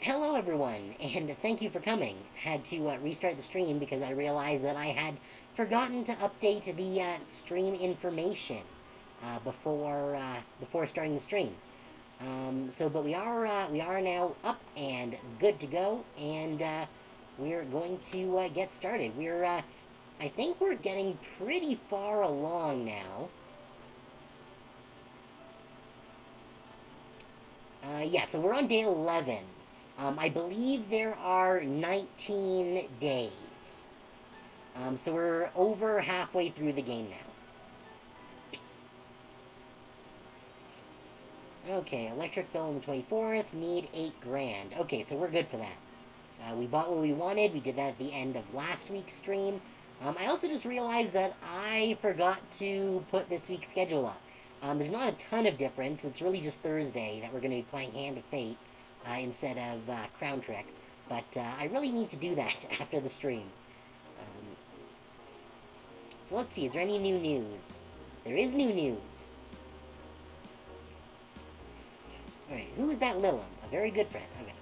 Hello, everyone, and thank you for coming. Had to restart the stream because I realized that I had forgotten to update the stream information before starting the stream. But we are now up and good to go, and we're going to get started. I think we're getting pretty far along now. Yeah, so we're on day 11. I believe there are 19 days. So we're over halfway through the game now. Okay, electric bill on the 24th, need 8 grand. Okay, so we're good for that. We bought what we wanted. We did that at the end of last week's stream. I also just realized that I forgot to put this week's schedule up. There's not a ton of difference. It's really just Thursday that we're going to be playing Hand of Fate instead of Crown Trick. But I really need to do that after the stream. Um, so let's see, is there any new news? There is new news. Alright, who is that Lilum? A very good friend. Okay.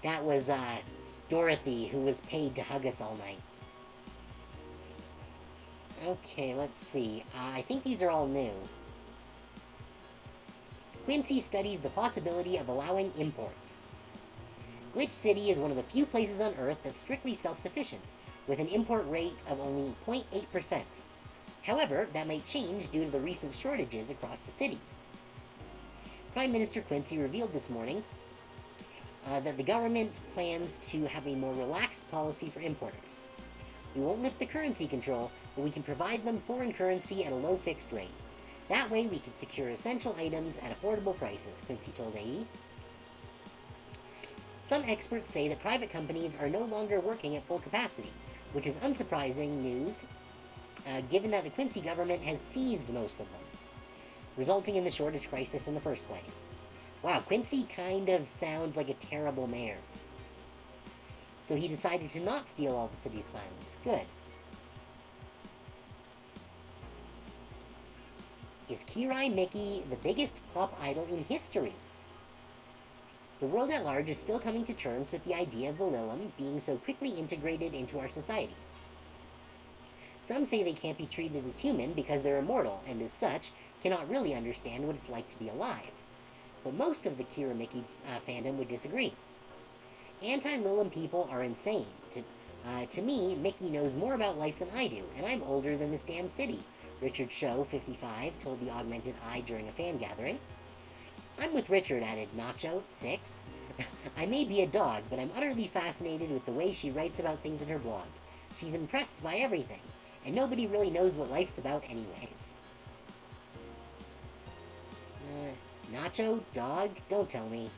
That was Dorothy, who was paid to hug us all night. Okay, let's see. I think these are all new. Quincy studies the possibility of allowing imports. Glitch City is one of the few places on Earth that's strictly self-sufficient, with an import rate of only 0.8%. However, that might change due to the recent shortages across the city. Prime Minister Quincy revealed this morning that the government plans to have a more relaxed policy for importers. We won't lift the currency control, but we can provide them foreign currency at a low fixed rate. That way, we can secure essential items at affordable prices, Quincy told AE. Some experts say that private companies are no longer working at full capacity, which is unsurprising news, given that the Quincy government has seized most of them, resulting in the shortage crisis in the first place. Wow, Quincy kind of sounds like a terrible mayor. So he decided to not steal all the city's funds. Good. Is Kirai Mickey the biggest plop idol in history? The world at large is still coming to terms with the idea of the Lilum being so quickly integrated into our society. Some say they can't be treated as human because they're immortal, and as such, cannot really understand what it's like to be alive. But most of the Kira Mickey fandom would disagree. Anti-Lilum people are insane. To me, Mickey knows more about life than I do, and I'm older than this damn city, Richard Show, 55, told the Augmented Eye during a fan gathering. I'm with Richard, added Nacho, 6. I may be a dog, but I'm utterly fascinated with the way she writes about things in her blog. She's impressed by everything, and nobody really knows what life's about anyways. Nacho? Dog? Don't tell me.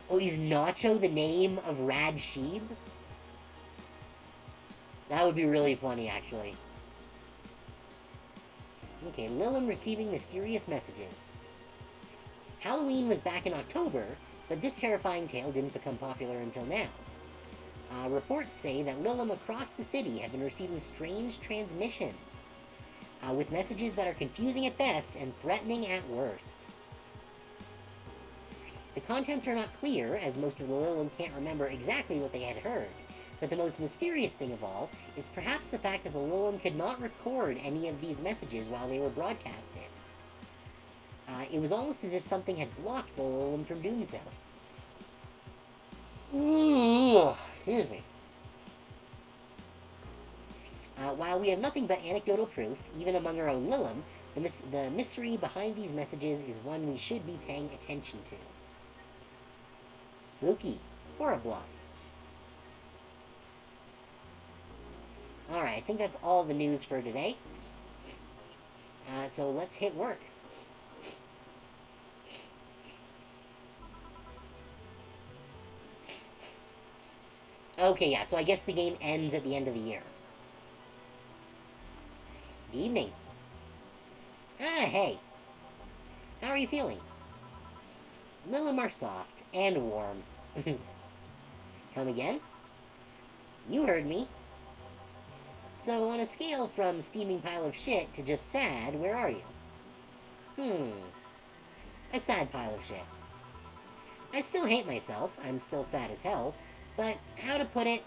Oh, is Nacho the name of Rad Sheeb? That would be really funny, actually. Okay, Lilum receiving mysterious messages. Halloween was back in October, but this terrifying tale didn't become popular until now. Reports say that Lilum across the city have been receiving strange transmissions, with messages that are confusing at best and threatening at worst. The contents are not clear, as most of the Lilum can't remember exactly what they had heard, but the most mysterious thing of all is perhaps the fact that the Lilum could not record any of these messages while they were broadcasted. It was almost as if something had blocked the Lilum from doing so. Excuse me. While we have nothing but anecdotal proof, even among our own Lilum, the mystery behind these messages is one we should be paying attention to. Spooky, or a bluff. Alright, I think that's all the news for today. So let's hit work. Okay, yeah, so I guess the game ends at the end of the year. Good evening. Hey. How are you feeling? Lilum are soft and warm. Come again? You heard me. So, on a scale from steaming pile of shit to just sad, where are you? A sad pile of shit. I still hate myself, I'm still sad as hell, but how to put it,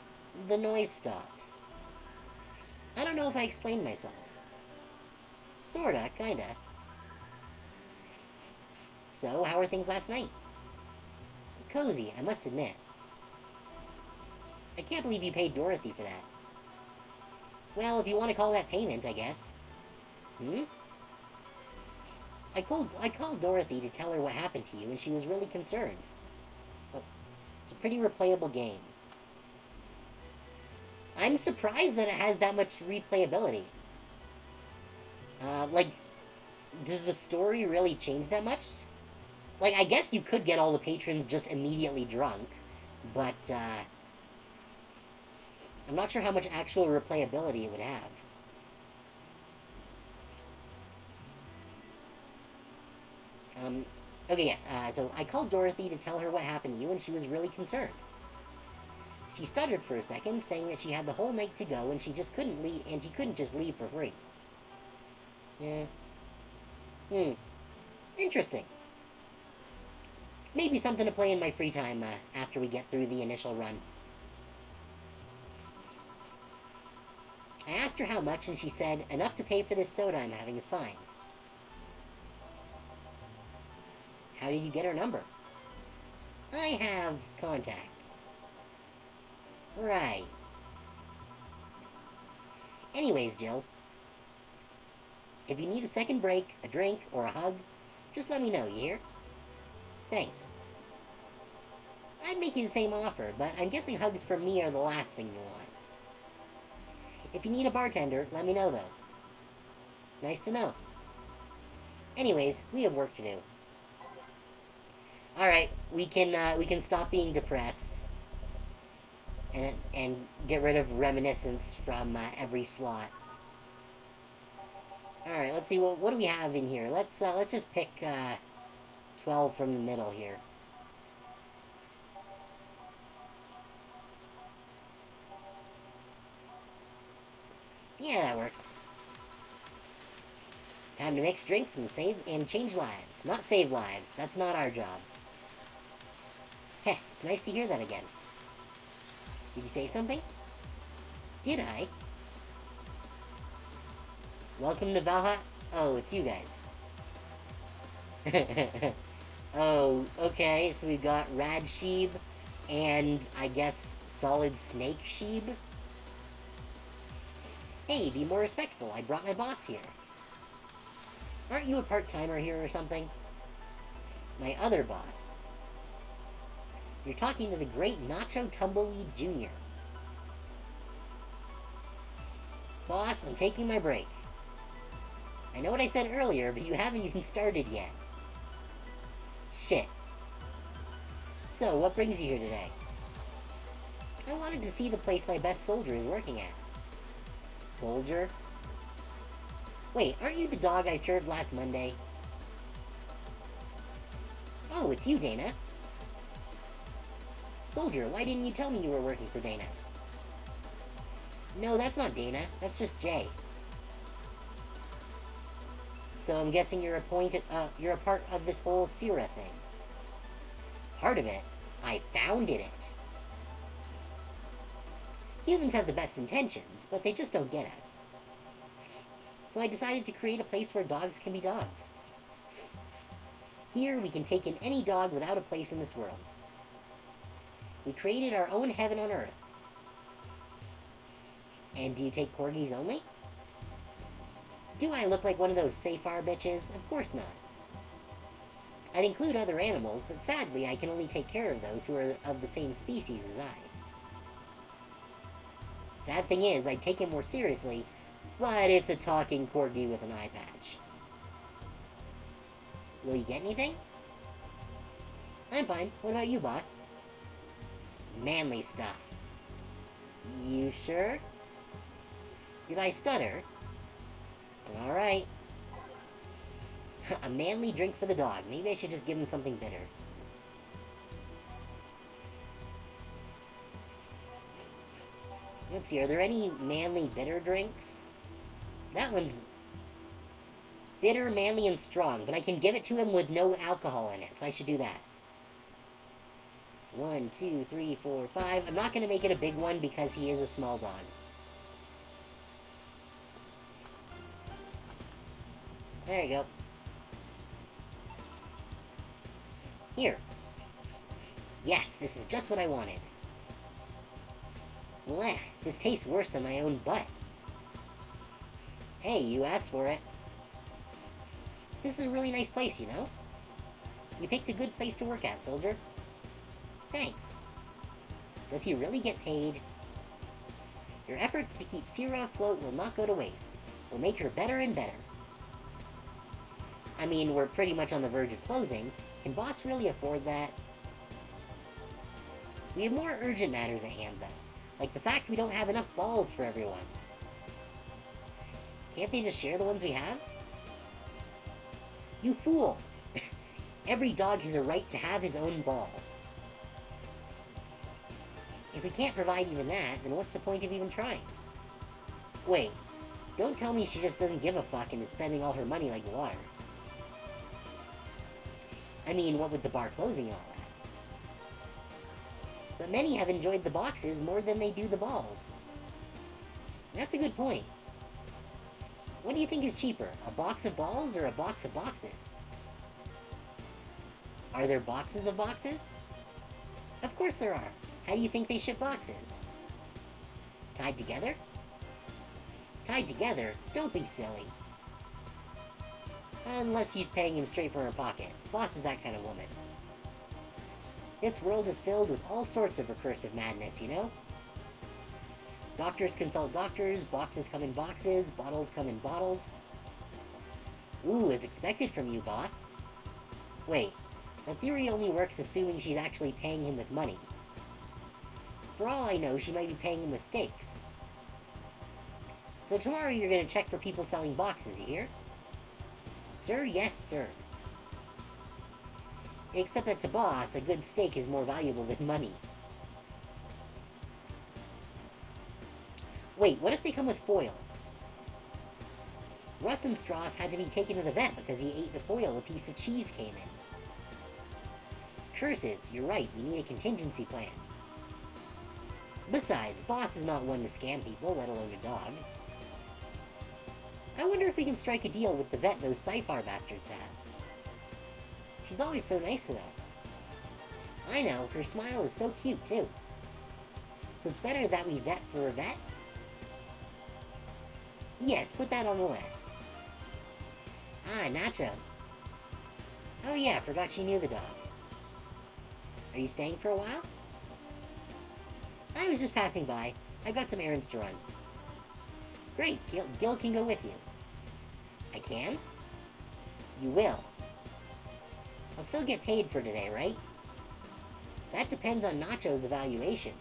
the noise stopped. I don't know if I explained myself. Sorta, kinda. So, how were things last night? Cozy, I must admit. I can't believe you paid Dorothy for that. Well, if you want to call that payment, I guess. Hmm? I called Dorothy to tell her what happened to you, and she was really concerned. Well, it's a pretty replayable game. I'm surprised that it has that much replayability. Like, does the story really change that much? Like, I guess you could get all the patrons just immediately drunk, but, I'm not sure how much actual replayability it would have. Okay, yes, so I called Dorothy to tell her what happened to you, and she was really concerned. She stuttered for a second, saying that she had the whole night to go, and she just couldn't leave, and she couldn't just leave for free. Yeah. Interesting. Maybe something to play in my free time, after we get through the initial run. I asked her how much, and she said, enough to pay for this soda I'm having is fine. How did you get her number? I have contacts. Right. Anyways, Jill. If you need a second break, a drink, or a hug, just let me know, you hear? Thanks. I'd make you the same offer, but I'm guessing hugs from me are the last thing you want. If you need a bartender, let me know, though. Nice to know. Anyways, we have work to do. Alright, we can stop being depressed. And get rid of reminiscence from every slot. Alright, let's see, what do we have in here? Let's just pick 12 from the middle here. Yeah, that works. Time to mix drinks and change lives. Not save lives. That's not our job. Heh, it's nice to hear that again. Did you say something? Did I? Welcome to Valhalla. Oh, it's you guys. Oh, okay, so we've got Rad Sheeb and, I guess, Solid Snake Sheeb? Hey, be more respectful. I brought my boss here. Aren't you a part-timer here or something? My other boss. You're talking to the great Nacho Tumbleweed Jr. Boss, I'm taking my break. I know what I said earlier, but you haven't even started yet. Shit. So, what brings you here today? I wanted to see the place my best soldier is working at. Soldier? Wait, aren't you the dog I served last Monday? Oh, it's you, Dana. Soldier, why didn't you tell me you were working for Dana? No, that's not Dana. That's just Jay. So I'm guessing you're a part of this whole Sira thing. Part of it? I founded it. Humans have the best intentions, but they just don't get us. So I decided to create a place where dogs can be dogs. Here, we can take in any dog without a place in this world. We created our own heaven on Earth. And do you take corgis only? Do I look like one of those Safar bitches? Of course not. I'd include other animals, but sadly I can only take care of those who are of the same species as I. Sad thing is, I'd take him more seriously, but it's a talking corgi with an eye patch. Will you get anything? I'm fine. What about you, boss? Manly stuff. You sure? Did I stutter? Alright. A manly drink for the dog. Maybe I should just give him something bitter. Let's see, are there any manly bitter drinks? That one's bitter, manly, and strong, but I can give it to him with no alcohol in it, so I should do that. 1, 2, 3, 4, 5. I'm not going to make it a big one because he is a small dog. There you go. Here. Yes, this is just what I wanted. Blech, this tastes worse than my own butt. Hey, you asked for it. This is a really nice place, you know? You picked a good place to work at, soldier. Thanks. Does he really get paid? Your efforts to keep Sira afloat will not go to waste. We'll make her better and better. I mean, we're pretty much on the verge of closing. Can Boss really afford that? We have more urgent matters at hand, though. Like the fact we don't have enough balls for everyone. Can't they just share the ones we have? You fool! Every dog has a right to have his own ball. If we can't provide even that, then what's the point of even trying? Wait, don't tell me she just doesn't give a fuck and is spending all her money like water. I mean, what with the bar closing and all that. But many have enjoyed the boxes more than they do the balls. That's a good point. What do you think is cheaper, a box of balls or a box of boxes? Are there boxes of boxes? Of course there are. How do you think they ship boxes? Tied together? Tied together? Don't be silly. Unless she's paying him straight from her pocket. Boss is that kind of woman. This world is filled with all sorts of recursive madness, you know? Doctors consult doctors, boxes come in boxes, bottles come in bottles. Ooh, as expected from you, boss. Wait, that theory only works assuming she's actually paying him with money. For all I know, she might be paying him with steaks. So tomorrow you're gonna check for people selling boxes, you hear? Sir, yes, sir. Except that to Boss, a good steak is more valuable than money. Wait, what if they come with foil? Russ and Strauss had to be taken to the vet because he ate the foil a piece of cheese came in. Curses, you're right, we need a contingency plan. Besides, Boss is not one to scam people, let alone a dog. I wonder if we can strike a deal with the vet those Cyphar bastards have. She's always so nice with us. I know, her smile is so cute, too. So it's better that we vet for a vet? Yes, put that on the list. Ah, Nacho. Oh yeah, forgot she knew the dog. Are you staying for a while? I was just passing by. I've got some errands to run. Great, Gil can go with you. I can? You will. I'll still get paid for today, right? That depends on Nacho's evaluation.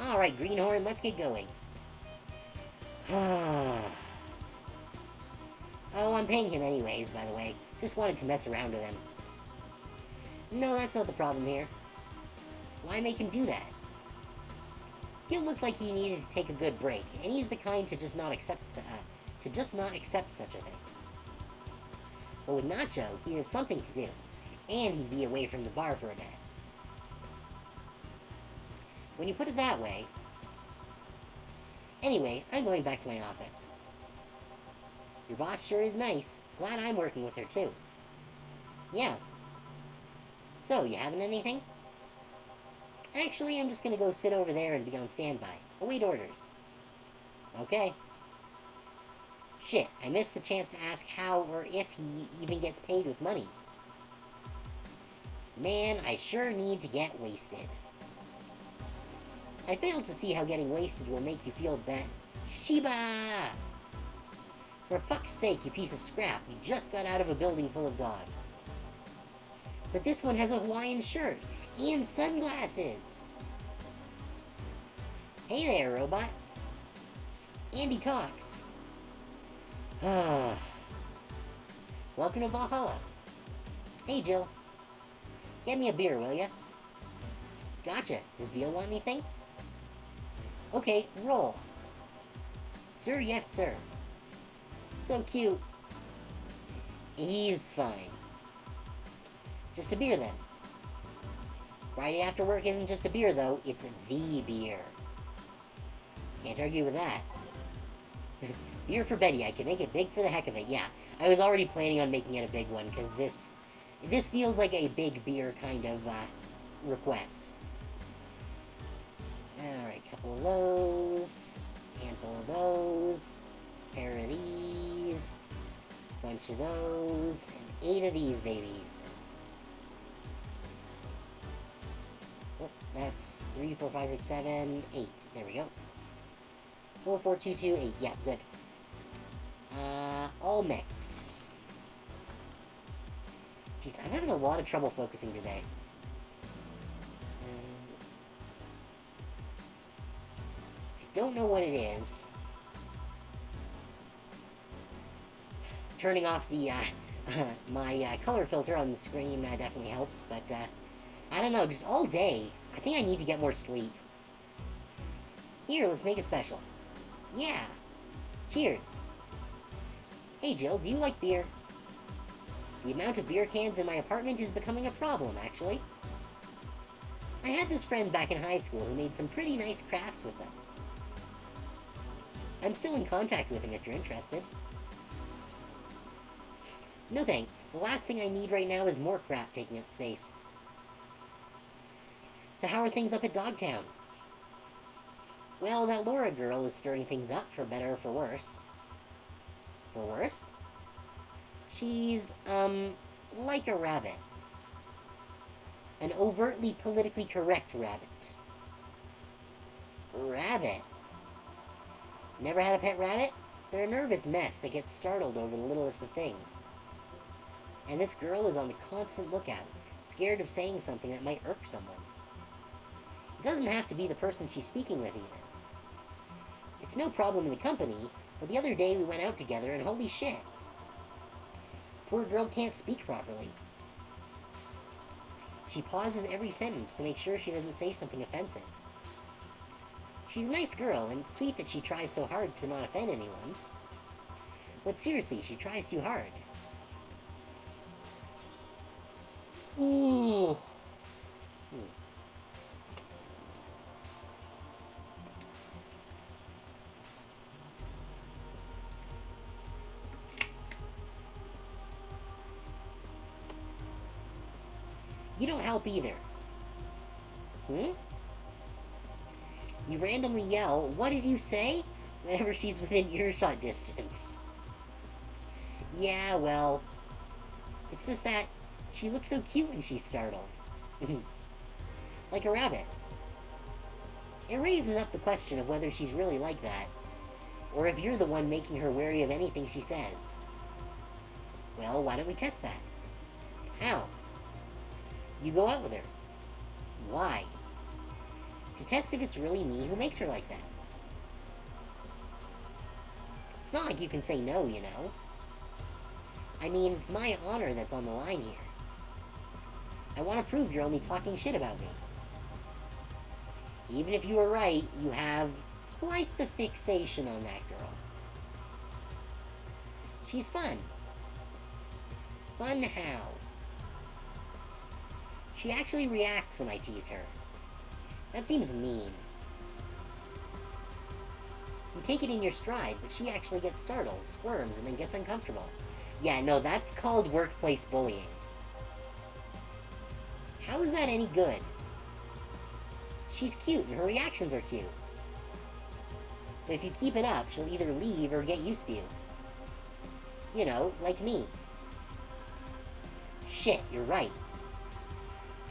Alright, Greenhorn, let's get going. Oh, I'm paying him anyways, by the way. Just wanted to mess around with him. No, that's not the problem here. Why make him do that? Gil looked like he needed to take a good break, and he's the kind to just not accept such a thing. But with Nacho, he'd have something to do, and he'd be away from the bar for a bit. When you put it that way... Anyway, I'm going back to my office. Your boss sure is nice. Glad I'm working with her, too. Yeah. So, you having anything? Actually, I'm just gonna go sit over there and be on standby. Await orders. Okay. Shit, I missed the chance to ask how or if he even gets paid with money. Man, I sure need to get wasted. I failed to see how getting wasted will make you feel bad. Shiba! For fuck's sake, you piece of scrap, we just got out of a building full of dogs. But this one has a Hawaiian shirt and sunglasses. Hey there, robot. Andy talks. Welcome to Valhalla. Hey, Jill. Get me a beer, will ya? Gotcha. Does Deal want anything? Okay, roll. Sir, yes, sir. So cute. He's fine. Just a beer, then. Friday after work isn't just a beer, though. It's the beer. Can't argue with that. Beer for Betty. I can make it big for the heck of it. Yeah, I was already planning on making it a big one, because this feels like a big beer kind of request. Alright, couple of those. Handful of those. Pair of these. Bunch of those. And 8 of these babies. Oh, that's 3, 4, 5, 6, 7, 8. There we go. 4, 4, 2, 2, 8. Yeah, good. All mixed. Jeez, I'm having a lot of trouble focusing today. I don't know what it is. Turning off the, my color filter on the screen definitely helps, but, I don't know, just all day, I think I need to get more sleep. Here, let's make it special. Yeah. Cheers. Hey, Jill, do you like beer? The amount of beer cans in my apartment is becoming a problem, actually. I had this friend back in high school who made some pretty nice crafts with them. I'm still in contact with him if you're interested. No thanks. The last thing I need right now is more crap taking up space. So how are things up at Dogtown? Well, that Laura girl is stirring things up, for better or for worse. For worse? She's, like a rabbit. An overtly politically correct rabbit. Rabbit? Never had a pet rabbit? They're a nervous mess that gets startled over the littlest of things. And this girl is on the constant lookout, scared of saying something that might irk someone. It doesn't have to be the person she's speaking with, even. It's no problem in the company, but the other day we went out together and holy shit. Poor girl can't speak properly. She pauses every sentence to make sure she doesn't say something offensive. She's a nice girl, and it's sweet that she tries so hard to not offend anyone. But seriously, she tries too hard. Ooh. You don't help either. You randomly yell, "What did you say?" whenever she's within earshot distance. Yeah, well, it's just that she looks so cute when she's startled. Like a rabbit. It raises up the question of whether she's really like that, or if you're the one making her wary of anything she says. Well, why don't we test that? How? You go out with her. Why? To test if it's really me who makes her like that. It's not like you can say no, you know. I mean, it's my honor that's on the line here. I want to prove you're only talking shit about me. Even if you were right, you have quite the fixation on that girl. She's fun. Fun how? She actually reacts when I tease her. That seems mean. You take it in your stride, but she actually gets startled, squirms, and then gets uncomfortable. Yeah, no, that's called workplace bullying. How is that any good? She's cute, and her reactions are cute. But if you keep it up, she'll either leave or get used to you. You know, like me. Shit, you're right.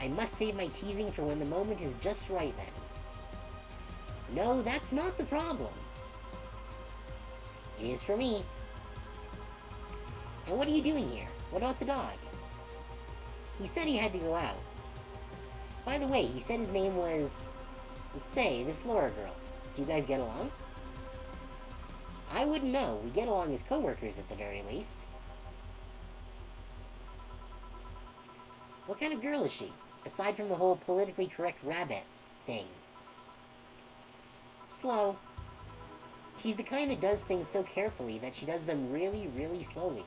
I must save my teasing for when the moment is just right then. No, that's not the problem. It is for me. And what are you doing here? What about the dog? He said he had to go out. By the way, he said his name was... Say, this Laura girl. Do you guys get along? I wouldn't know. We get along as co-workers at the very least. What kind of girl is she? Aside from the whole politically correct rabbit thing. Slow. She's the kind that does things so carefully that she does them really, really slowly.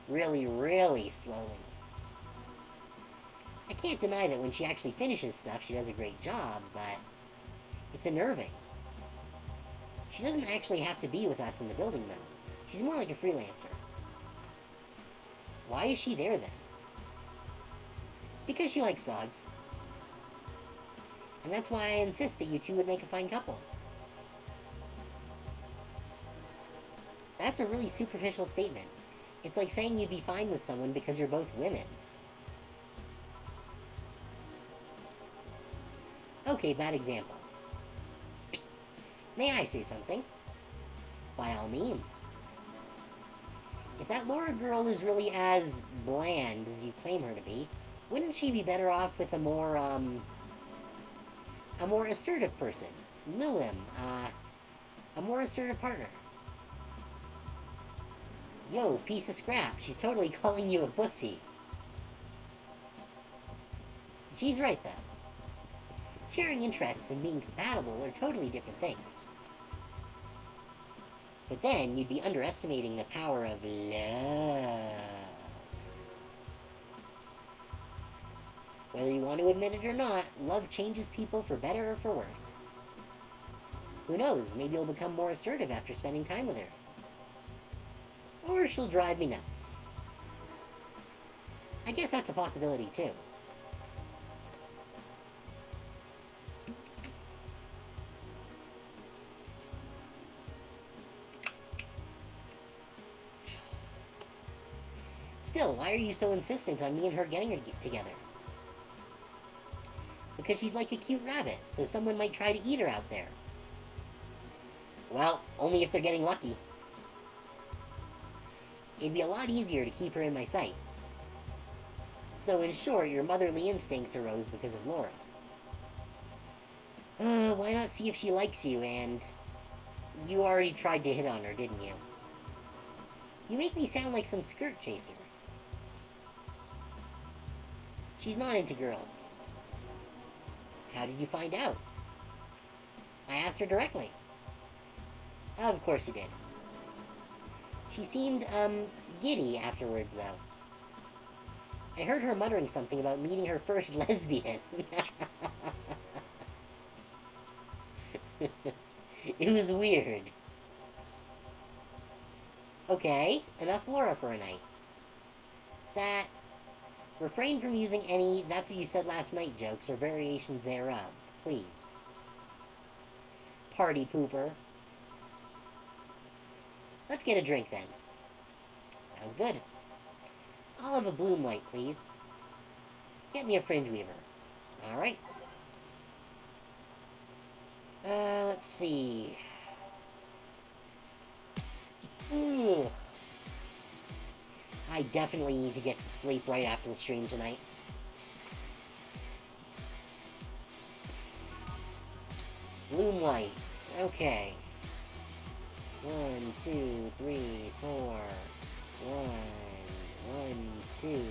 Really, really slowly. I can't deny that when she actually finishes stuff, she does a great job, but it's unnerving. She doesn't actually have to be with us in the building, though. She's more like a freelancer. Why is she there, then? Because she likes dogs. And that's why I insist that you two would make a fine couple. That's a really superficial statement. It's like saying you'd be fine with someone because you're both women. Okay, bad example. May I say something? By all means. If that Laura girl is really as bland as you claim her to be, wouldn't she be better off with a more assertive person? Lilim, a more assertive partner. Yo, piece of scrap, she's totally calling you a pussy. She's right, though. Sharing interests and being compatible are totally different things. But then, you'd be underestimating the power of love. Whether you want to admit it or not, love changes people for better or for worse. Who knows, maybe you'll become more assertive after spending time with her. Or she'll drive me nuts. I guess that's a possibility, too. Still, why are you so insistent on me and her getting together? Because she's like a cute rabbit, so someone might try to eat her out there. Well, only if they're getting lucky. It'd be a lot easier to keep her in my sight. So in short, your motherly instincts arose because of Laura. Why not see if she likes you, and... You already tried to hit on her, didn't you? You make me sound like some skirt chaser. She's not into girls. How did you find out? I asked her directly. Of course you did. She seemed, giddy afterwards, though. I heard her muttering something about meeting her first lesbian. It was weird. Okay, enough Laura for a night. That... Refrain from using any "that's what you said last night" jokes or variations thereof, please. Party pooper. Let's get a drink, then. Sounds good. I'll have a bloom light, please. Get me a fringe weaver. Alright. Let's see. Ooh. I definitely need to get to sleep right after the stream tonight. Bloom lights. Okay. 1, 2, 3, 4. 1, 2.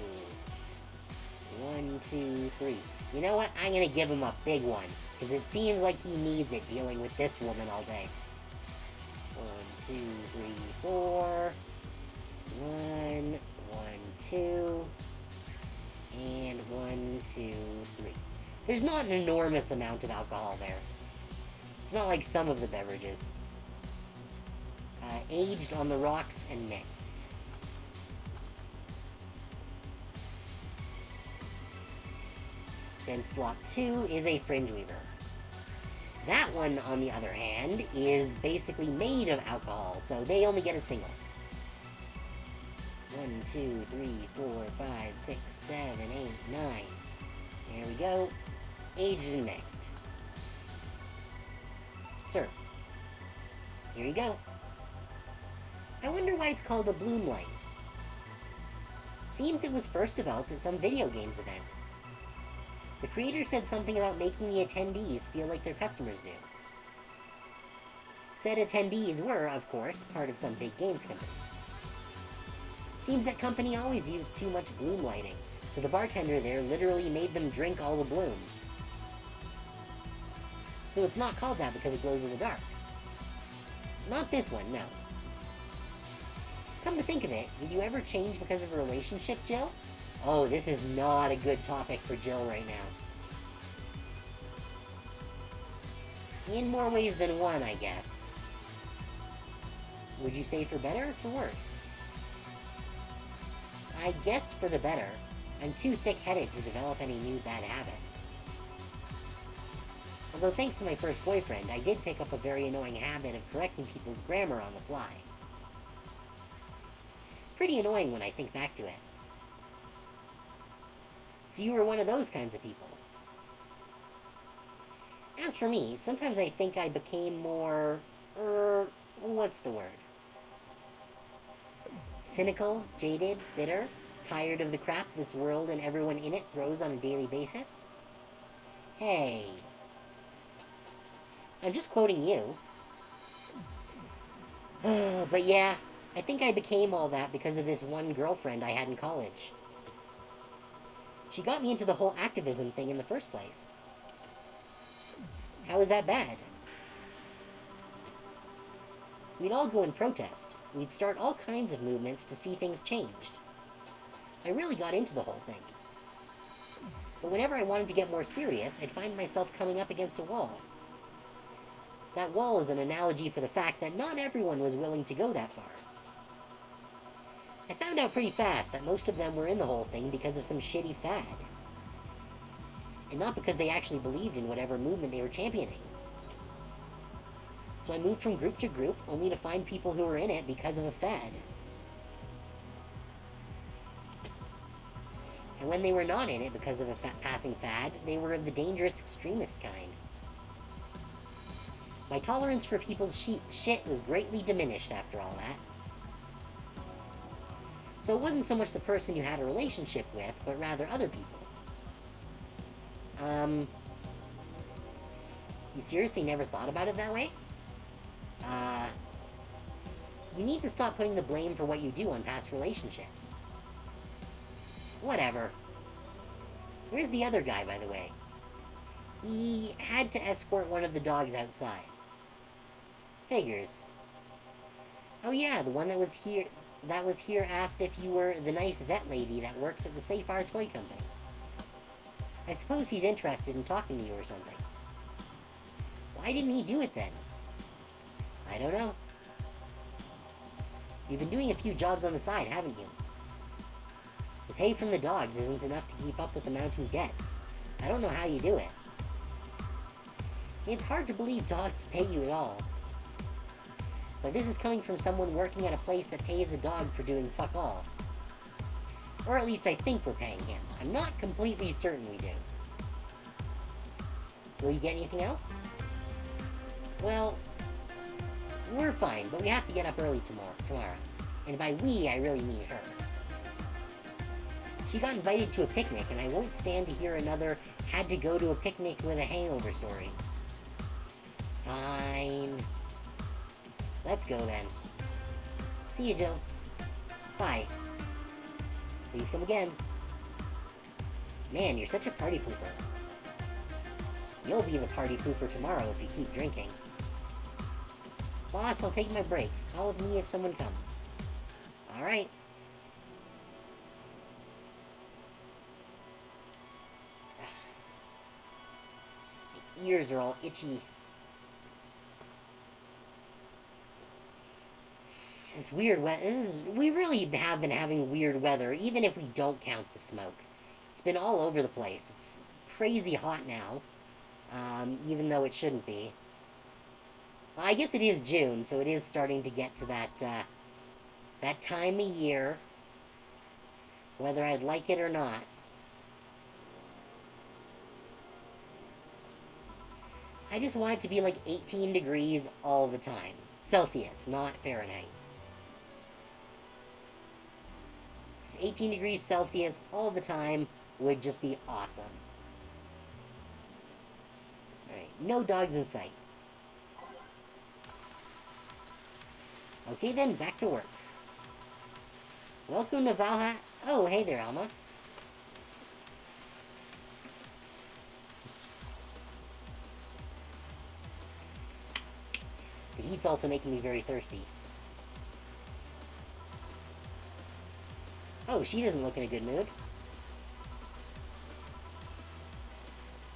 1, 2, 3. You know what? I'm gonna give him a big one, because it seems like he needs it dealing with this woman all day. 1, 2, 3, 4. 1, 2, and 1, 2, 3. There's not an enormous amount of alcohol there. It's not like some of the beverages. Aged on the rocks and mixed. Then slot 2 is a fringe weaver. That one, on the other hand, is basically made of alcohol, so they only get a single. 1, 2, 3, 4, 5, 6, 7, 8, 9. There we go. Aged and mixed. Serve. Here you go. I wonder why it's called a bloom light. Seems it was first developed at some video games event. The creator said something about making the attendees feel like their customers do. Said attendees were, of course, part of some big games company. Seems that company always used too much bloom lighting, so the bartender there literally made them drink all the bloom. So it's not called that because it glows in the dark. Not this one, no. Come to think of it, did you ever change because of a relationship, Jill? Oh, this is not a good topic for Jill right now. In more ways than one, I guess. Would you say for better or for worse? I guess for the better. I'm too thick-headed to develop any new bad habits. Although thanks to my first boyfriend, I did pick up a very annoying habit of correcting people's grammar on the fly. Pretty annoying when I think back to it. So you were one of those kinds of people. As for me, sometimes I think I became more... what's the word? Cynical, jaded, bitter, tired of the crap this world and everyone in it throws on a daily basis? Hey. I'm just quoting you. But yeah, I think I became all that because of this one girlfriend I had in college. She got me into the whole activism thing in the first place. How is that bad? We'd all go and protest. We'd start all kinds of movements to see things changed. I really got into the whole thing. But whenever I wanted to get more serious, I'd find myself coming up against a wall. That wall is an analogy for the fact that not everyone was willing to go that far. I found out pretty fast that most of them were in the whole thing because of some shitty fad. And not because they actually believed in whatever movement they were championing. So I moved from group to group, only to find people who were in it because of a fad. And when they were not in it because of a passing fad, they were of the dangerous extremist kind. My tolerance for people's shit was greatly diminished after all that. So it wasn't so much the person you had a relationship with, but rather other people. You seriously never thought about it that way? You need to stop putting the blame for what you do on past relationships. Whatever. Where's the other guy, by the way? He had to escort one of the dogs outside. Figures. Oh yeah, the one that was here asked if you were the nice vet lady that works at the Safe Our Toy Company. I suppose he's interested in talking to you or something. Why didn't he do it then? I don't know. You've been doing a few jobs on the side, haven't you? The pay from the dogs isn't enough to keep up with the mounting debts. I don't know how you do it. It's hard to believe dogs pay you at all. But this is coming from someone working at a place that pays a dog for doing fuck all. Or at least I think we're paying him. I'm not completely certain we do. Will you get anything else? Well, we're fine, but we have to get up early tomorrow. And by we, I really mean her. She got invited to a picnic, and I won't stand to hear another had to go to a picnic with a hangover story. Fine. Let's go then. See you, Jill. Bye. Please come again. Man, you're such a party pooper. You'll be the party pooper tomorrow if you keep drinking. Boss, I'll take my break. Call with me if someone comes. Alright. My ears are all itchy. This weird weather. We really have been having weird weather, even if we don't count the smoke. It's been all over the place. It's crazy hot now, even though it shouldn't be. Well, I guess it is June, so it is starting to get to that time of year, whether I'd like it or not. I just want it to be like 18 degrees all the time. Celsius, not Fahrenheit. 18 degrees Celsius all the time would just be awesome. Alright, no dogs in sight. Okay then, back to work. Welcome to Valhalla. Oh, hey there, Alma. The heat's also making me very thirsty. Oh, she doesn't look in a good mood.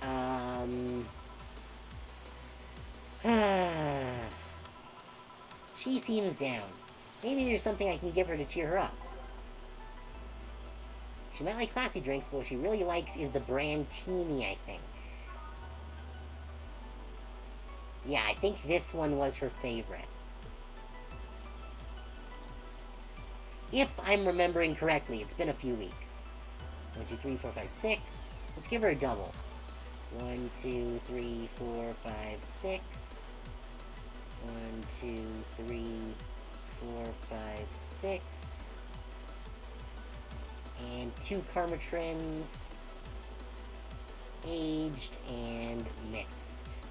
Um... She seems down. Maybe there's something I can give her to cheer her up. She might like classy drinks, but what she really likes is the Brandtini, I think. Yeah, I think this one was her favorite. If I'm remembering correctly, it's been a few weeks. 1, 2, 3, 4, 5, 6. Let's give her a double. 1, 2, 3, 4, 5, 6. 1, 2, 3, 4, 5, 6. And 2 Karmatrins. Aged and mixed.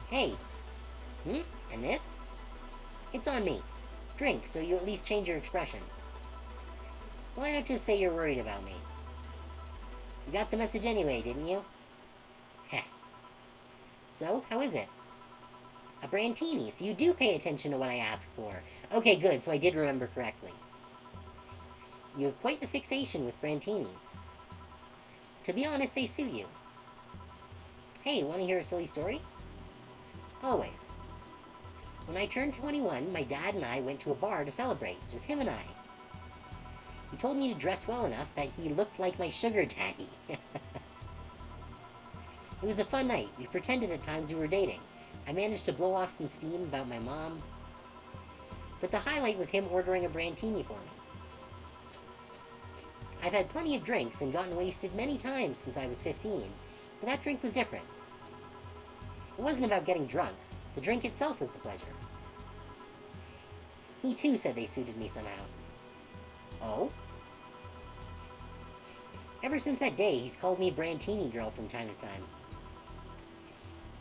Hey. And this? It's on me. Drink, so you at least change your expression. Why not just say you're worried about me? You got the message anyway, didn't you? Heh. So, how is it? A Brandtini, so you do pay attention to what I ask for. Okay, good, so I did remember correctly. You have quite the fixation with Brandtinis. To be honest, they suit you. Hey, want to hear a silly story? Always. When I turned 21, my dad and I went to a bar to celebrate, just him and I. He told me to dress well enough that he looked like my sugar daddy. It was a fun night. We pretended at times we were dating. I managed to blow off some steam about my mom. But the highlight was him ordering a Brandtini for me. I've had plenty of drinks and gotten wasted many times since I was 15, but that drink was different. It wasn't about getting drunk. The drink itself was the pleasure. He too said they suited me somehow. Oh? Ever since that day, he's called me Brandtini Girl from time to time.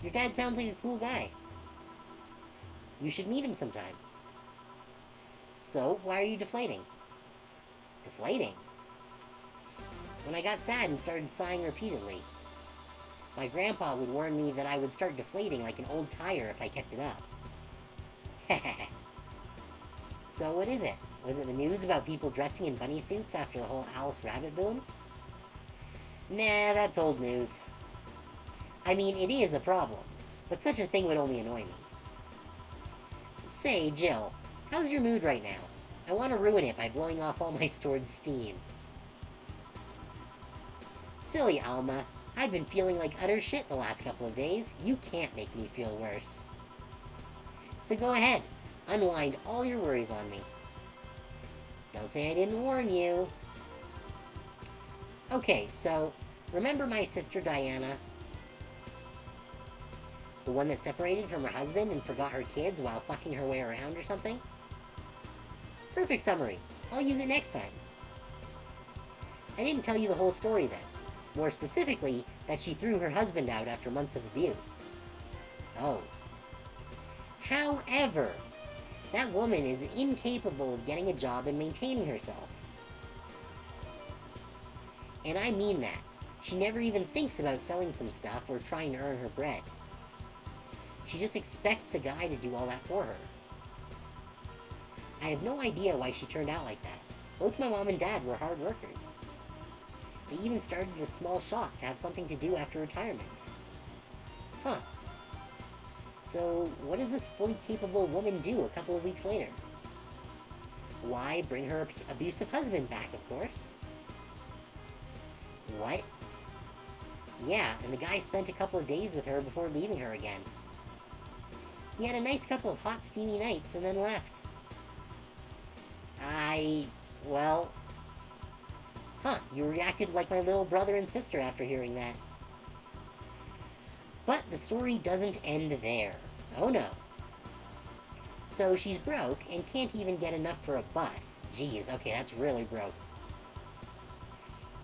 Your dad sounds like a cool guy. You should meet him sometime. So, why are you deflating? Deflating? When I got sad and started sighing repeatedly. My grandpa would warn me that I would start deflating like an old tire if I kept it up. So what is it? Was it the news about people dressing in bunny suits after the whole Alice Rabbit boom? Nah, that's old news. I mean, it is a problem, but such a thing would only annoy me. Say, Jill, how's your mood right now? I want to ruin it by blowing off all my stored steam. Silly Alma, I've been feeling like utter shit the last couple of days. You can't make me feel worse. So go ahead, unwind all your worries on me. Don't say I didn't warn you. Okay, so, remember my sister Diana? The one that separated from her husband and forgot her kids while fucking her way around or something? Perfect summary. I'll use it next time. I didn't tell you the whole story then. More specifically, that she threw her husband out after months of abuse. Oh. However, that woman is incapable of getting a job and maintaining herself. And I mean that. She never even thinks about selling some stuff or trying to earn her bread. She just expects a guy to do all that for her. I have no idea why she turned out like that. Both my mom and dad were hard workers. They even started a small shop to have something to do after retirement. Huh. So, what does this fully capable woman do a couple of weeks later? Why, bring her abusive husband back, of course. What? Yeah, and the guy spent a couple of days with her before leaving her again. He had a nice couple of hot, steamy nights and then left. Well... Huh, you reacted like my little brother and sister after hearing that. But the story doesn't end there. Oh no. So she's broke and can't even get enough for a bus. Geez, okay, that's really broke.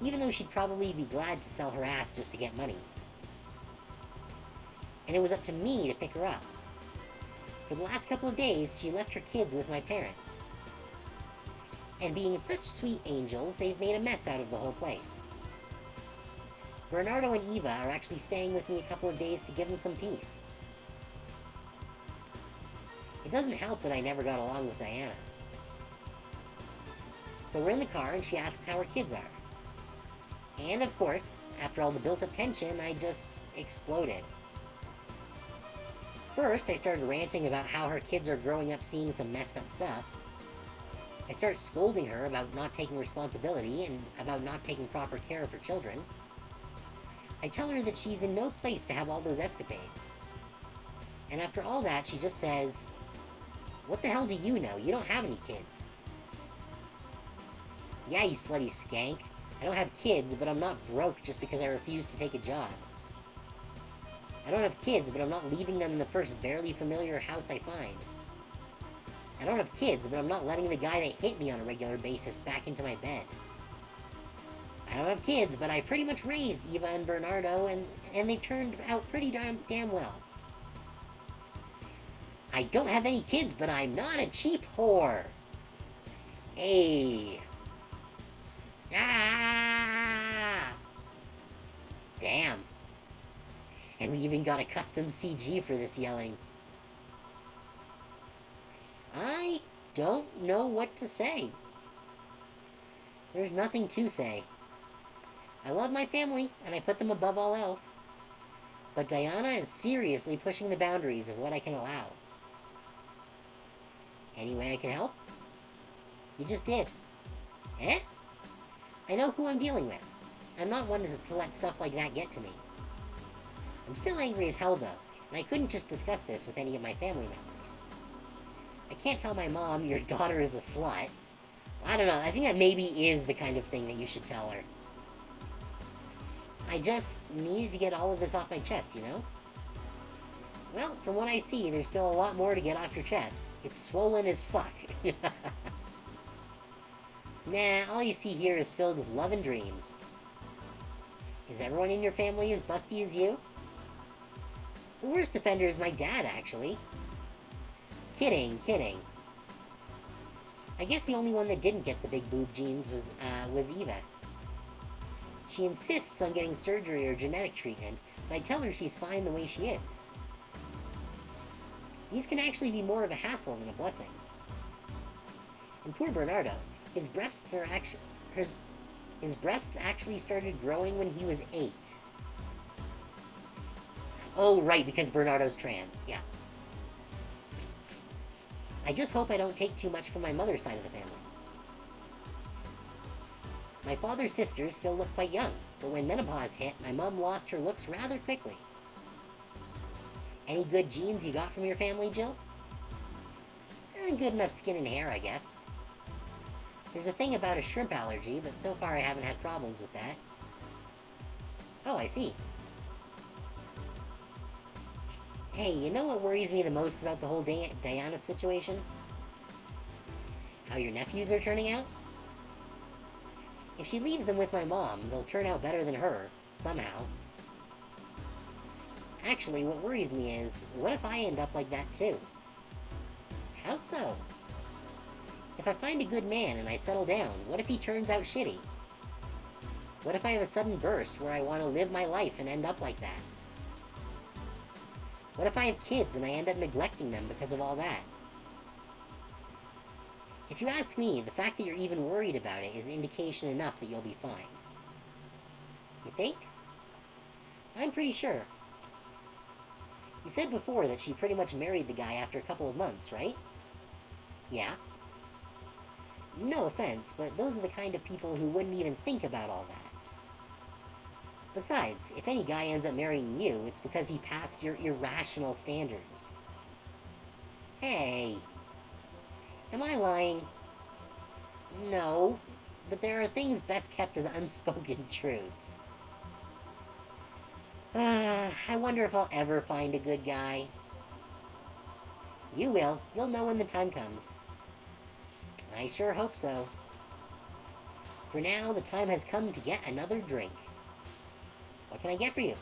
Even though she'd probably be glad to sell her ass just to get money. And it was up to me to pick her up. For the last couple of days, she left her kids with my parents. And being such sweet angels, they've made a mess out of the whole place. Bernardo and Eva are actually staying with me a couple of days to give them some peace. It doesn't help that I never got along with Diana. So we're in the car and she asks how her kids are. And of course, after all the built-up tension, I just exploded. First, I started ranting about how her kids are growing up seeing some messed up stuff. I start scolding her about not taking responsibility and about not taking proper care of her children. I tell her that she's in no place to have all those escapades. And after all that, she just says, "What the hell do you know? You don't have any kids." Yeah, you slutty skank. I don't have kids, but I'm not broke just because I refuse to take a job. I don't have kids, but I'm not leaving them in the first barely familiar house I find. I don't have kids, but I'm not letting the guy that hit me on a regular basis back into my bed. I don't have kids, but I pretty much raised Eva and Bernardo, and they've turned out pretty damn well. I don't have any kids, but I'm not a cheap whore. Hey. Ah! Damn. And we even got a custom CG for this yelling. I don't know what to say. There's nothing to say. I love my family, and I put them above all else. But Diana is seriously pushing the boundaries of what I can allow. Any way I can help? You just did. Eh? I know who I'm dealing with. I'm not one to let stuff like that get to me. I'm still angry as hell, though, and I couldn't just discuss this with any of my family members. I can't tell my mom your daughter is a slut. I don't know, I think that maybe is the kind of thing that you should tell her. I just needed to get all of this off my chest, you know? Well, from what I see, there's still a lot more to get off your chest. It's swollen as fuck. Nah, all you see here is filled with love and dreams. Is everyone in your family as busty as you? The worst offender is my dad, actually. Kidding. I guess the only one that didn't get the big boob genes was Eva. She insists on getting surgery or genetic treatment, but I tell her she's fine the way she is. These can actually be more of a hassle than a blessing. And poor Bernardo, his breasts actually started growing when he was 8. Oh, right, because Bernardo's trans, yeah. I just hope I don't take too much from my mother's side of the family. My father's sisters still look quite young, but when menopause hit, my mom lost her looks rather quickly. Any good genes you got from your family, Jill? Good enough skin and hair, I guess. There's a thing about a shrimp allergy, but so far I haven't had problems with that. Oh, I see. Hey, you know what worries me the most about the whole Diana situation? How your nephews are turning out? If she leaves them with my mom, they'll turn out better than her, somehow. Actually, what worries me is, what if I end up like that too? How so? If I find a good man and I settle down, what if he turns out shitty? What if I have a sudden burst where I want to live my life and end up like that? What if I have kids and I end up neglecting them because of all that? If you ask me, the fact that you're even worried about it is indication enough that you'll be fine. You think? I'm pretty sure. You said before that she pretty much married the guy after a couple of months, right? Yeah. No offense, but those are the kind of people who wouldn't even think about all that. Besides, if any guy ends up marrying you, it's because he passed your irrational standards. Hey. Am I lying? No, but there are things best kept as unspoken truths. I wonder if I'll ever find a good guy. You will. You'll know when the time comes. I sure hope so. For now, the time has come to get another drink. What can I get for you?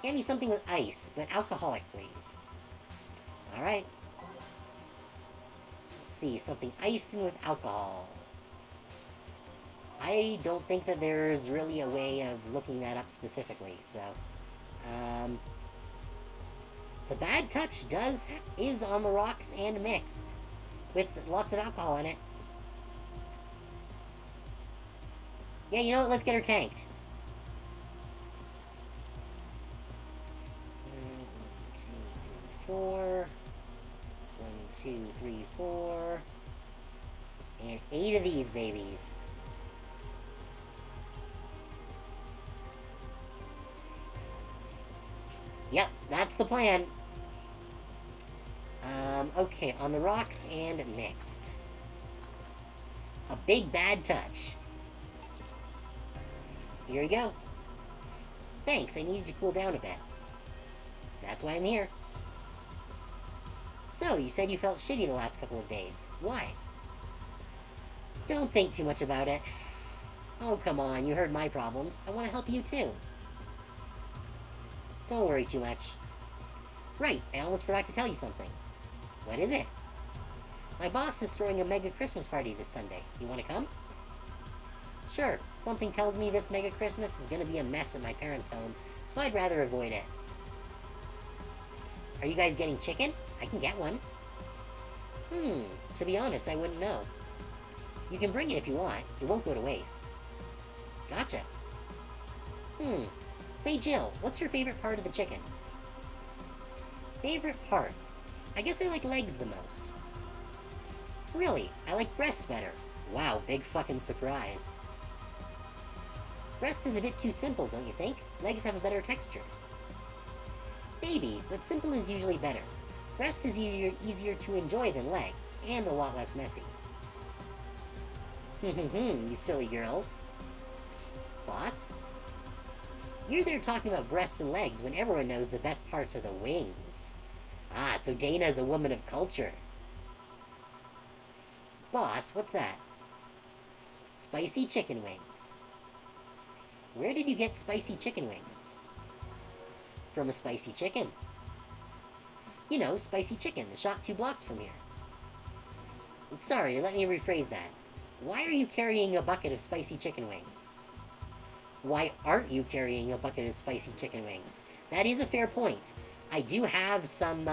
Get me something with ice, but alcoholic, please. Alright. Let's see, something iced and with alcohol. I don't think that there's really a way of looking that up specifically, so... The Bad Touch is on the rocks and mixed, with lots of alcohol in it. Yeah, you know what? Let's get her tanked. 1, 2, 3, 4. 1, 2, 3, 4. And 8 of these babies. Yep, that's the plan. Okay, on the rocks and mixed. A big bad touch. Here we go. Thanks, I needed you to cool down a bit. That's why I'm here. So, you said you felt shitty the last couple of days. Why? Don't think too much about it. Oh, come on, you heard my problems. I want to help you too. Don't worry too much. Right, I almost forgot to tell you something. What is it? My boss is throwing a mega Christmas party this Sunday. You want to come? Sure, something tells me this mega Christmas is going to be a mess at my parents' home, so I'd rather avoid it. Are you guys getting chicken? I can get one. To be honest, I wouldn't know. You can bring it if you want. It won't go to waste. Gotcha. Say, Jill, what's your favorite part of the chicken? Favorite part? I guess I like legs the most. Really? I like breast better. Wow, big fucking surprise. Breast is a bit too simple, don't you think? Legs have a better texture. Maybe, but simple is usually better. Breast is easier to enjoy than legs, and a lot less messy. You silly girls. Boss? You're there talking about breasts and legs when everyone knows the best parts are the wings. Ah, so Dana's a woman of culture. Boss, what's that? Spicy chicken wings. Where did you get spicy chicken wings? From a spicy chicken. You know, Spicy Chicken, the shop 2 blocks from here. Sorry, let me rephrase that. Why are you carrying a bucket of spicy chicken wings? Why aren't you carrying a bucket of spicy chicken wings? That is a fair point. I do have some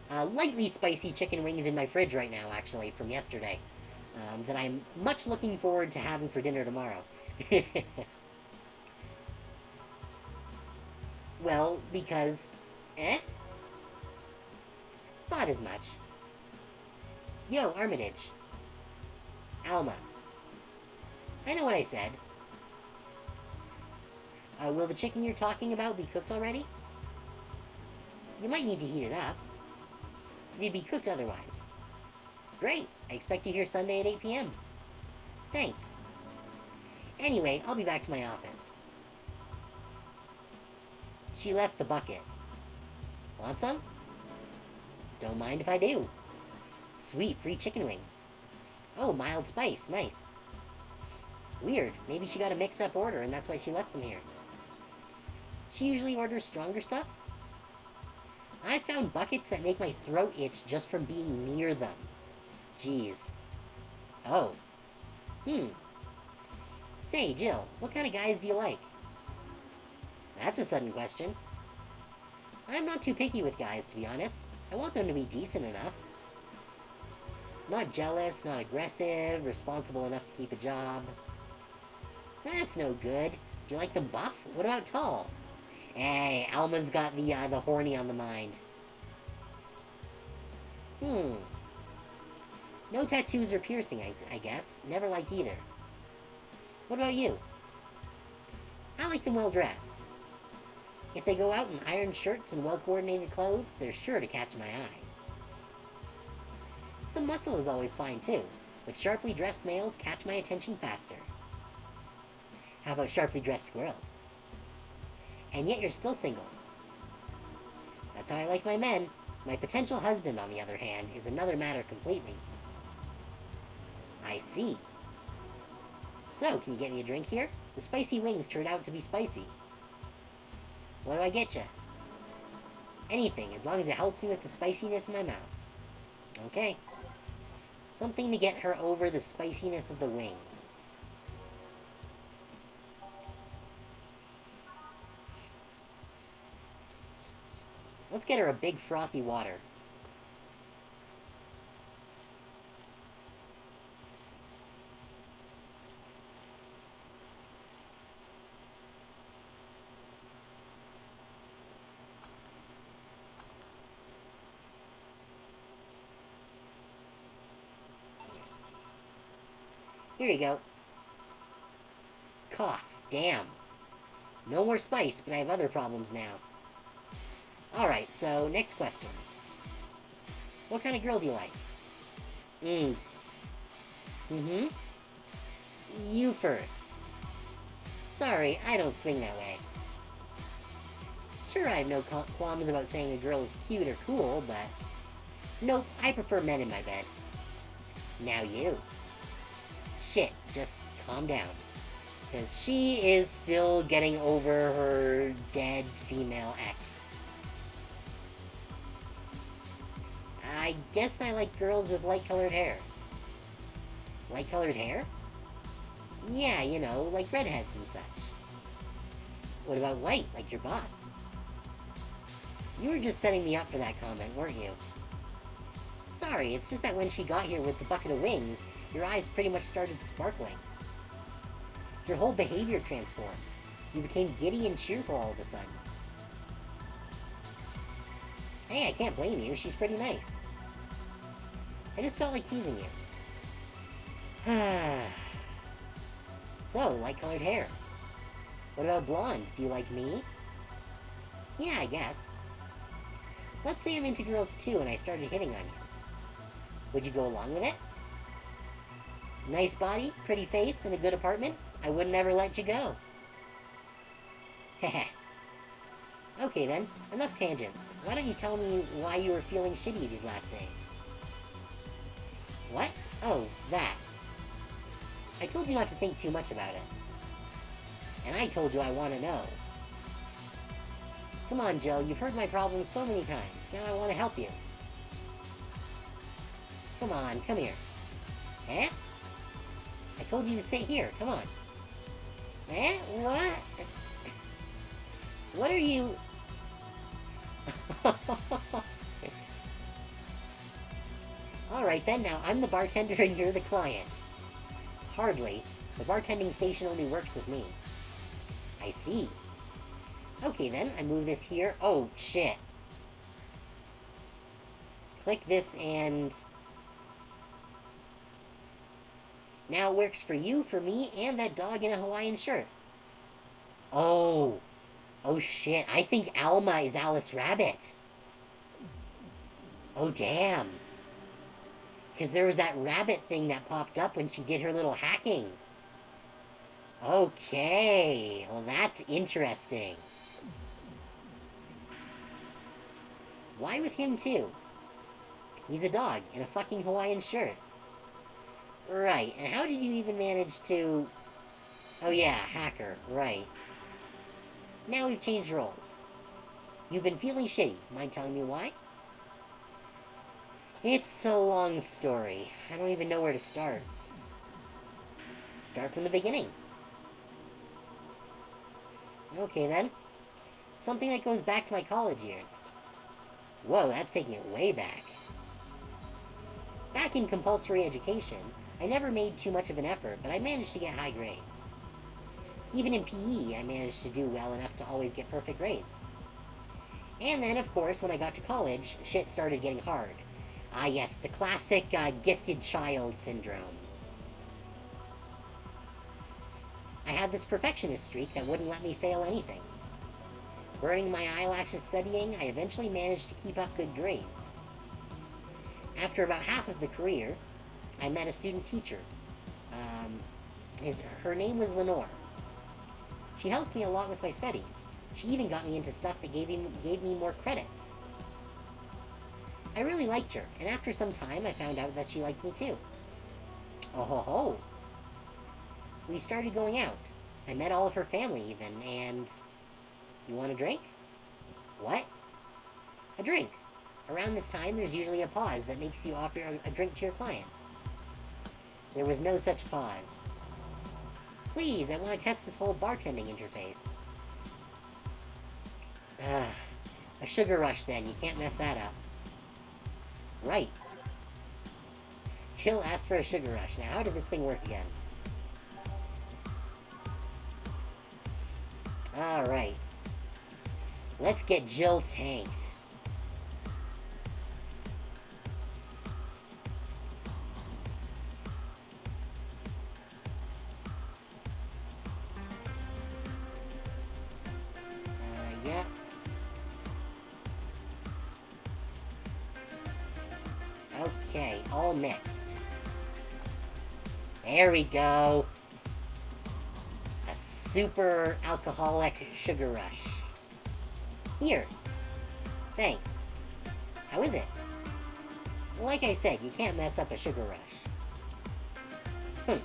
lightly spicy chicken wings in my fridge right now, actually, from yesterday. That I'm much looking forward to having for dinner tomorrow. Well, because... Thought as much. Yo, Armitage. Alma. I know what I said. Will the chicken you're talking about be cooked already? You might need to heat it up. It'd be cooked otherwise. Great. I expect you here Sunday at 8 p.m. Thanks. Anyway, I'll be back to my office. She left the bucket. Want some? Don't mind if I do. Sweet, free chicken wings. Oh, mild spice, nice. Weird, maybe she got a mixed-up order and that's why she left them here. She usually orders stronger stuff? I've found buckets that make my throat itch just from being near them. Jeez. Oh. Say, Jill, what kind of guys do you like? That's a sudden question. I'm not too picky with guys, to be honest. I want them to be decent enough. Not jealous, not aggressive, responsible enough to keep a job. That's no good. Do you like them buff? What about tall? Hey, Alma's got the horny on the mind. No tattoos or piercing, I guess. Never liked either. What about you? I like them well-dressed. If they go out in ironed shirts and well-coordinated clothes, they're sure to catch my eye. Some muscle is always fine, too, but sharply dressed males catch my attention faster. How about sharply dressed squirrels? And yet you're still single. That's how I like my men. My potential husband, on the other hand, is another matter completely. I see. So, can you get me a drink here? The spicy wings turned out to be spicy. What do I get you? Anything, as long as it helps me with the spiciness in my mouth. Okay. Something to get her over the spiciness of the wings. Let's get her a big frothy water. Here you go. Cough. Damn. No more spice, but I have other problems now. Alright, so next question. What kind of girl do you like? Mm-hmm. You first. Sorry, I don't swing that way. Sure, I have no qualms about saying a girl is cute or cool, but... Nope, I prefer men in my bed. Now you. Shit, just calm down. Because she is still getting over her dead female ex. I guess I like girls with light-colored hair. Light-colored hair? Yeah, you know, like redheads and such. What about white, like your boss? You were just setting me up for that comment, weren't you? Sorry, it's just that when she got here with the bucket of wings, your eyes pretty much started sparkling. Your whole behavior transformed. You became giddy and cheerful all of a sudden. Hey, I can't blame you. She's pretty nice. I just felt like teasing you. So, light-colored hair. What about blondes? Do you like me? Yeah, I guess. Let's say I'm into girls too and I started hitting on you. Would you go along with it? Nice body, pretty face, and a good apartment? I wouldn't ever let you go. Heh. Okay then, enough tangents. Why don't you tell me why you were feeling shitty these last days? What? Oh, that. I told you not to think too much about it. And I told you I want to know. Come on, Jill, you've heard my problems so many times. Now I want to help you. Come on, come here. Eh? I told you to sit here, come on. Eh? What? What are you... Alright then, now I'm the bartender and you're the client. Hardly. The bartending station only works with me. I see. Okay then, I move this here. Oh, shit. Click this and... Now it works for you, for me, and that dog in a Hawaiian shirt. Oh. Oh shit, I think Alma is Alice Rabbit. Oh damn. Because there was that rabbit thing that popped up when she did her little hacking. Okay, well that's interesting. Why with him too? He's a dog in a fucking Hawaiian shirt. Right, and how did you even manage to... Oh yeah, hacker, right. Now we've changed roles. You've been feeling shitty. Mind telling me why? It's a long story. I don't even know where to start. Start from the beginning. Okay then. Something that goes back to my college years. Whoa, that's taking it way back. Back in compulsory education, I never made too much of an effort, but I managed to get high grades. Even in PE, I managed to do well enough to always get perfect grades. And then, of course, when I got to college, shit started getting hard. Ah yes, the classic gifted child syndrome. I had this perfectionist streak that wouldn't let me fail anything. Burning my eyelashes studying, I eventually managed to keep up good grades. After about half of the career, I met a student teacher. Her name was Lenore. She helped me a lot with my studies. She even got me into stuff that gave me more credits. I really liked her, and after some time I found out that she liked me too. Oh ho ho! We started going out. I met all of her family even, and... You want a drink? What? A drink. Around this time, there's usually a pause that makes you offer a drink to your client. There was no such pause. Please, I want to test this whole bartending interface. A sugar rush then, you can't mess that up. Right. Jill asked for a sugar rush. Now, how did this thing work again? Alright. Let's get Jill tanked. Okay, all mixed. There we go. A super alcoholic sugar rush. Here. Thanks. How is it? Like I said, you can't mess up a sugar rush.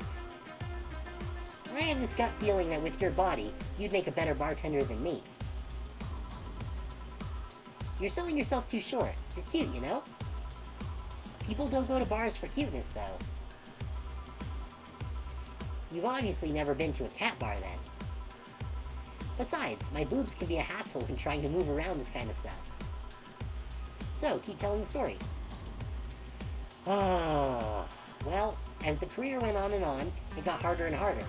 I have this gut feeling that with your body, you'd make a better bartender than me. You're selling yourself too short. You're cute, you know? People don't go to bars for cuteness, though. You've obviously never been to a cat bar, then. Besides, my boobs can be a hassle when trying to move around this kind of stuff. So, keep telling the story. Well, as the career went on and on, it got harder and harder.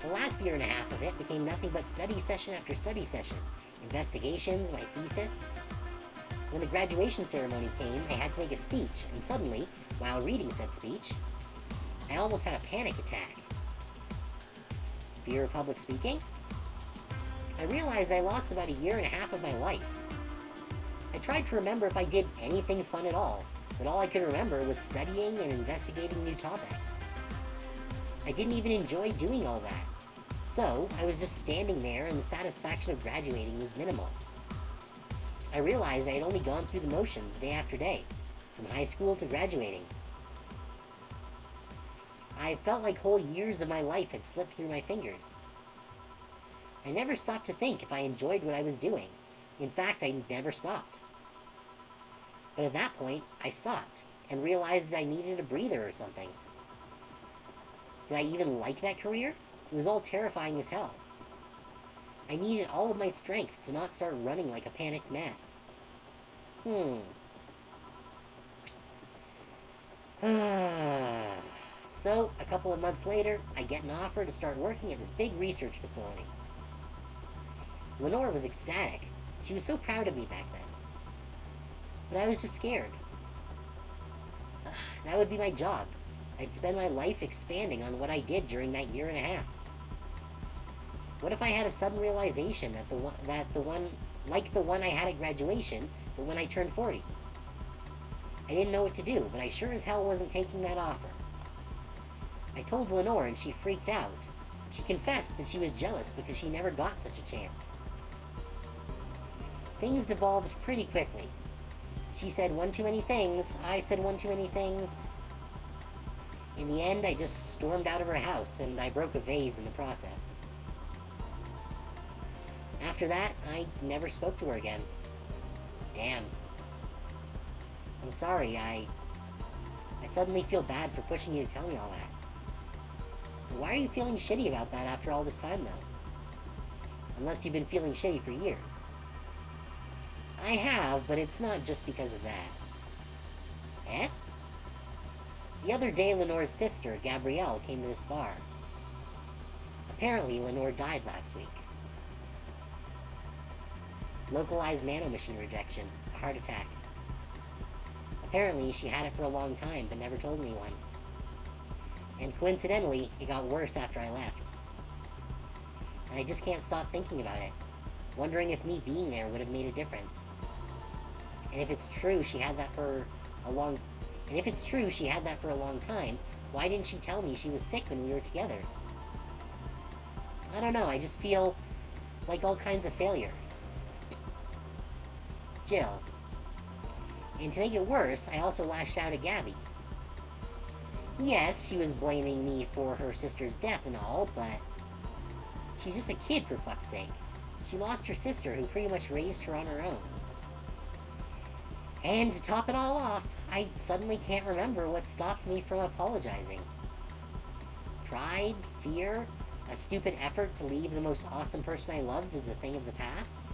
The last year and a half of it became nothing but study session after study session, investigations, my thesis. When the graduation ceremony came, I had to make a speech, and suddenly, while reading said speech, I almost had a panic attack. Fear of public speaking? I realized I lost about a year and a half of my life. I tried to remember if I did anything fun at all, but all I could remember was studying and investigating new topics. I didn't even enjoy doing all that. So, I was just standing there and the satisfaction of graduating was minimal. I realized I had only gone through the motions day after day, from high school to graduating. I felt like whole years of my life had slipped through my fingers. I never stopped to think if I enjoyed what I was doing. In fact, I never stopped. But at that point, I stopped, and realized I needed a breather or something. Did I even like that career? It was all terrifying as hell. I needed all of my strength to not start running like a panicked mess. So, a couple of months later, I get an offer to start working at this big research facility. Lenore was ecstatic. She was so proud of me back then. But I was just scared. That would be my job. I'd spend my life expanding on what I did during that year and a half. What if I had a sudden realization that the one I had at graduation, but when I turned 40? I didn't know what to do, but I sure as hell wasn't taking that offer. I told Lenore and she freaked out. She confessed that she was jealous because she never got such a chance. Things devolved pretty quickly. She said one too many things, I said one too many things. In the end, I just stormed out of her house and I broke a vase in the process. After that, I never spoke to her again. Damn. I'm sorry, I suddenly feel bad for pushing you to tell me all that. Why are you feeling shitty about that after all this time, though? Unless you've been feeling shitty for years. I have, but it's not just because of that. Eh? The other day, Lenore's sister, Gabrielle, came to this bar. Apparently, Lenore died last week. Localized nanomachine rejection, a heart attack. Apparently, she had it for a long time, but never told anyone. And coincidentally, it got worse after I left. And I just can't stop thinking about it, wondering if me being there would have made a difference. And if it's true she had that for a long time, why didn't she tell me she was sick when we were together? I don't know, I just feel like all kinds of failure. Jill. And to make it worse, I also lashed out at Gabby. Yes, she was blaming me for her sister's death and all, but she's just a kid, for fuck's sake. She lost her sister, who pretty much raised her on her own. And to top it all off, I suddenly can't remember what stopped me from apologizing. Pride? Fear? A stupid effort to leave the most awesome person I loved as a thing of the past?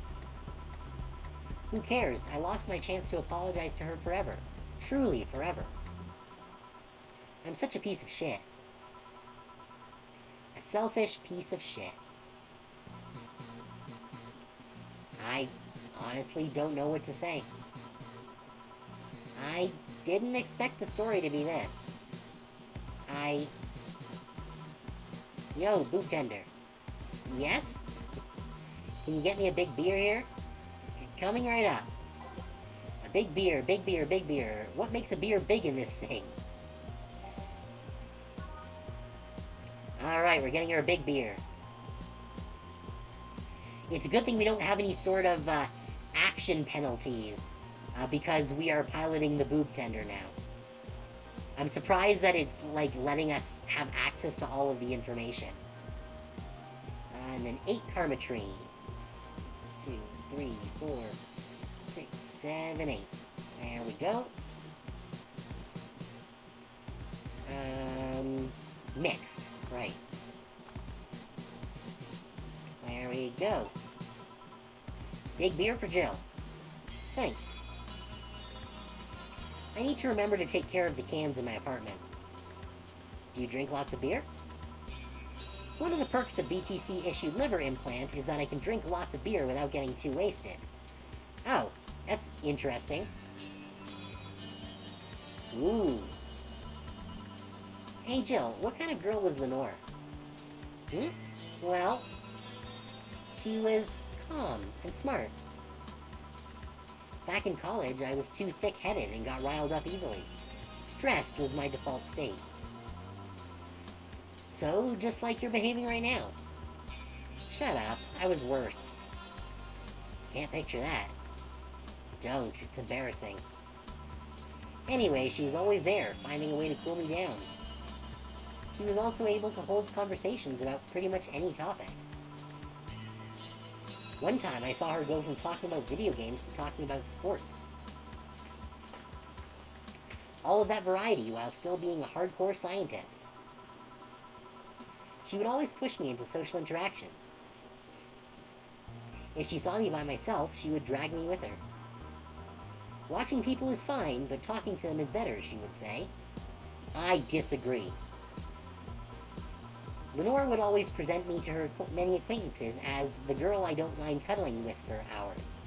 Who cares? I lost my chance to apologize to her forever. Truly forever. I'm such a piece of shit. A selfish piece of shit. I honestly don't know what to say. I didn't expect the story to be this. Yo, boot tender. Yes? Can you get me a big beer here? Coming right up. A Big beer, big beer, big beer. What makes a beer big in this thing? Alright, we're getting her a big beer. It's a good thing we don't have any sort of action penalties, because we are piloting the boob tender now. I'm surprised that it's, like, letting us have access to all of the information. And then 8 karma trees. 2, 3, 4, 6, 7, 8. There we go. Mixed. Right. There we go. Big beer for Jill. Thanks. I need to remember to take care of the cans in my apartment. Do you drink lots of beer? One of the perks of BTC-issued liver implant is that I can drink lots of beer without getting too wasted. Oh, that's interesting. Ooh. Hey Jill, what kind of girl was Lenore? Well, she was calm and smart. Back in college, I was too thick-headed and got riled up easily. Stressed was my default state. So, just like you're behaving right now. Shut up, I was worse. Can't picture that. Don't, it's embarrassing. Anyway, she was always there, finding a way to cool me down. She was also able to hold conversations about pretty much any topic. One time I saw her go from talking about video games to talking about sports. All of that variety while still being a hardcore scientist. She would always push me into social interactions. If she saw me by myself, she would drag me with her. Watching people is fine, but talking to them is better, she would say. I disagree. Lenore would always present me to her many acquaintances as the girl I don't mind cuddling with for hours.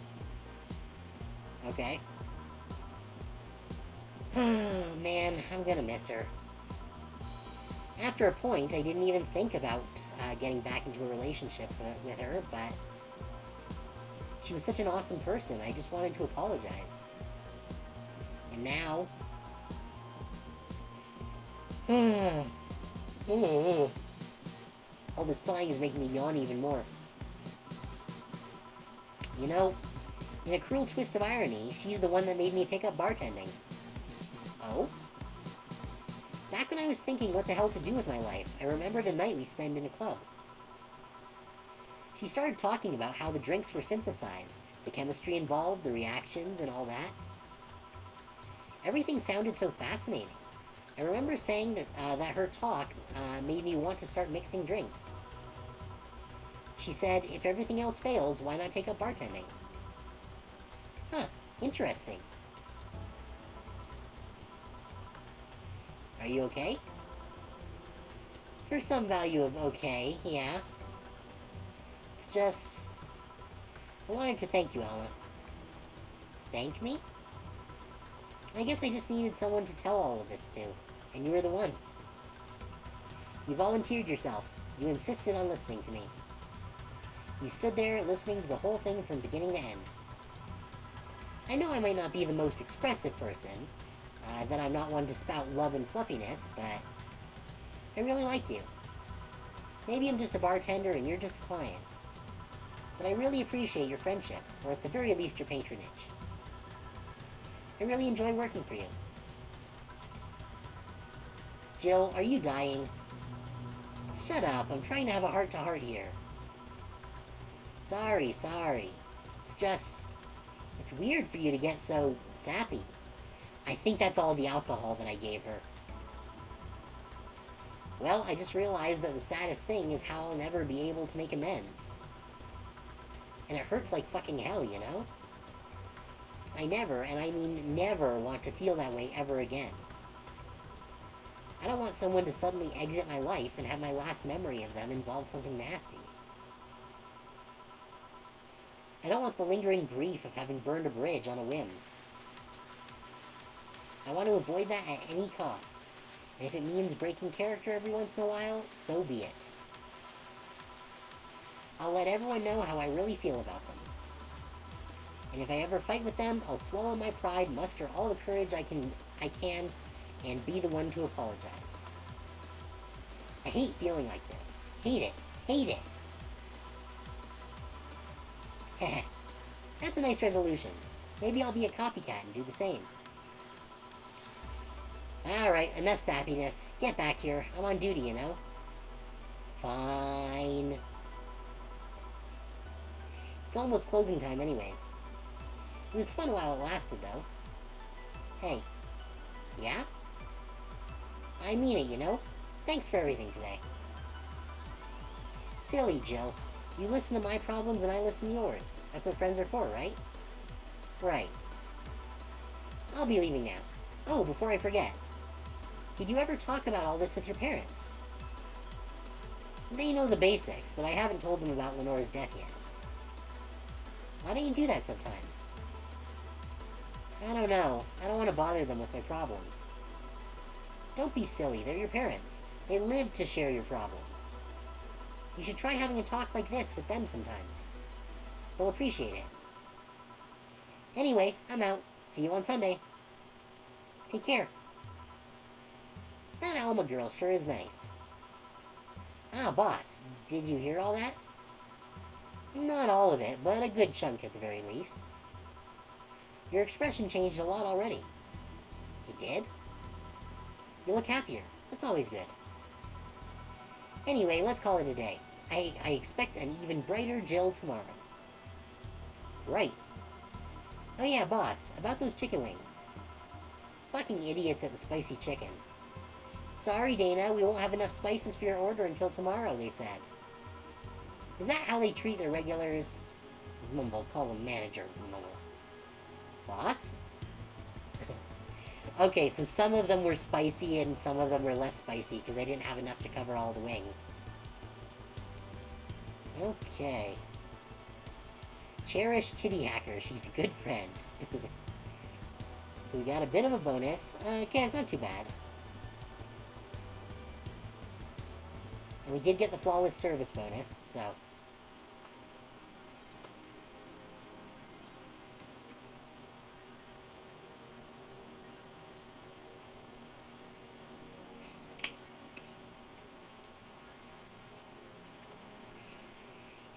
Okay. Oh, man, I'm gonna miss her. After a point, I didn't even think about getting back into a relationship with her, but she was such an awesome person, I just wanted to apologize. And now... all the sighing is making me yawn even more. You know, in a cruel twist of irony, she's the one that made me pick up bartending. Oh? Back when I was thinking what the hell to do with my life, I remembered a night we spent in a club. She started talking about how the drinks were synthesized, the chemistry involved, the reactions, and all that. Everything sounded so fascinating. I remember saying that her talk made me want to start mixing drinks. She said, if everything else fails, why not take up bartending? Huh, interesting. Are you okay? For some value of okay, yeah. It's just... I wanted to thank you, Alma. Thank me? I guess I just needed someone to tell all of this to, and you were the one. You volunteered yourself. You insisted on listening to me. You stood there listening to the whole thing from beginning to end. I know I might not be the most expressive person, that I'm not one to spout love and fluffiness, but I really like you. Maybe I'm just a bartender and you're just a client. But I really appreciate your friendship, or at the very least your patronage. I really enjoy working for you. Jill, are you dying? Shut up, I'm trying to have a heart-to-heart here. Sorry. It's just... it's weird for you to get so sappy. I think that's all the alcohol that I gave her. Well, I just realized that the saddest thing is how I'll never be able to make amends. And it hurts like fucking hell, you know? I never, and I mean never, want to feel that way ever again. I don't want someone to suddenly exit my life and have my last memory of them involve something nasty. I don't want the lingering grief of having burned a bridge on a whim. I want to avoid that at any cost, and if it means breaking character every once in a while, so be it. I'll let everyone know how I really feel about them. And if I ever fight with them, I'll swallow my pride, muster all the courage I can, and be the one to apologize. I hate feeling like this. Hate it. Hate it. Heh. That's a nice resolution. Maybe I'll be a copycat and do the same. Alright, enough sappiness. Get back here. I'm on duty, you know? Fine. It's almost closing time anyways. It was fun while it lasted, though. Hey. Yeah? I mean it, you know? Thanks for everything today. Silly, Jill. You listen to my problems and I listen to yours. That's what friends are for, right? Right. I'll be leaving now. Oh, before I forget. Did you ever talk about all this with your parents? They know the basics, but I haven't told them about Lenore's death yet. Why don't you do that sometime? I don't know. I don't want to bother them with my problems. Don't be silly. They're your parents. They live to share your problems. You should try having a talk like this with them sometimes. They'll appreciate it. Anyway, I'm out. See you on Sunday. Take care. That Alma girl sure is nice. Ah, boss, did you hear all that? Not all of it, but a good chunk at the very least. Your expression changed a lot already. It did? You look happier. That's always good. Anyway, let's call it a day. I expect an even brighter Jill tomorrow. Right. Oh yeah, boss, about those chicken wings. Fucking idiots at the spicy chicken. Sorry, Dana, we won't have enough spices for your order until tomorrow, they said. Is that how they treat their regulars? Mumble, call them manager, mumble. Boss? Okay, so some of them were spicy and some of them were less spicy because they didn't have enough to cover all the wings. Okay. Cherish Titty Hacker, she's a good friend. So we got a bit of a bonus. Okay, it's not too bad. And we did get the flawless service bonus, so...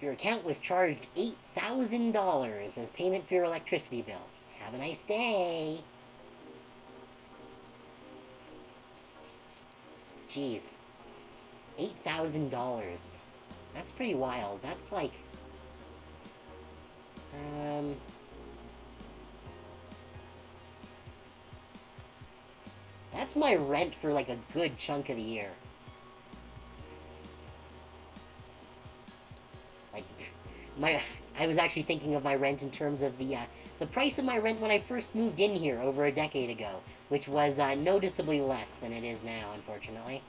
Your account was charged $8,000 as payment for your electricity bill. Have a nice day. Jeez. $8,000. That's pretty wild. That's like... That's my rent for like a good chunk of the year. Like, I was actually thinking of my rent in terms of the price of my rent when I first moved in here over a decade ago, which was noticeably less than it is now, unfortunately.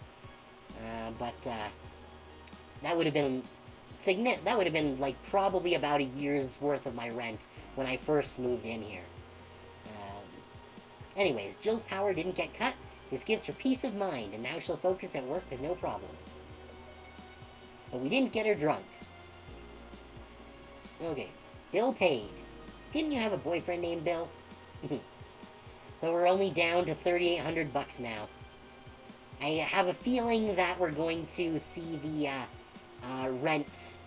But that would have been like probably about a year's worth of my rent when I first moved in here. Anyways, Jill's power didn't get cut. This gives her peace of mind, and now she'll focus at work with no problem. But we didn't get her drunk. Okay, Bill paid. Didn't you have a boyfriend named Bill? So we're only down to $3,800 now. I have a feeling that we're going to see the rent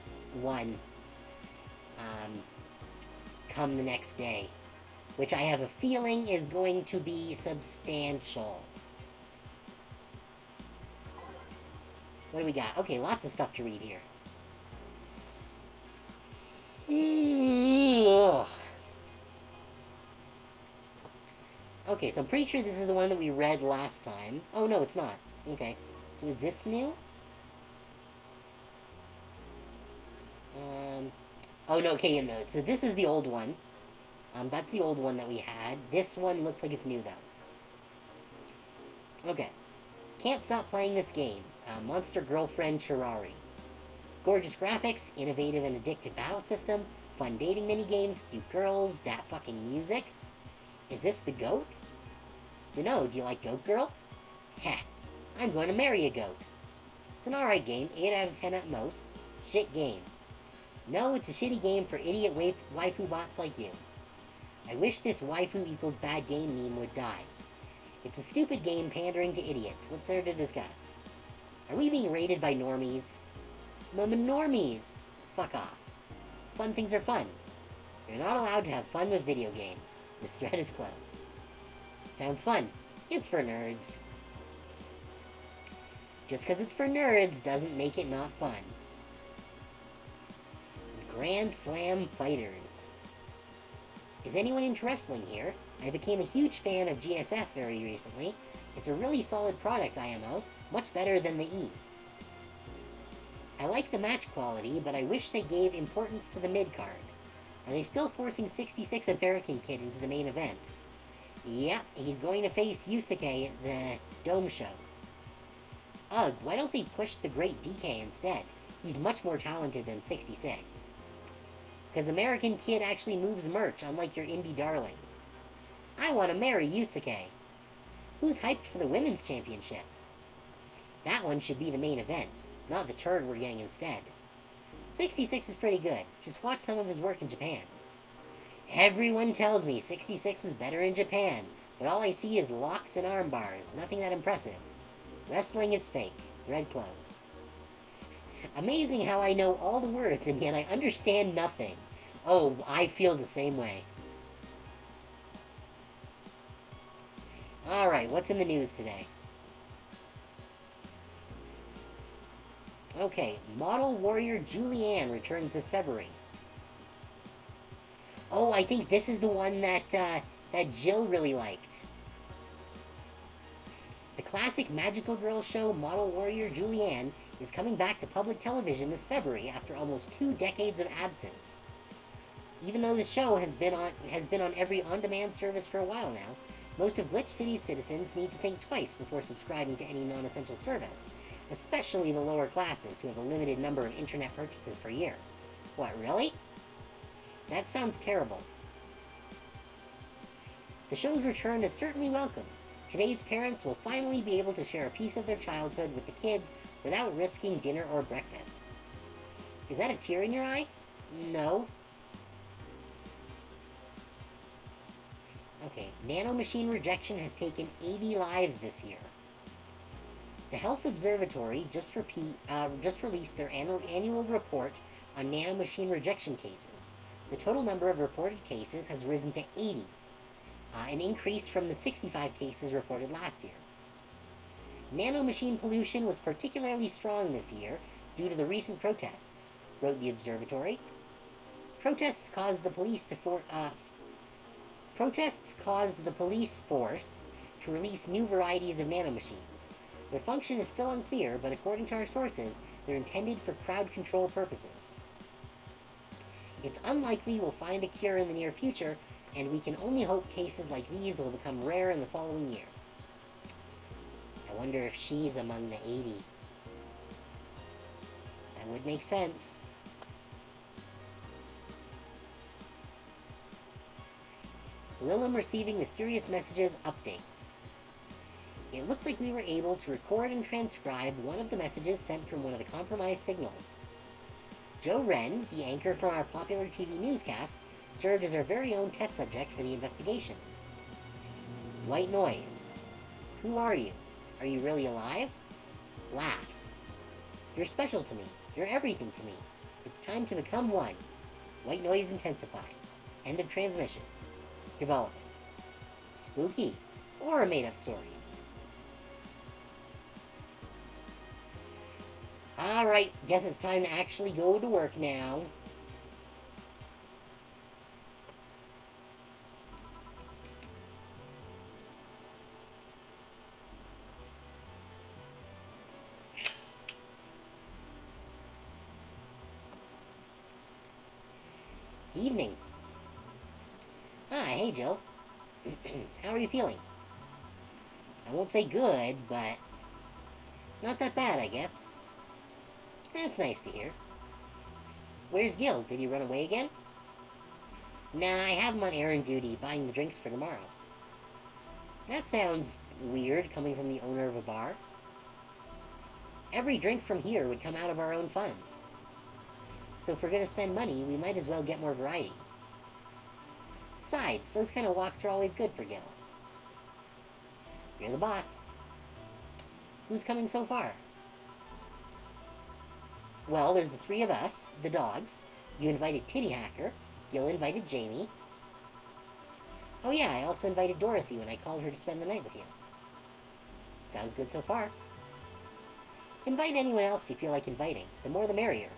one come the next day, which I have a feeling is going to be substantial. What do we got? Okay, lots of stuff to read here. Okay, so I'm pretty sure this is the one that we read last time. Oh, no, it's not. Okay. So is this new? Oh, no, okay, no. So this is the old one. That's the old one that we had. This one looks like it's new, though. Okay. Can't stop playing this game. Monster Girlfriend Chirari. Gorgeous graphics, innovative and addictive battle system, fun dating minigames, cute girls, dat fucking music. Is this the goat? Dunno, do you like Goat Girl? Heh, I'm going to marry a goat. It's an alright game, 8 out of 10 at most. Shit game. No, it's a shitty game for idiot waifu bots like you. I wish this waifu equals bad game meme would die. It's a stupid game pandering to idiots. What's there to discuss? Are we being rated by normies? Normies! Fuck off. Fun things are fun. You're not allowed to have fun with video games. This thread is closed. Sounds fun. It's for nerds. Just because it's for nerds doesn't make it not fun. Grand Slam Fighters. Is anyone into wrestling here? I became a huge fan of GSF very recently. It's a really solid product, IMO. Much better than the E. I like the match quality, but I wish they gave importance to the mid-card. Are they still forcing 66 American Kid into the main event? Yep, he's going to face Yusuke at the Dome Show. Ugh, why don't they push the Great DK instead? He's much more talented than 66. Because American Kid actually moves merch, unlike your indie darling. I want to marry Yusuke. Who's hyped for the Women's Championship? That one should be the main event, not the turd we're getting instead. 66 is pretty good. Just watch some of his work in Japan. Everyone tells me 66 was better in Japan, but all I see is locks and arm bars, nothing that impressive. Wrestling is fake. Thread closed. Amazing how I know all the words and yet I understand nothing. Oh, I feel the same way. Alright, what's in the news today? Okay, model warrior Julianne returns this February. Oh, I think this is the one that Jill really liked. The classic magical girl show Model Warrior Julianne is coming back to public television this February after almost 2 decades of absence. Even though the show has been on every on-demand service for a while now, most of Glitch City's citizens need to think twice before subscribing to any non-essential service, especially the lower classes who have a limited number of internet purchases per year. What, really? That sounds terrible. The show's return is certainly welcome. Today's parents will finally be able to share a piece of their childhood with the kids without risking dinner or breakfast. Is that a tear in your eye? No. Okay, nanomachine rejection has taken 80 lives this year. The Health Observatory just released their annual report on nanomachine rejection cases. The total number of reported cases has risen to 80, an increase from the 65 cases reported last year. Nanomachine pollution was particularly strong this year due to the recent protests, wrote the observatory. Protests caused the police force to release new varieties of nanomachines. Their function is still unclear, but according to our sources, they're intended for crowd control purposes. It's unlikely we'll find a cure in the near future, and we can only hope cases like these will become rare in the following years. I wonder if she's among the 80. That would make sense. Lilim receiving mysterious messages update. It looks like we were able to record and transcribe one of the messages sent from one of the compromised signals. Joe Wren, the anchor from our popular TV newscast, served as our very own test subject for the investigation. White noise. Who are you? Are you really alive? Laughs. You're special to me. You're everything to me. It's time to become one. White noise intensifies. End of transmission. Development. Spooky. Or a made-up story. Alright, guess it's time to actually go to work now. Evening. Hey Jill. How are you feeling? I won't say good, but not that bad, I guess. That's nice to hear. Where's Gil? Did he run away again? Nah, I have him on errand duty, buying the drinks for tomorrow. That sounds weird, coming from the owner of a bar. Every drink from here would come out of our own funds. So if we're gonna spend money, we might as well get more variety. Besides, those kind of walks are always good for Gil. You're the boss. Who's coming so far? Well, there's the three of us, the dogs. You invited Titty Hacker. Gil invited Jamie. Oh yeah, I also invited Dorothy when I called her to spend the night with you. Sounds good so far. Invite anyone else you feel like inviting. The more the merrier.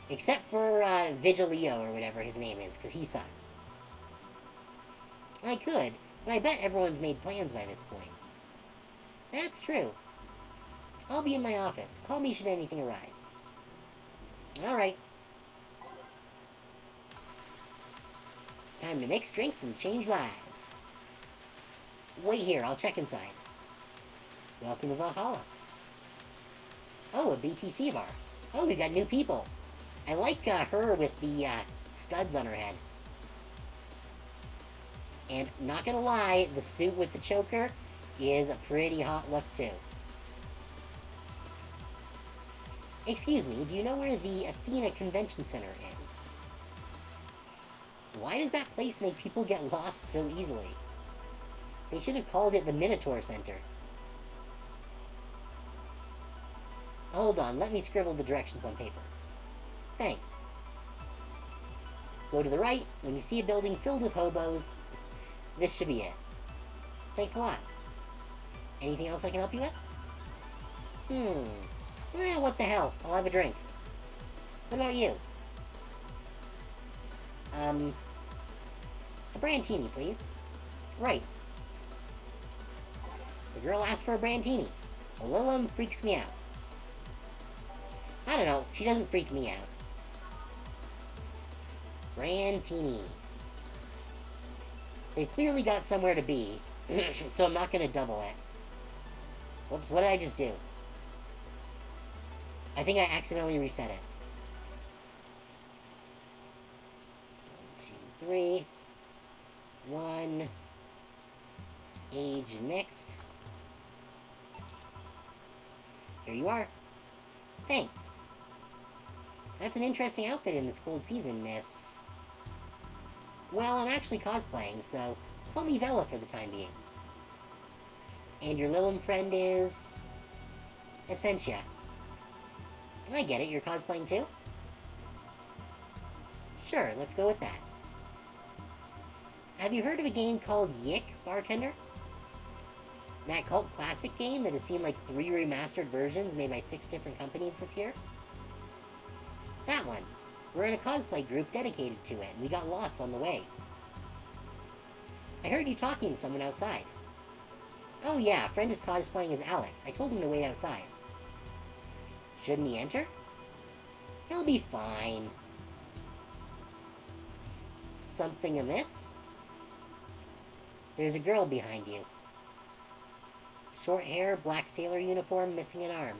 Except for Vigilio or whatever his name is, because he sucks. I could, but I bet everyone's made plans by this point. That's true. I'll be in my office. Call me should anything arise. Alright. Time to mix drinks and change lives. Wait here, I'll check inside. Welcome to Valhalla. Oh, a BTC bar. Oh, we got new people. I like her with the studs on her head. And not gonna lie, the suit with the choker is a pretty hot look too. Excuse me, do you know where the Athena Convention Center is? Why does that place make people get lost so easily? They should have called it the Minotaur Center. Hold on, let me scribble the directions on paper. Thanks. Go to the right. When you see a building filled with hobos, this should be it. Thanks a lot. Anything else I can help you with? What the hell? I'll have a drink. What about you? A brandtini, please. Right. The girl asked for a brandtini. Lilum freaks me out. I don't know, she doesn't freak me out. Brandtini. They've clearly got somewhere to be, so I'm not gonna double it. Whoops, what did I just do? I think I accidentally reset it. 1, 2, 3. 1. Age mixed. Here you are. Thanks. That's an interesting outfit in this cold season, miss. Well, I'm actually cosplaying, so call me Vela for the time being. And your Lilum friend is... Essentia. I get it, you're cosplaying too? Sure, let's go with that. Have you heard of a game called Yick, Bartender? That cult classic game that has seen like 3 remastered versions made by 6 different companies this year? That one. We're in a cosplay group dedicated to it, and we got lost on the way. I heard you talking to someone outside. Oh yeah, a friend is cosplaying as Alex. I told him to wait outside. Shouldn't he enter? He'll be fine. Something amiss? There's a girl behind you. Short hair, black sailor uniform, missing an arm.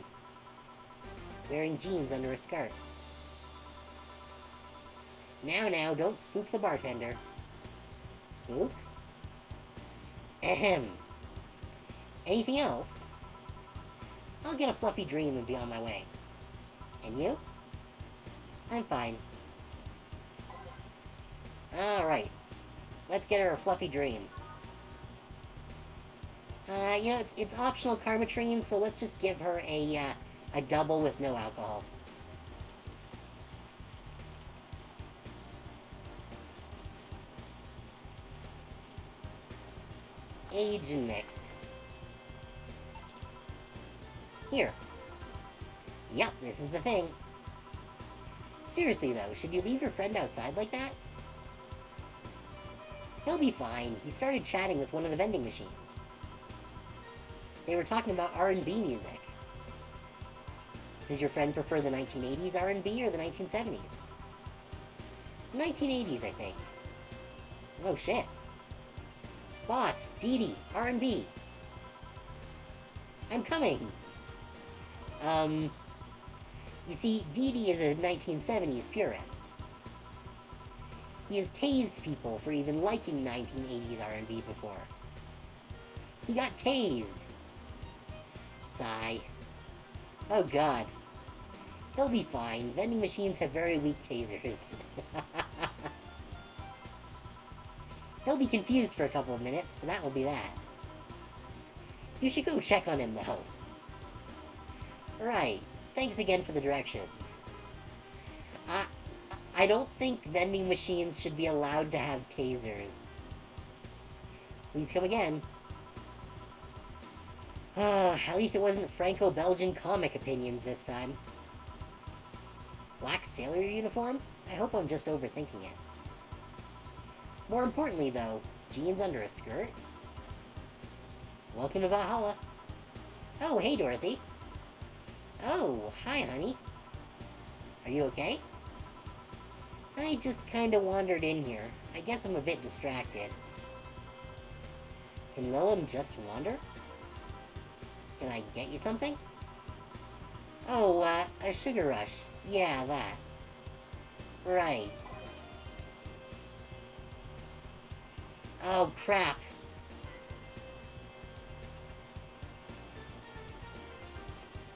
Wearing jeans under a skirt. Now, don't spook the bartender. Spook? Ahem. Anything else? I'll get a fluffy dream and be on my way. And you? I'm fine. Alright. Let's get her a fluffy dream. You know, it's optional Karmatrine, so let's just give her a double with no alcohol. Age and mixed. Here. Yup, this is the thing. Seriously though, should you leave your friend outside like that? He'll be fine. He started chatting with one of the vending machines. They were talking about R&B music. Does your friend prefer the 1980s R&B or the 1970s? 1980s, I think. Oh shit. Boss, Dee Dee, R&B. I'm coming. You see, Dee Dee is a 1970s purist. He has tased people for even liking 1980s R&B before. He got tased. Sigh. Oh god. He'll be fine. Vending machines have very weak tasers. He'll be confused for a couple of minutes, but that will be that. You should go check on him, though. Right. Thanks again for the directions. I don't think vending machines should be allowed to have tasers. Please come again. At least it wasn't Franco-Belgian comic opinions this time. Black sailor uniform? I hope I'm just overthinking it. More importantly, though, jeans under a skirt? Welcome to Valhalla. Oh, hey, Dorothy. Oh, hi, honey. Are you okay? I just kinda wandered in here. I guess I'm a bit distracted. Can Lilum just wander? Can I get you something? Oh, a sugar rush. Yeah, that. Right. Oh, crap.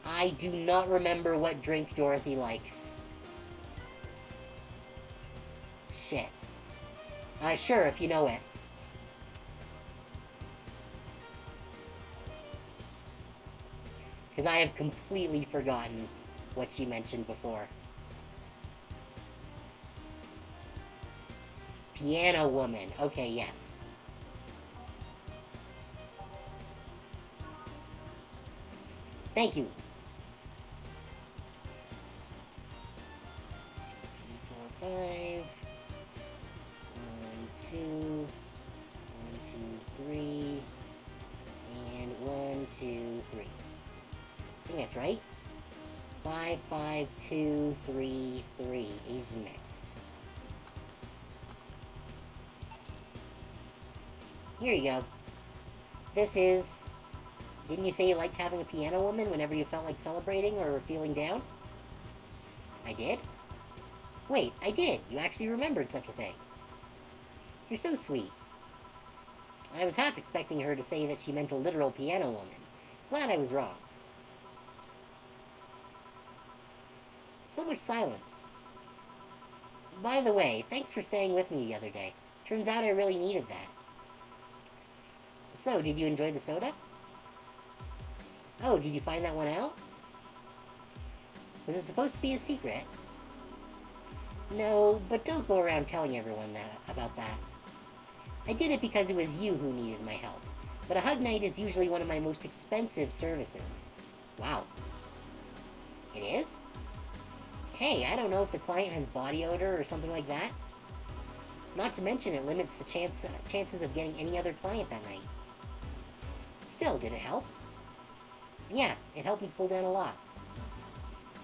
I do not remember what drink Dorothy likes. Shit. Sure, if you know it. Because I have completely forgotten what she mentioned before. Piano woman. Okay, yes. Thank you. 2, 3, 4, 5. 1, 2. 1, 2, 3. And 1, 2, 3. I think that's right. 5, 5, 2, 3, 3. Asian mixed. Here you go. This is... Didn't you say you liked having a piano woman whenever you felt like celebrating or were feeling down? I did? Wait, I did. You actually remembered such a thing. You're so sweet. I was half expecting her to say that she meant a literal piano woman. Glad I was wrong. So much silence. By the way, thanks for staying with me the other day. Turns out I really needed that. So, did you enjoy the soda? Oh, did you find that one out? Was it supposed to be a secret? No, but don't go around telling everyone about that. I did it because it was you who needed my help, but a hug night is usually one of my most expensive services. Wow. It is? Hey, I don't know if the client has body odor or something like that. Not to mention it limits the chances of getting any other client that night. Still, did it help? Yeah, it helped me cool down a lot.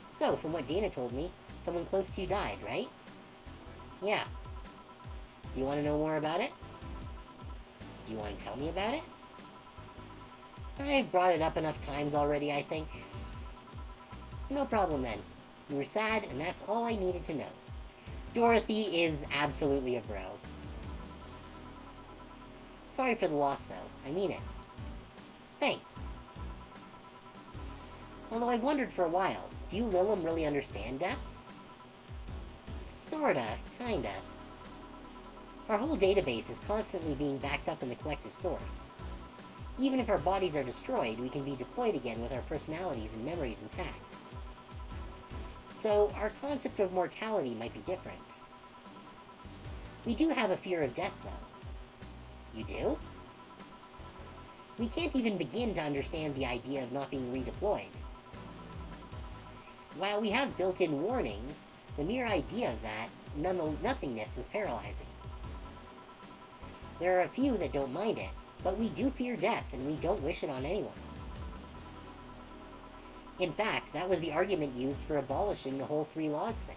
So, from what Dana told me, someone close to you died, right? Yeah. Do you want to know more about it? Do you want to tell me about it? I've brought it up enough times already, I think. No problem then. You were sad, and that's all I needed to know. Dorothy is absolutely a bro. Sorry for the loss, though. I mean it. Thanks. Although I've wondered for a while, do you Lilum really understand death? Sorta, kinda. Our whole database is constantly being backed up in the collective source. Even if our bodies are destroyed, we can be deployed again with our personalities and memories intact. So, our concept of mortality might be different. We do have a fear of death, though. You do? We can't even begin to understand the idea of not being redeployed. While we have built-in warnings, the mere idea of that, nothingness is paralyzing. There are a few that don't mind it, but we do fear death and we don't wish it on anyone. In fact, that was the argument used for abolishing the whole 3 laws thing.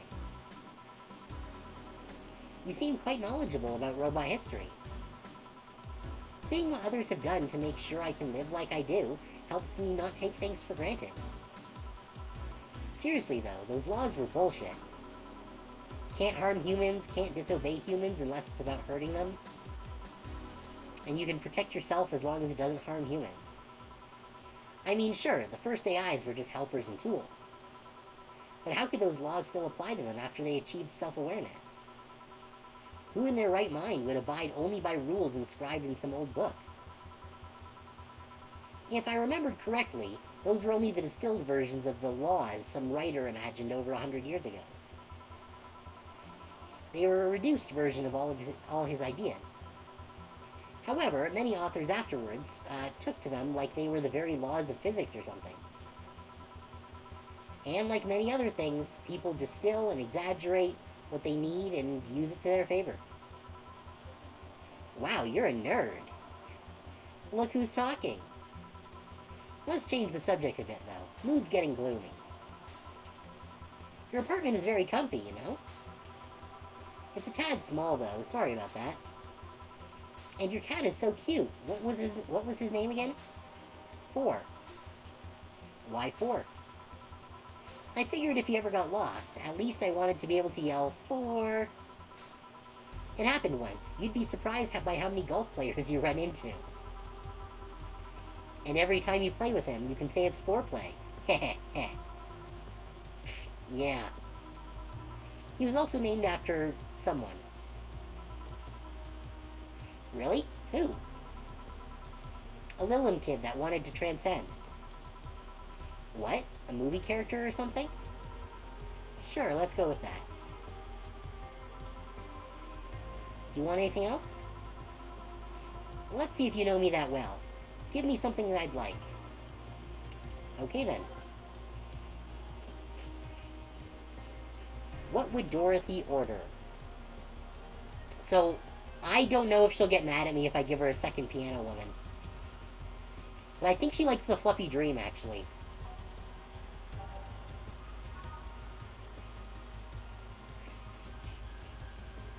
You seem quite knowledgeable about robot history. Seeing what others have done to make sure I can live like I do helps me not take things for granted. Seriously though, those laws were bullshit. Can't harm humans, can't disobey humans unless it's about hurting them. And you can protect yourself as long as it doesn't harm humans. I mean, sure, the first AIs were just helpers and tools. But how could those laws still apply to them after they achieved self-awareness? Who in their right mind would abide only by rules inscribed in some old book? If I remembered correctly, those were only the distilled versions of the laws some writer imagined over 100 years ago. They were a reduced version of all his ideas. However, many authors afterwards took to them like they were the very laws of physics or something. And like many other things, people distill and exaggerate what they need and use it to their favor. Wow, you're a nerd. Look who's talking. Let's change the subject a bit, though. Mood's getting gloomy. Your apartment is very comfy, you know? It's a tad small, though. Sorry about that. And your cat is so cute. What was his name again? 4. Why 4? I figured if you ever got lost, at least I wanted to be able to yell, 4. It happened once. You'd be surprised by how many golf players you run into. And every time you play with him, you can say it's foreplay. Heh heh. Yeah. He was also named after someone. Really? Who? A Lilum kid that wanted to transcend. What? A movie character or something? Sure, let's go with that. Do you want anything else? Let's see if you know me that well. Give me something that I'd like. Okay then. What would Dorothy order? So, I don't know if she'll get mad at me if I give her a second piano woman. But I think she likes the Fluffy Dream, actually.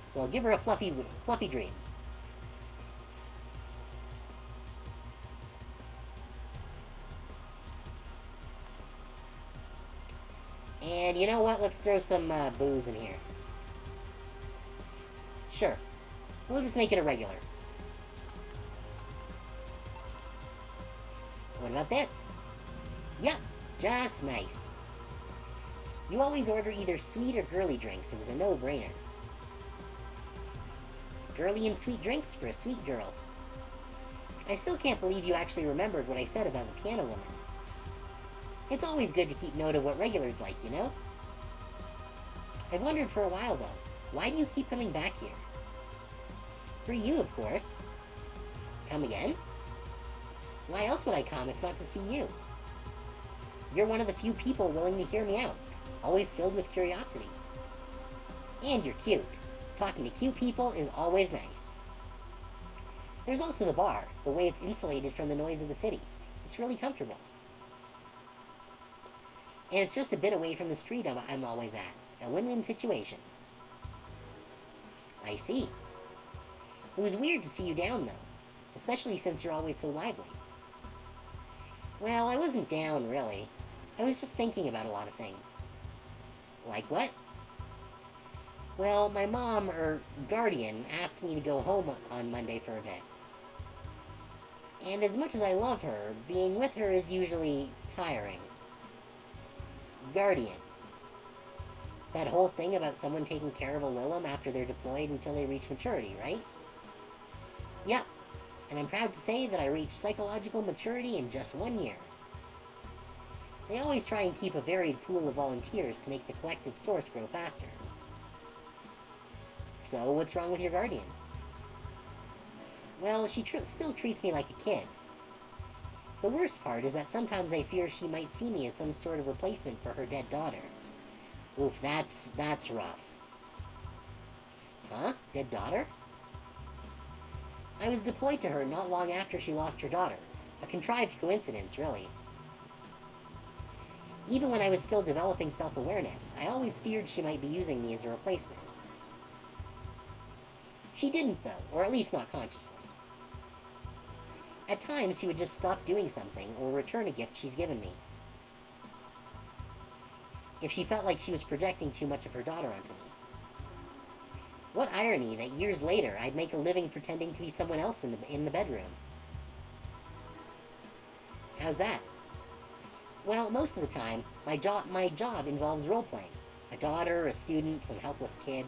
So I'll give her a Fluffy Dream. And you know what? Let's throw some booze in here. Sure. We'll just make it a regular. What about this? Yep, just nice. You always order either sweet or girly drinks. It was a no-brainer. Girly and sweet drinks for a sweet girl. I still can't believe you actually remembered what I said about the piano woman. It's always good to keep note of what regulars like, you know? I've wondered for a while, though. Why do you keep coming back here? For you, of course. Come again? Why else would I come if not to see you? You're one of the few people willing to hear me out, always filled with curiosity. And you're cute. Talking to cute people is always nice. There's also the bar, the way it's insulated from the noise of the city. It's really comfortable. And it's just a bit away from the street I'm always at. A win-win situation. I see. It was weird to see you down, though. Especially since you're always so lively. Well, I wasn't down, really. I was just thinking about a lot of things. Like what? Well, my mom, or guardian, asked me to go home on Monday for a bit. And as much as I love her, being with her is usually tiring. Guardian. That whole thing about someone taking care of a Lilum after they're deployed until they reach maturity, right? Yep. And I'm proud to say that I reached psychological maturity in just 1 year. They always try and keep a varied pool of volunteers to make the collective source grow faster. So, what's wrong with your guardian? Well, she still treats me like a kid. The worst part is that sometimes I fear she might see me as some sort of replacement for her dead daughter. Oof, that's rough. Huh? Dead daughter? I was deployed to her not long after she lost her daughter. A contrived coincidence, really. Even when I was still developing self-awareness, I always feared she might be using me as a replacement. She didn't, though, or at least not consciously. At times, she would just stop doing something or return a gift she's given me. If she felt like she was projecting too much of her daughter onto me. What irony that years later I'd make a living pretending to be someone else in the bedroom. How's that? Well, most of the time, my job involves role-playing. A daughter, a student, some helpless kid.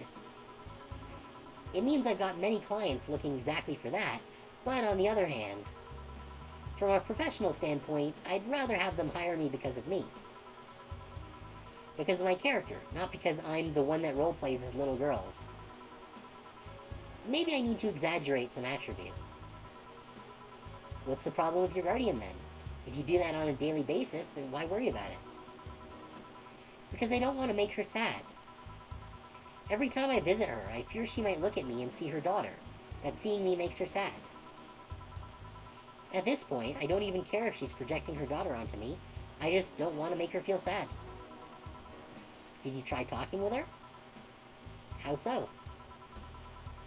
It means I've got many clients looking exactly for that, but on the other hand, from a professional standpoint, I'd rather have them hire me because of me. Because of my character, not because I'm the one that roleplays as little girls. Maybe I need to exaggerate some attribute. What's the problem with your guardian then? If you do that on a daily basis, then why worry about it? Because I don't want to make her sad. Every time I visit her, I fear she might look at me and see her daughter, that seeing me makes her sad. At this point, I don't even care if she's projecting her daughter onto me. I just don't want to make her feel sad. Did you try talking with her? How so?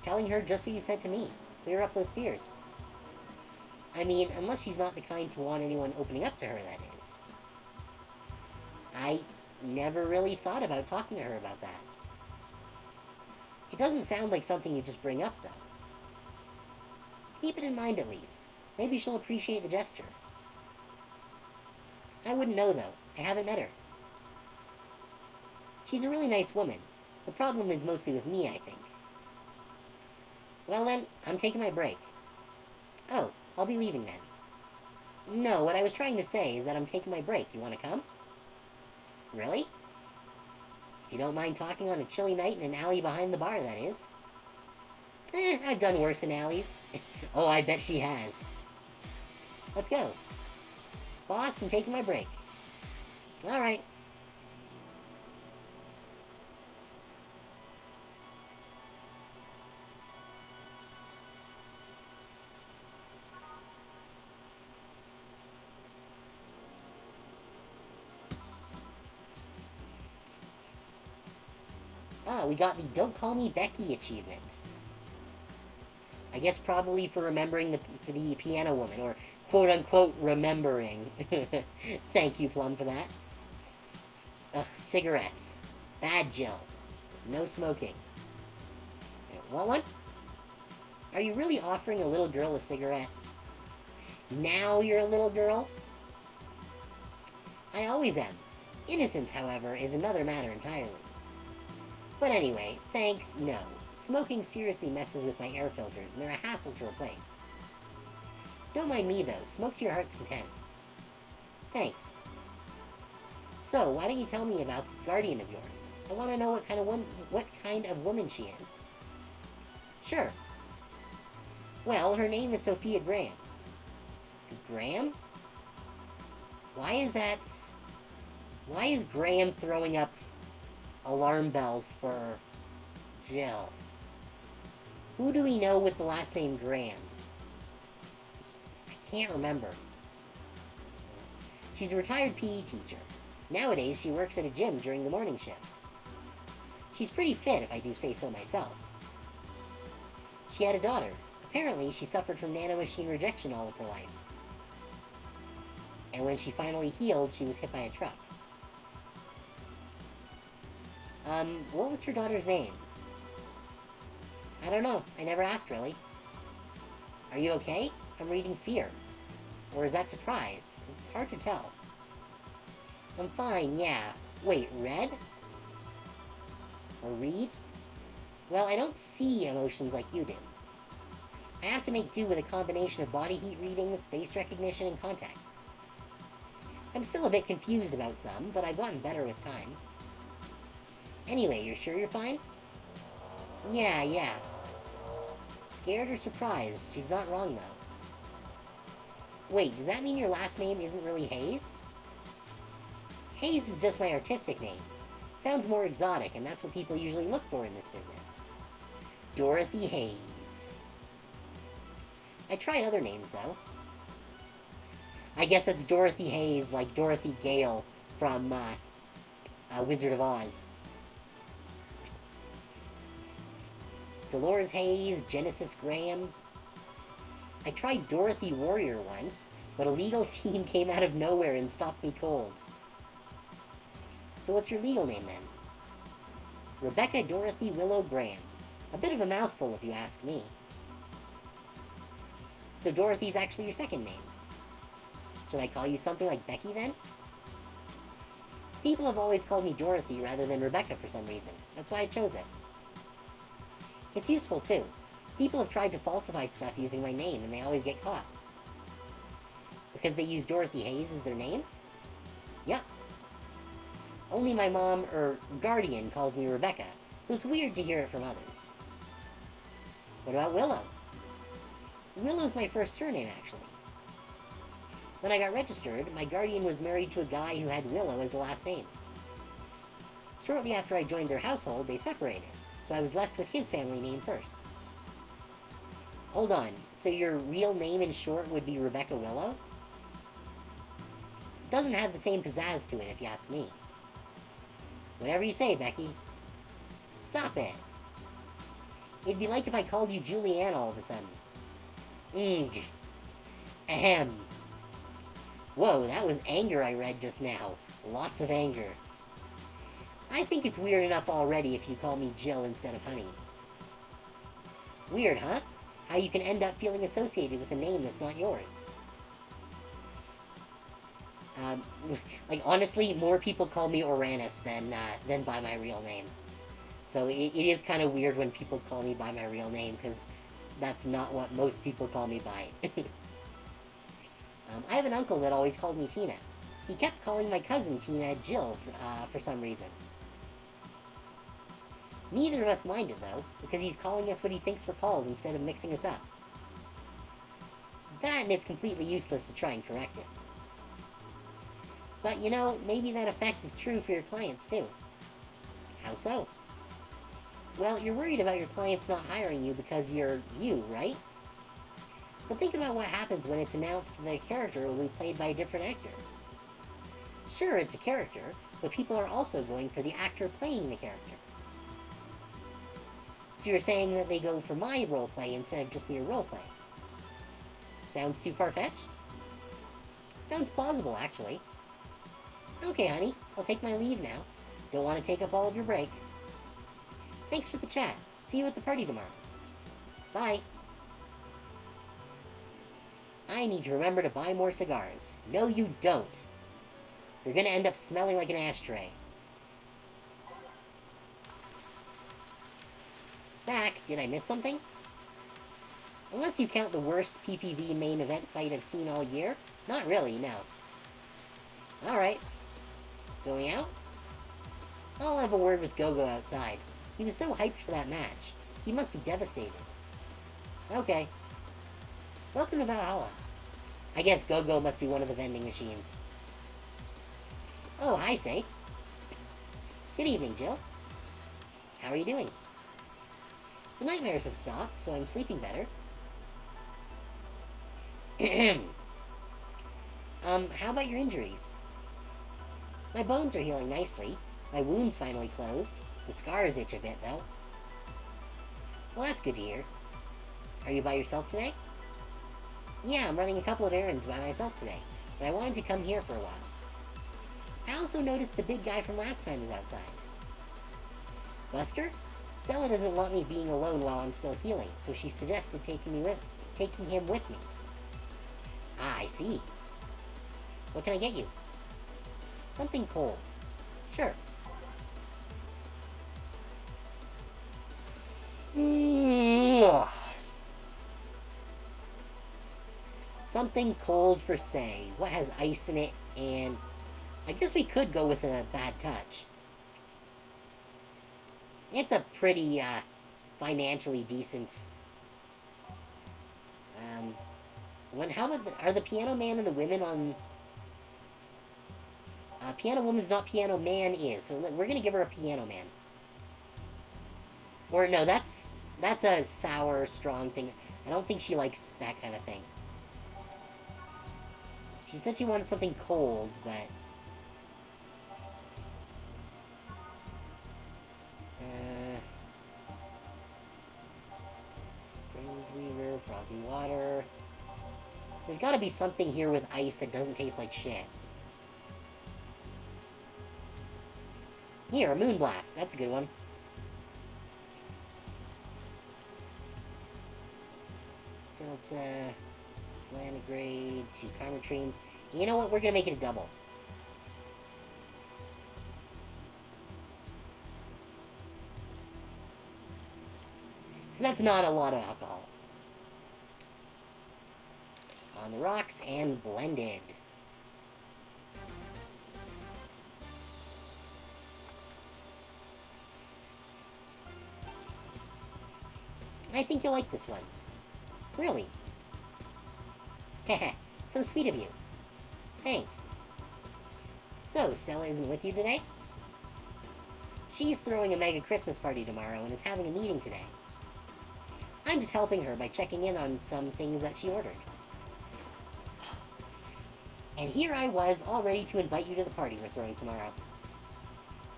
Telling her just what you said to me. Clear up those fears. I mean, unless she's not the kind to want anyone opening up to her, that is. I never really thought about talking to her about that. It doesn't sound like something you just bring up, though. Keep it in mind, at least. Maybe she'll appreciate the gesture. I wouldn't know, though. I haven't met her. She's a really nice woman. The problem is mostly with me, I think. Well then, I'm taking my break. Oh, I'll be leaving then. No, what I was trying to say is that I'm taking my break. You want to come? Really? If you don't mind talking on a chilly night in an alley behind the bar, that is. I've done worse in alleys. Oh, I bet she has. Let's go. Boss, I'm taking my break. Alright. Ah, we got the Don't Call Me Becky achievement. I guess probably for remembering the piano woman, or quote-unquote remembering. Thank you, Plum, for that. Ugh, cigarettes. Bad Jill. No smoking. Want one? Are you really offering a little girl a cigarette? Now you're a little girl? I always am. Innocence, however, is another matter entirely. But anyway, thanks, no. Smoking seriously messes with my air filters, and they're a hassle to replace. Don't mind me, though. Smoke to your heart's content. Thanks. So, why don't you tell me about this guardian of yours? I want to know what kind of woman she is. Sure. Well, her name is Sophia Graham. Graham? Why is Graham throwing up alarm bells for Jill? Who do we know with the last name Graham? I can't remember. She's a retired PE teacher. Nowadays, she works at a gym during the morning shift. She's pretty fit, if I do say so myself. She had a daughter. Apparently, she suffered from nanomachine rejection all of her life. And when she finally healed, she was hit by a truck. What was her daughter's name? I don't know. I never asked, really. Are you okay? I'm reading fear. Or is that surprise? It's hard to tell. I'm fine, yeah. Wait, red? Or read? Well, I don't see emotions like you do. I have to make do with a combination of body heat readings, face recognition, and context. I'm still a bit confused about some, but I've gotten better with time. Anyway, you're sure you're fine? Yeah. Scared or surprised? She's not wrong, though. Wait, does that mean your last name isn't really Hayes? Hayes is just my artistic name. Sounds more exotic, and that's what people usually look for in this business. Dorothy Hayes. I tried other names, though. I guess that's Dorothy Hayes, like Dorothy Gale from Wizard of Oz. Dolores Hayes, Genesis Graham. I tried Dorothy Warrior once, but a legal team came out of nowhere and stopped me cold. So what's your legal name, then? Rebecca Dorothy Willow Graham. A bit of a mouthful, if you ask me. So Dorothy's actually your second name. Should I call you something like Becky, then? People have always called me Dorothy rather than Rebecca for some reason. That's why I chose it. It's useful, too. People have tried to falsify stuff using my name, and they always get caught. Because they use Dorothy Hayes as their name? Yep. Only my mom, or guardian, calls me Rebecca, so it's weird to hear it from others. What about Willow? Willow's my first surname, actually. When I got registered, my guardian was married to a guy who had Willow as the last name. Shortly after I joined their household, they separated, so I was left with his family name first. Hold on, so your real name in short would be Rebecca Willow? It doesn't have the same pizzazz to it, if you ask me. Whatever you say, Becky. Stop it. It'd be like if I called you Julianne all of a sudden. Ahem. Whoa, that was anger I read just now. Lots of anger. I think it's weird enough already if you call me Jill instead of Honey. Weird, huh? How you can end up feeling associated with a name that's not yours. Like, honestly, more people call me Uranus than by my real name. So it is kind of weird when people call me by my real name, because that's not what most people call me by. I have an uncle that always called me Tina. He kept calling my cousin Tina Jill for some reason. Neither of us minded, though, because he's calling us what he thinks we're called instead of mixing us up. That, and it's completely useless to try and correct it. But, you know, maybe that effect is true for your clients, too. How so? Well, you're worried about your clients not hiring you because you're you, right? But think about what happens when it's announced the character will be played by a different actor. Sure, it's a character, but people are also going for the actor playing the character. So you're saying that they go for my roleplay instead of just mere roleplay. Sounds too far-fetched? Sounds plausible, actually. Okay, honey, I'll take my leave now. Don't want to take up all of your break. Thanks for the chat. See you at the party tomorrow. Bye. I need to remember to buy more cigars. No, you don't. You're gonna end up smelling like an ashtray. Back, did I miss something? Unless you count the worst PPV main event fight I've seen all year. Not really, no. Alright. Going out? I'll have a word with Gogo outside. He was so hyped for that match. He must be devastated. Okay. Welcome to Valhalla. I guess Gogo must be one of the vending machines. Oh, hi, Say. Good evening, Jill. How are you doing? The nightmares have stopped, so I'm sleeping better. How about your injuries? My bones are healing nicely. My wound's finally closed. The scars itch a bit, though. Well, that's good to hear. Are you by yourself today? Yeah, I'm running a couple of errands by myself today, but I wanted to come here for a while. I also noticed the big guy from last time is outside. Buster? Stella doesn't want me being alone while I'm still healing, so she suggested taking him with me. Ah, I see. What can I get you? Something cold. Sure. Something cold for Say. What has ice in it? And I guess we could go with a bad touch. It's a pretty financially decent. How about are the Piano Man and the women on? Piano Woman's not, Piano Man is. So we're gonna give her a Piano Man. Or no, that's a sour, strong thing. I don't think she likes that kind of thing. She said she wanted something cold, but... Fringe Weaver, Frothy Water... There's gotta be something here with ice that doesn't taste like shit. Here, a Moonblast. That's a good one. Delta... Flanagrade, 2 Karmatrines. You know what? We're gonna make it a double. that's not a lot of alcohol. On the rocks and blended. I think you'll like this one. Really. Heh, so sweet of you. Thanks. So, Stella isn't with you today? She's throwing a mega Christmas party tomorrow and is having a meeting today. I'm just helping her by checking in on some things that she ordered. And here I was, all ready to invite you to the party we're throwing tomorrow.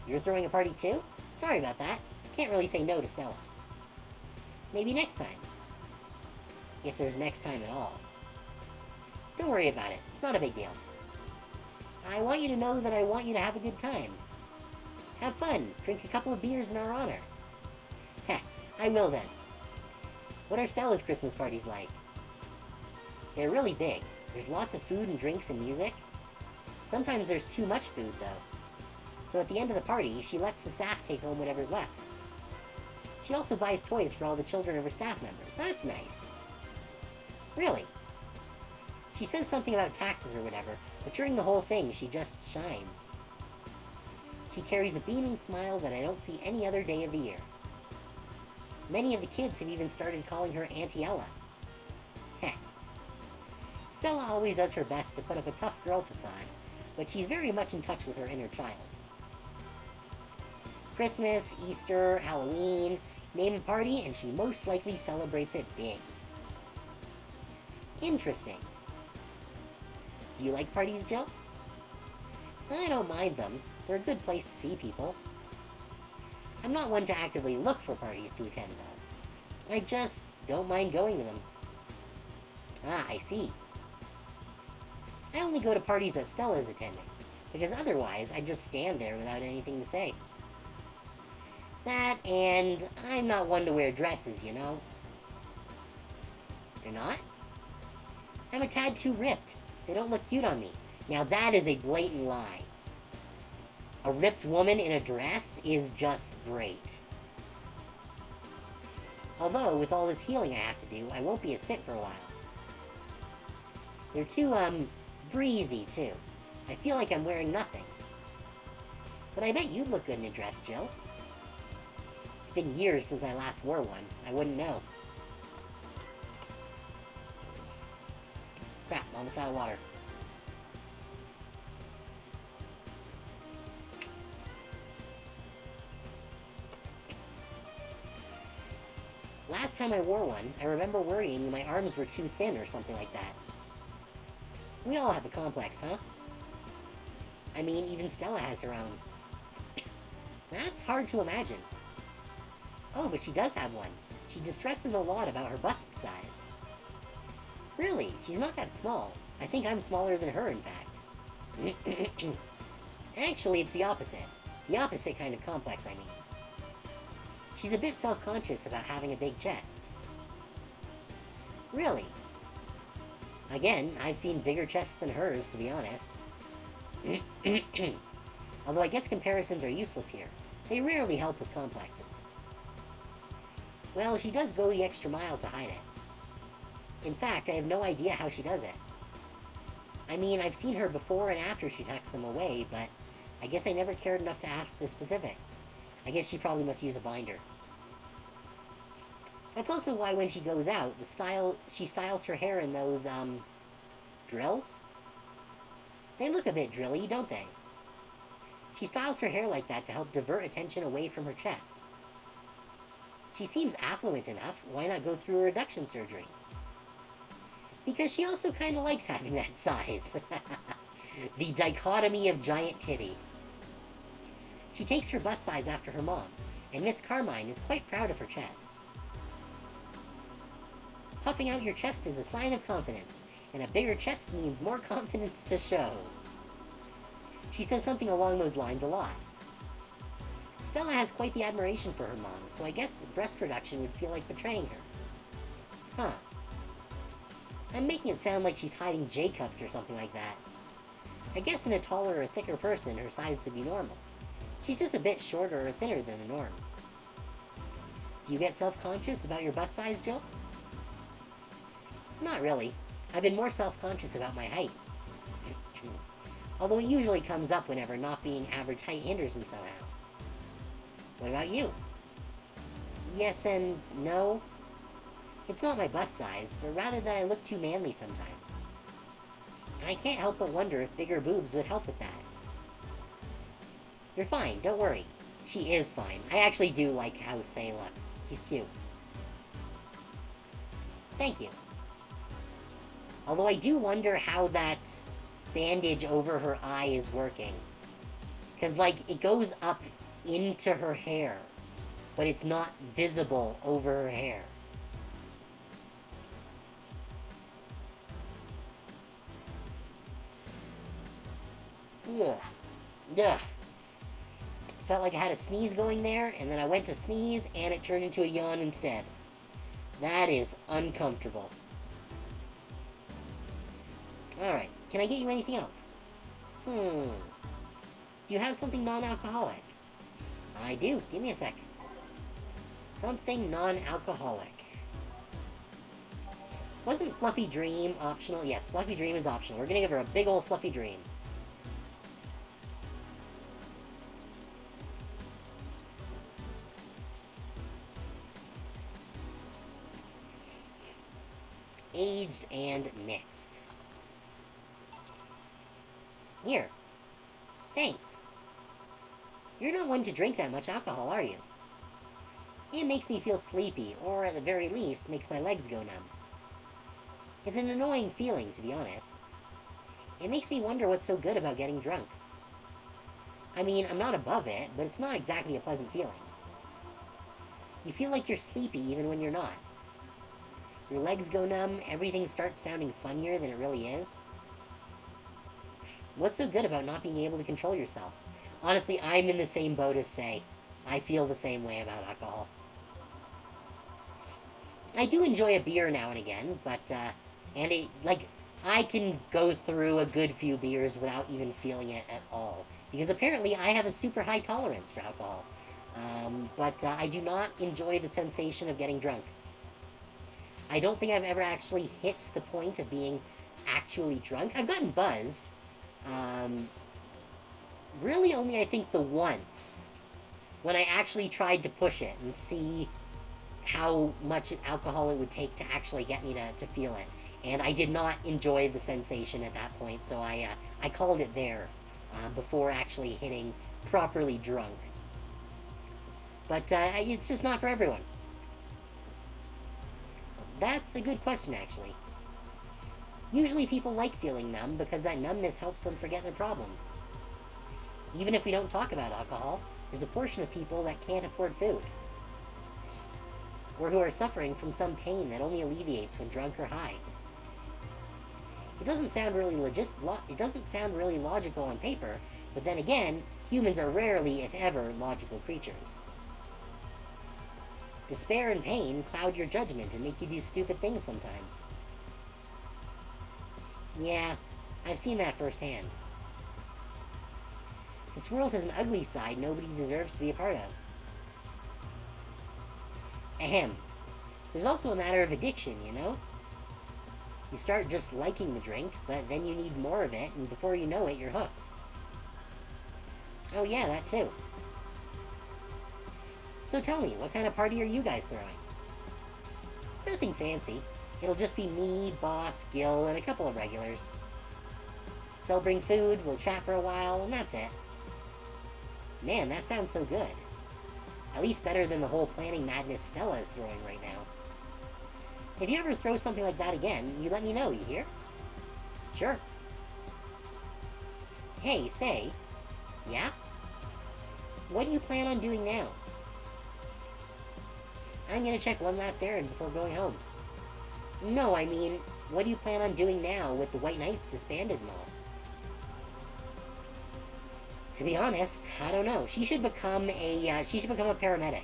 You're throwing a party too? Sorry about that. Can't really say no to Stella. Maybe next time. If there's next time at all. Don't worry about it. It's not a big deal. I want you to know that I want you to have a good time. Have fun. Drink a couple of beers in our honor. Heh, I will then. What are Stella's Christmas parties like? They're really big. There's lots of food and drinks and music. Sometimes there's too much food, though. So at the end of the party, she lets the staff take home whatever's left. She also buys toys for all the children of her staff members. That's nice. Really. She says something about taxes or whatever, but during the whole thing, she just shines. She carries a beaming smile that I don't see any other day of the year. Many of the kids have even started calling her Auntie Ella. Heh. Stella always does her best to put up a tough girl facade, but she's very much in touch with her inner child. Christmas, Easter, Halloween, name a party, and she most likely celebrates it big. Interesting. Do you like parties, Jill? I don't mind them. They're a good place to see people. I'm not one to actively look for parties to attend, though. I just don't mind going to them. Ah, I see. I only go to parties that Stella's attending, because otherwise I'd just stand there without anything to say. That, and I'm not one to wear dresses, you know? You're not? I'm a tad too ripped. They don't look cute on me. Now that is a blatant lie. A ripped woman in a dress is just great. Although, with all this healing I have to do, I won't be as fit for a while. They're too, breezy, too. I feel like I'm wearing nothing. But I bet you'd look good in a dress, Jill. It's been years since I last wore one. I wouldn't know. Crap, almost out of water. Last time I wore one, I remember worrying my arms were too thin or something like that. We all have a complex, huh? I mean, even Stella has her own. That's hard to imagine. Oh, but she does have one. She distresses a lot about her bust size. Really, she's not that small. I think I'm smaller than her, in fact. Actually, it's the opposite. The opposite kind of complex, I mean. She's a bit self-conscious about having a big chest. Really? Again, I've seen bigger chests than hers, to be honest. Although I guess comparisons are useless here. They rarely help with complexes. Well, she does go the extra mile to hide it. In fact, I have no idea how she does it. I mean, I've seen her before and after she tucks them away, but I guess I never cared enough to ask the specifics. I guess she probably must use a binder. That's also why when she goes out, she styles her hair in those, drills? They look a bit drilly, don't they? She styles her hair like that to help divert attention away from her chest. She seems affluent enough, why not go through a reduction surgery? Because she also kind of likes having that size. The dichotomy of giant titty. She takes her bust size after her mom, and Miss Carmine is quite proud of her chest. Puffing out your chest is a sign of confidence, and a bigger chest means more confidence to show. She says something along those lines a lot. Stella has quite the admiration for her mom, so I guess breast reduction would feel like betraying her. Huh. I'm making it sound like she's hiding J-cups or something like that. I guess in a taller or thicker person, her size would be normal. She's just a bit shorter or thinner than the norm. Do you get self-conscious about your bust size, Jill? Not really. I've been more self-conscious about my height. Although it usually comes up whenever not being average height hinders me somehow. What about you? Yes and no. It's not my bust size, but rather that I look too manly sometimes. And I can't help but wonder if bigger boobs would help with that. You're fine, don't worry. She is fine. I actually do like how Sei looks. She's cute. Thank you. Although I do wonder how that bandage over her eye is working. Because, like, it goes up into her hair, but it's not visible over her hair. Ugh. Ugh. Felt like I had a sneeze going there, and then I went to sneeze, and it turned into a yawn instead. That is uncomfortable. Alright, can I get you anything else? Do you have something non-alcoholic? I do. Give me a sec. Something non-alcoholic. Wasn't Fluffy Dream optional? Yes, Fluffy Dream is optional. We're gonna give her a big old Fluffy Dream. Aged and mixed. Here. Thanks. You're not one to drink that much alcohol, are you? It makes me feel sleepy, or at the very least, makes my legs go numb. It's an annoying feeling, to be honest. It makes me wonder what's so good about getting drunk. I mean, I'm not above it, but it's not exactly a pleasant feeling. You feel like you're sleepy even when you're not. Your legs go numb, everything starts sounding funnier than it really is. What's so good about not being able to control yourself? Honestly, I'm in the same boat as Sei. I feel the same way about alcohol. I do enjoy a beer now and again, but, I can go through a good few beers without even feeling it at all. Because apparently I have a super high tolerance for alcohol. But I do not enjoy the sensation of getting drunk. I don't think I've ever actually hit the point of being actually drunk. I've gotten buzzed. Really only, I think, the once. When I actually tried to push it and see how much alcohol it would take to actually get me to feel it. And I did not enjoy the sensation at that point, so I called it there before actually hitting properly drunk. But it's just not for everyone. That's a good question, actually. Usually people like feeling numb because that numbness helps them forget their problems. Even if we don't talk about alcohol, there's a portion of people that can't afford food. Or who are suffering from some pain that only alleviates when drunk or high. It doesn't sound really logical on paper, but then again, humans are rarely, if ever, logical creatures. Despair and pain cloud your judgment and make you do stupid things sometimes. Yeah, I've seen that firsthand. This world has an ugly side nobody deserves to be a part of. Ahem. There's also a matter of addiction, you know? You start just liking the drink, but then you need more of it, and before you know it, you're hooked. Oh yeah, that too. So tell me, what kind of party are you guys throwing? Nothing fancy. It'll just be me, Boss, Gil, and a couple of regulars. They'll bring food, we'll chat for a while, and that's it. Man, that sounds so good. At least better than the whole planning madness Stella is throwing right now. If you ever throw something like that again, you let me know, you hear? Sure. Hey, Sei. Yeah? What do you plan on doing now? I'm gonna check one last errand before going home. No, I mean, what do you plan on doing now with the White Knights disbanded and all? To be honest, I don't know. She should become a paramedic.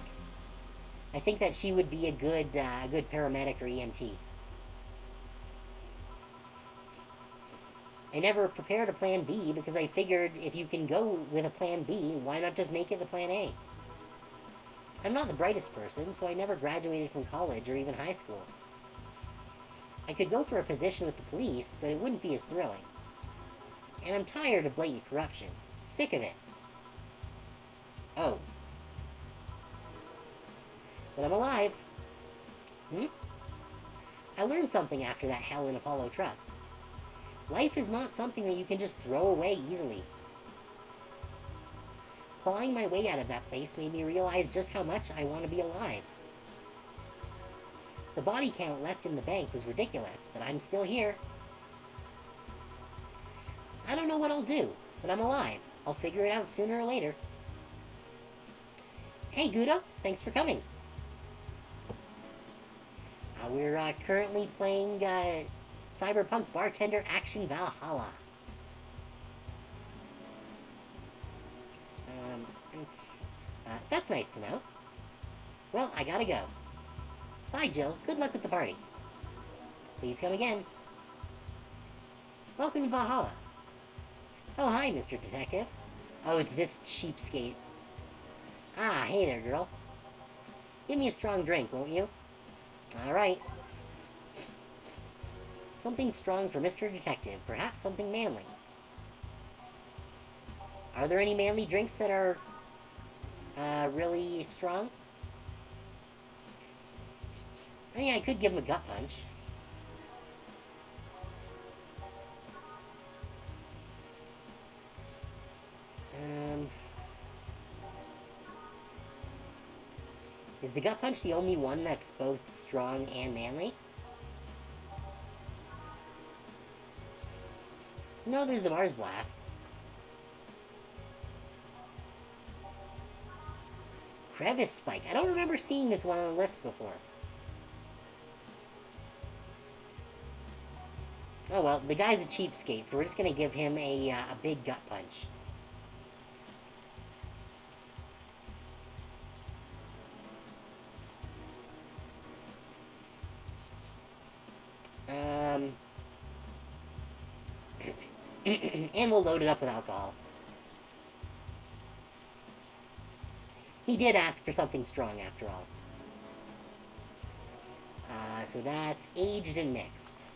I think that she would be a good paramedic or EMT. I never prepared a plan B because I figured if you can go with a plan B, why not just make it the plan A? I'm not the brightest person, so I never graduated from college or even high school. I could go for a position with the police, but it wouldn't be as thrilling. And I'm tired of blatant corruption. Sick of it. Oh. But I'm alive. I learned something after that hell in Apollo Trust. Life is not something that you can just throw away easily. Clawing my way out of that place made me realize just how much I want to be alive. The body count left in the bank was ridiculous, but I'm still here. I don't know what I'll do, but I'm alive. I'll figure it out sooner or later. Hey, Guido, thanks for coming. We're currently playing Cyberpunk Bartender Action Valhalla. That's nice to know. Well, I gotta go. Bye, Jill. Good luck with the party. Please come again. Welcome to Valhalla. Oh, hi, Mr. Detective. Oh, it's this cheapskate. Ah, hey there, girl. Give me a strong drink, won't you? All right. Something strong for Mr. Detective. Perhaps something manly. Are there any manly drinks that are really strong? I mean, I could give him a gut punch. Is the gut punch the only one that's both strong and manly? No, there's the Mars Blast. Crevice Spike. I don't remember seeing this one on the list before. Oh well, the guy's a cheapskate, so we're just gonna give him a big gut punch. And we'll load it up with alcohol. He did ask for something strong, after all. So that's aged and mixed.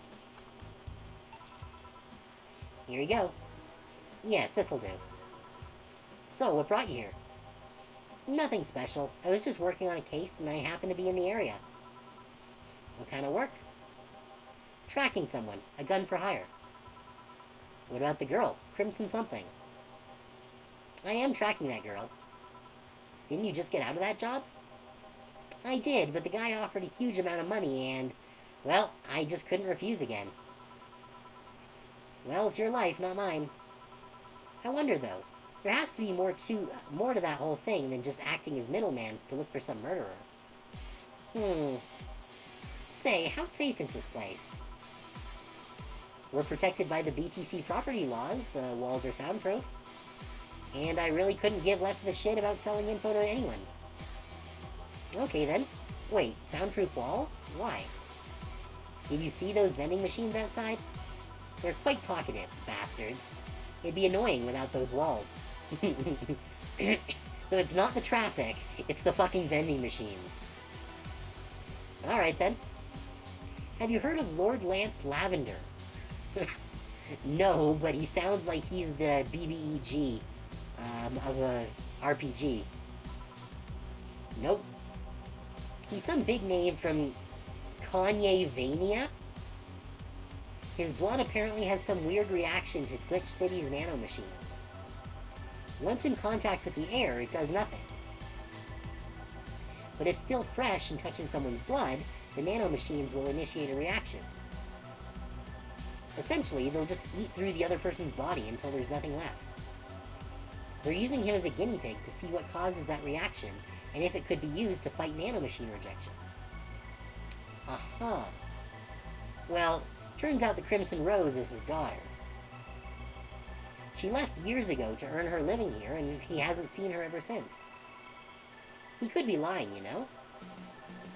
Here we go. Yes, this'll do. So, what brought you here? Nothing special. I was just working on a case, and I happened to be in the area. What kind of work? Tracking someone. A gun for hire. What about the girl? Crimson something. I am tracking that girl. Didn't you just get out of that job? I did, but the guy offered a huge amount of money and, well, I just couldn't refuse again. Well, it's your life, not mine. I wonder, though, there has to be more to that whole thing than just acting as middleman to look for some murderer. Say, how safe is this place? We're protected by the BTC property laws, the walls are soundproof. And I really couldn't give less of a shit about selling info to anyone. Okay then. Wait, soundproof walls? Why? Did you see those vending machines outside? They're quite talkative, bastards. It'd be annoying without those walls. So it's not the traffic, it's the fucking vending machines. Alright then. Have you heard of Lord Lance Lavender? No, but he sounds like he's the BBEG of a RPG. Nope. He's some big name from Kanye-vania. His blood apparently has some weird reaction to Glitch City's nanomachines. Once in contact with the air, it does nothing. But if still fresh and touching someone's blood, the nanomachines will initiate a reaction. Essentially, they'll just eat through the other person's body until there's nothing left. They're using him as a guinea pig to see what causes that reaction, and if it could be used to fight nanomachine rejection. Aha. Well, turns out the Crimson Rose is his daughter. She left years ago to earn her living here, and he hasn't seen her ever since. He could be lying, you know?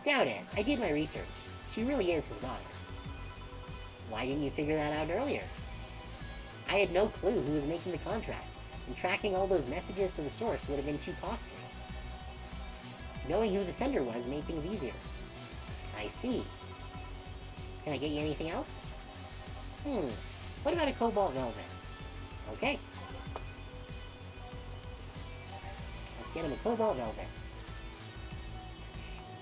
Doubt it. I did my research. She really is his daughter. Why didn't you figure that out earlier? I had no clue who was making the contract, and tracking all those messages to the source would have been too costly. Knowing who the sender was made things easier. I see. Can I get you anything else? What about a cobalt velvet? Okay. Let's get him a cobalt velvet.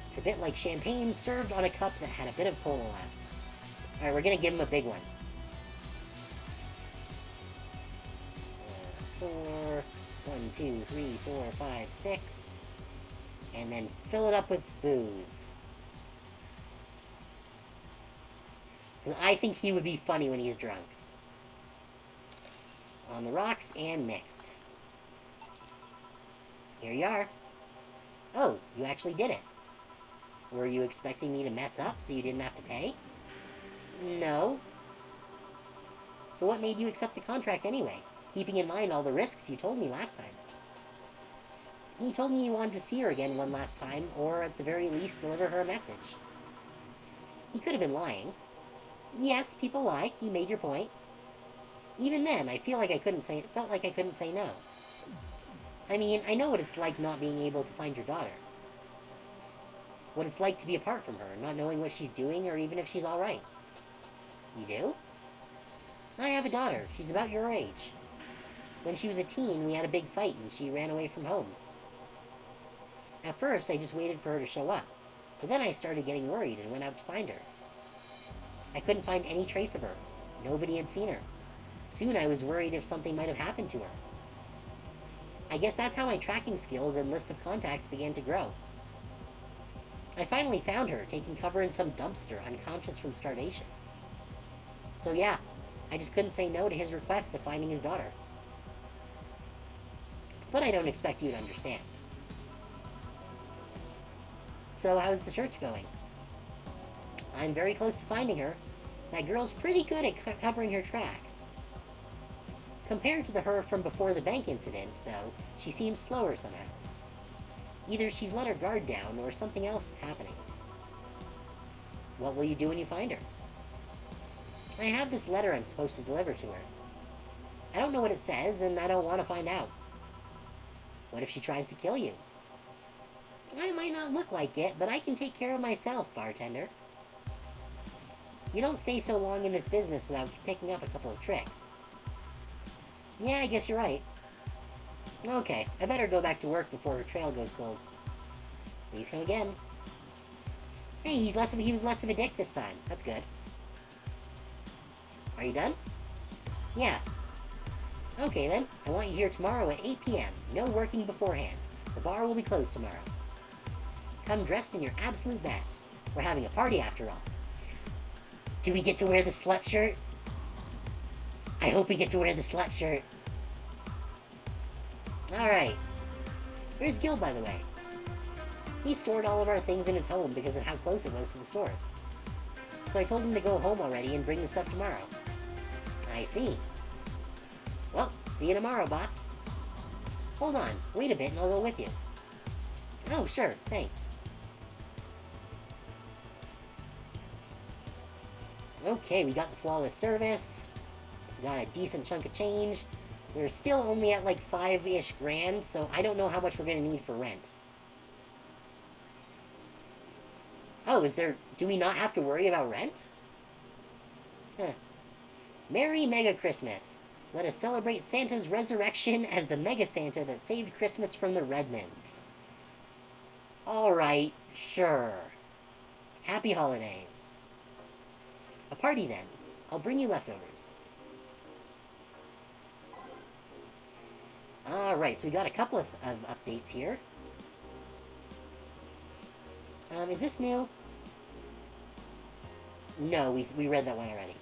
It's a bit like champagne served on a cup that had a bit of cola left. Alright, we're gonna give him a big one. 4, 1, 2, 3, 4, 5, 6. And then fill it up with booze. Because I think he would be funny when he's drunk. On the rocks and mixed. Here you are. Oh, you actually did it. Were you expecting me to mess up so you didn't have to pay? No. So what made you accept the contract anyway, keeping in mind all the risks you told me last time? You told me you wanted to see her again one last time, or at the very least deliver her a message. You could have been lying. Yes, people lie. You made your point. Even then, I felt like I couldn't say no. I mean, I know what it's like not being able to find your daughter. What it's like to be apart from her, not knowing what she's doing or even if she's alright. You do? I have a daughter. She's about your age. When she was a teen, we had a big fight and she ran away from home. At first, I just waited for her to show up, but then I started getting worried and went out to find her. I couldn't find any trace of her. Nobody had seen her. Soon I was worried if something might have happened to her. I guess that's how my tracking skills and list of contacts began to grow. I finally found her, taking cover in some dumpster, unconscious from starvation. So yeah, I just couldn't say no to his request of finding his daughter. But I don't expect you to understand. So how's the search going? I'm very close to finding her. That girl's pretty good at covering her tracks. Compared to the her from before the bank incident, though, she seems slower somehow. Either she's let her guard down, or something else is happening. What will you do when you find her? I have this letter I'm supposed to deliver to her. I don't know what it says, and I don't want to find out. What if she tries to kill you? I might not look like it, but I can take care of myself, bartender. You don't stay so long in this business without picking up a couple of tricks. Yeah, I guess you're right. Okay, I better go back to work before her trail goes cold. Please come again. Hey, he was less of a dick this time. That's good. Are you done? Yeah. Okay then, I want you here tomorrow at 8 p.m. No working beforehand. The bar will be closed tomorrow. Come dressed in your absolute best. We're having a party after all. Do we get to wear the slut shirt? I hope we get to wear the slut shirt. Alright. Where's Gil, by the way? He stored all of our things in his home because of how close it was to the stores. So I told him to go home already and bring the stuff tomorrow. I see. Well, see you tomorrow, boss. Hold on, wait a bit and I'll go with you. Oh, sure, thanks. Okay, we got the flawless service. We got a decent chunk of change. We're still only at like 5-ish grand, so I don't know how much we're gonna need for rent. Oh, do we not have to worry about rent? Huh. Merry Mega Christmas. Let us celebrate Santa's resurrection as the Mega Santa that saved Christmas from the Redmonds. Alright, sure. Happy holidays. A party then. I'll bring you leftovers. Alright, so we got a couple of updates here. Is this new? No, we read that one already.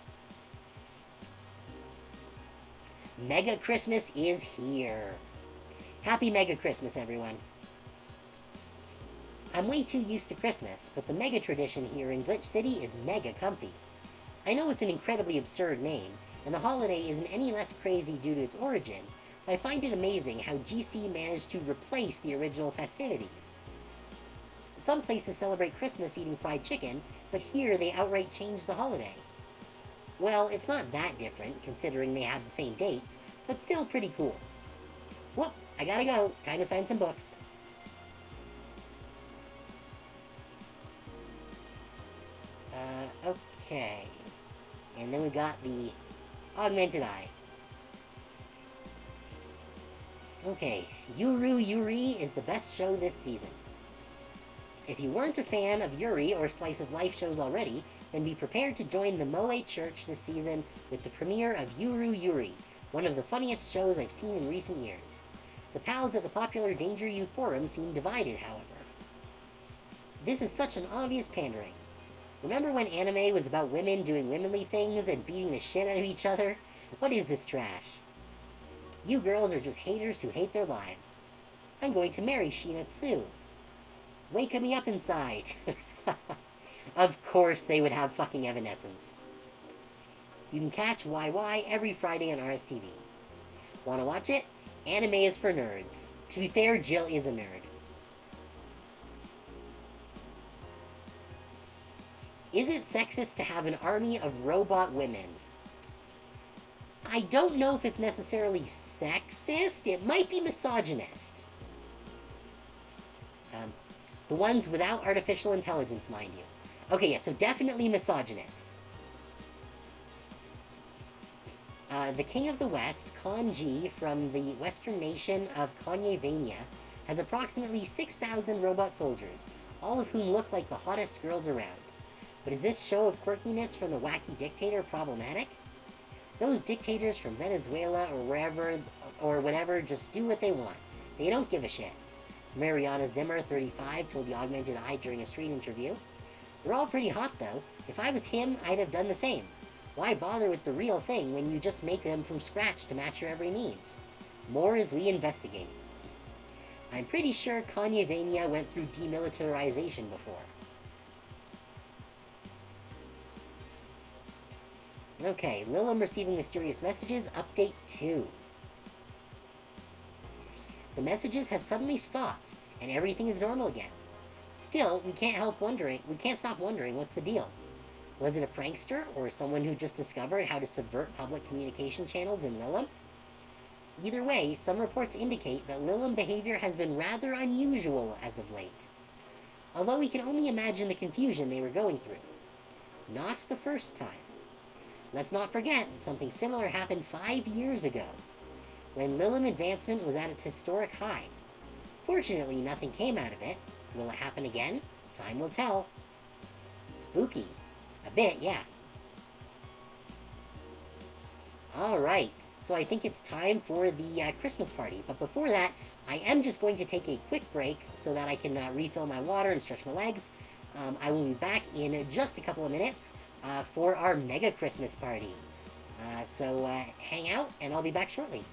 Mega Christmas is here. Happy Mega Christmas, everyone. I'm way too used to Christmas, but the mega tradition here in Glitch City is mega comfy. I know it's an incredibly absurd name, and the holiday isn't any less crazy due to its origin, but I find it amazing how GC managed to replace the original festivities. Some places celebrate Christmas eating fried chicken, but here they outright changed the holiday. Well, it's not that different, considering they have the same dates, but still pretty cool. Whoop, I gotta go. Time to sign some books. Okay. And then we got the augmented eye. Okay, Yuru Yuri is the best show this season. If you weren't a fan of Yuri or Slice of Life shows already, then be prepared to join the Moe Church this season with the premiere of Yuru Yuri, one of the funniest shows I've seen in recent years. The pals at the popular Danger U forum seem divided, however. This is such an obvious pandering. Remember when anime was about women doing womanly things and beating the shit out of each other? What is this trash? You girls are just haters who hate their lives. I'm going to marry Shinatsu. Wake me up inside. Of course they would have fucking Evanescence. You can catch YY every Friday on RSTV. Wanna watch it? Anime is for nerds. To be fair, Jill is a nerd. Is it sexist to have an army of robot women? I don't know if it's necessarily sexist. It might be misogynist. The ones without artificial intelligence, mind you. Okay, yeah, so definitely misogynist. The King of the West, Kanji, from the western nation of Kanyevania, has approximately 6,000 robot soldiers, all of whom look like the hottest girls around. But is this show of quirkiness from the wacky dictator problematic? Those dictators from Venezuela or wherever or whatever just do what they want. They don't give a shit. Mariana Zimmer, 35, told the Augmented Eye during a street interview. They're all pretty hot, though. If I was him, I'd have done the same. Why bother with the real thing when you just make them from scratch to match your every needs? More as we investigate. I'm pretty sure Kanyevania went through demilitarization before. Okay, Lilim receiving mysterious messages, update 2. The messages have suddenly stopped, and everything is normal again. Still, we can't stop wondering what's the deal. Was it a prankster, or someone who just discovered how to subvert public communication channels in Lilim? Either way, some reports indicate that Lilim behavior has been rather unusual as of late. Although we can only imagine the confusion they were going through. Not the first time. Let's not forget that something similar happened 5 years ago, when Lilim advancement was at its historic high. Fortunately, nothing came out of it. Will it happen again? Time will tell. Spooky. A bit, yeah. Alright, so I think it's time for the Christmas party. But before that, I am just going to take a quick break so that I can refill my water and stretch my legs. I will be back in just a couple of minutes for our mega Christmas party. So hang out, and I'll be back shortly.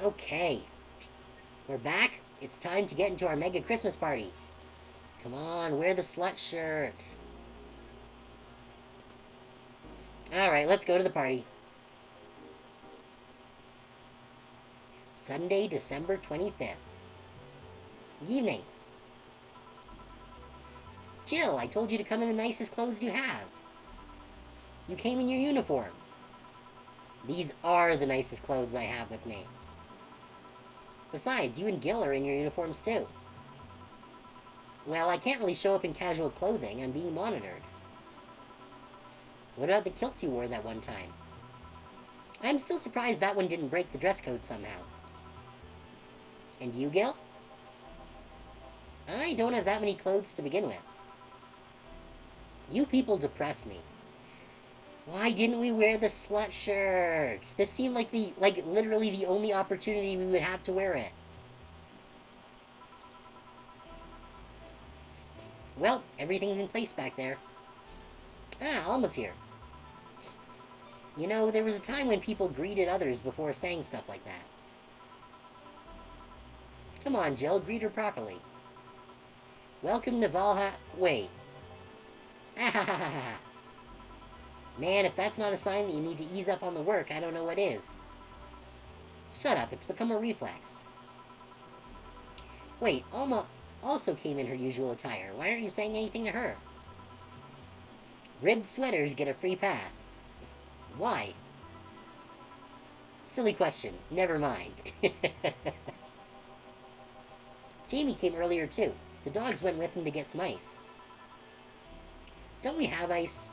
Okay, we're back. It's time to get into our mega Christmas party. Come on, wear the slut shirt. Alright, let's go to the party. Sunday, December 25th. Evening. Jill, I told you to come in the nicest clothes you have. You came in your uniform. These are the nicest clothes I have with me. Besides, you and Gil are in your uniforms too. Well, I can't really show up in casual clothing. I'm being monitored. What about the kilt you wore that one time? I'm still surprised that one didn't break the dress code somehow. And you, Gil? I don't have that many clothes to begin with. You people depress me. Why didn't we wear the slut shirts? This seemed like literally the only opportunity we would have to wear it. Well, everything's in place back there. Ah, Alma's here. You know, there was a time when people greeted others before saying stuff like that. Come on, Jill, greet her properly. Welcome to Valhalla. Wait. Ah, man, if that's not a sign that you need to ease up on the work, I don't know what is. Shut up, it's become a reflex. Wait, Alma also came in her usual attire. Why aren't you saying anything to her? Ribbed sweaters get a free pass. Why? Silly question. Never mind. Jamie came earlier too. The dogs went with him to get some ice. Don't we have ice?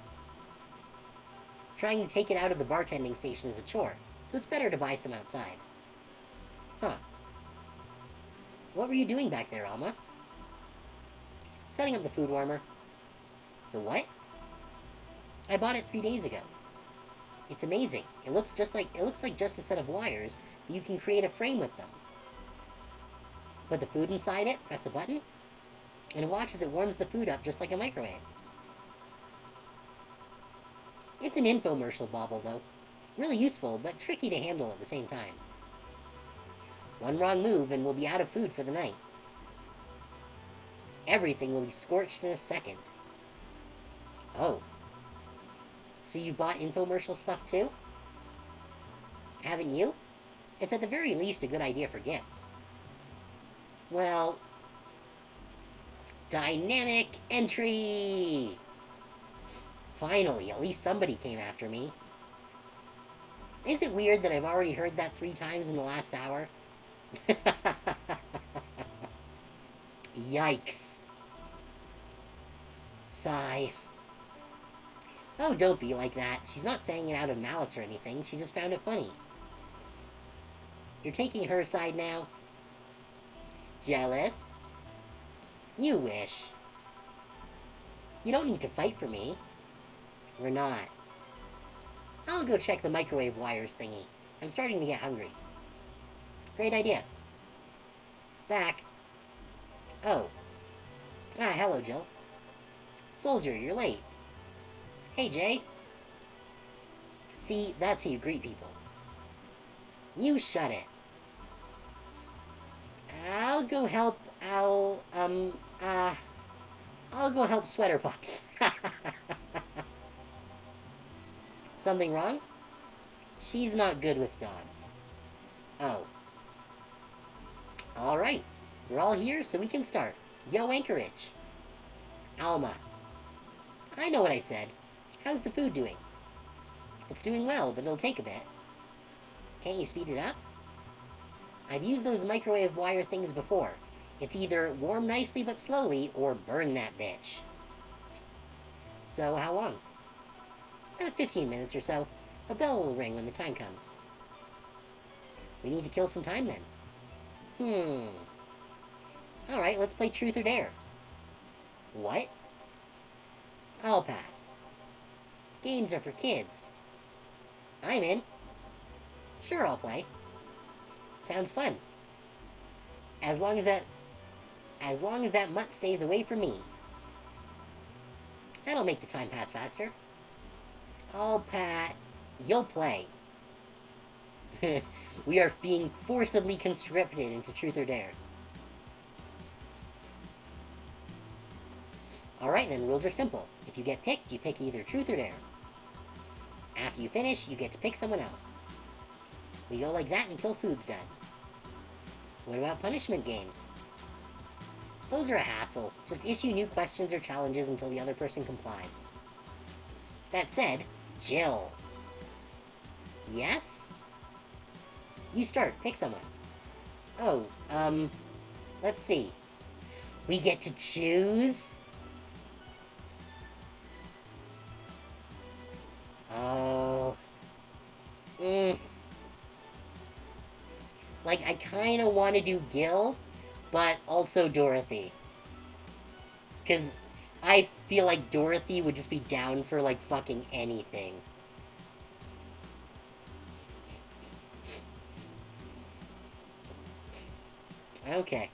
Trying to take it out of the bartending station is a chore, so it's better to buy some outside. Huh. What were you doing back there, Alma? Setting up the food warmer. The what? I bought it 3 days ago. It's amazing. It looks like just a set of wires, but you can create a frame with them. Put the food inside it, press a button, and watch as it warms the food up just like a microwave. It's an infomercial bauble, though. Really useful, but tricky to handle at the same time. One wrong move and we'll be out of food for the night. Everything will be scorched in a second. Oh. So you bought infomercial stuff too? Haven't you? It's at the very least a good idea for gifts. Well... Dynamic entry! Finally, at least somebody came after me. Is it weird that I've already heard that 3 times in the last hour? Yikes. Sigh. Oh, don't be like that. She's not saying it out of malice or anything. She just found it funny. You're taking her side now? Jealous? You wish. You don't need to fight for me. We're not. I'll go check the microwave wires thingy. I'm starting to get hungry. Great idea. Back. Oh. Ah, hello, Jill. Soldier, you're late. Hey, Jay. See, that's how you greet people. You shut it. I'll go help, I'll go help Sweater Pops. Something wrong? She's not good with dogs. Oh. Alright. We're all here, so we can start. Yo, Anchorage. Alma. I know what I said. How's the food doing? It's doing well, but it'll take a bit. Can't you speed it up? I've used those microwave wire things before. It's either warm nicely but slowly, or burn that bitch. So, how long? 15 minutes or so. A bell will ring when the time comes. We need to kill some time then. Alright, let's play Truth or Dare. What? I'll pass. Games are for kids. I'm in. Sure, I'll play. Sounds fun. As long as that mutt stays away from me. That'll make the time pass faster. I'll pat. You'll play. We are being forcibly conscripted into truth or dare. Alright then, rules are simple. If you get picked, you pick either truth or dare. After you finish, you get to pick someone else. We go like that until food's done. What about punishment games? Those are a hassle. Just issue new questions or challenges until the other person complies. That said, Jill. Yes? You start. Pick someone. Oh, let's see. We get to choose? Oh. Like, I kinda want to do Gil, but also Dorothy. Because I feel like Dorothy would just be down for, like, fucking anything. Okay.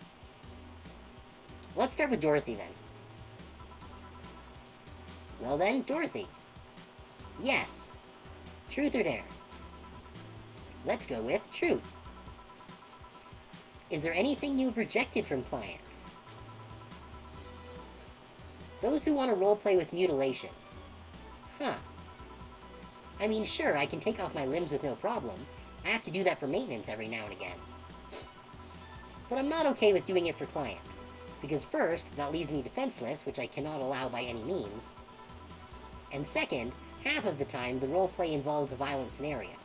Let's start with Dorothy, then. Well then, Dorothy. Yes. Truth or dare? Let's go with truth. Is there anything you've rejected from clients? Those who want to roleplay with mutilation. Huh. I mean, sure, I can take off my limbs with no problem. I have to do that for maintenance every now and again. But I'm not okay with doing it for clients. Because first, that leaves me defenseless, which I cannot allow by any means. And second, half of the time, the roleplay involves a violent scenario.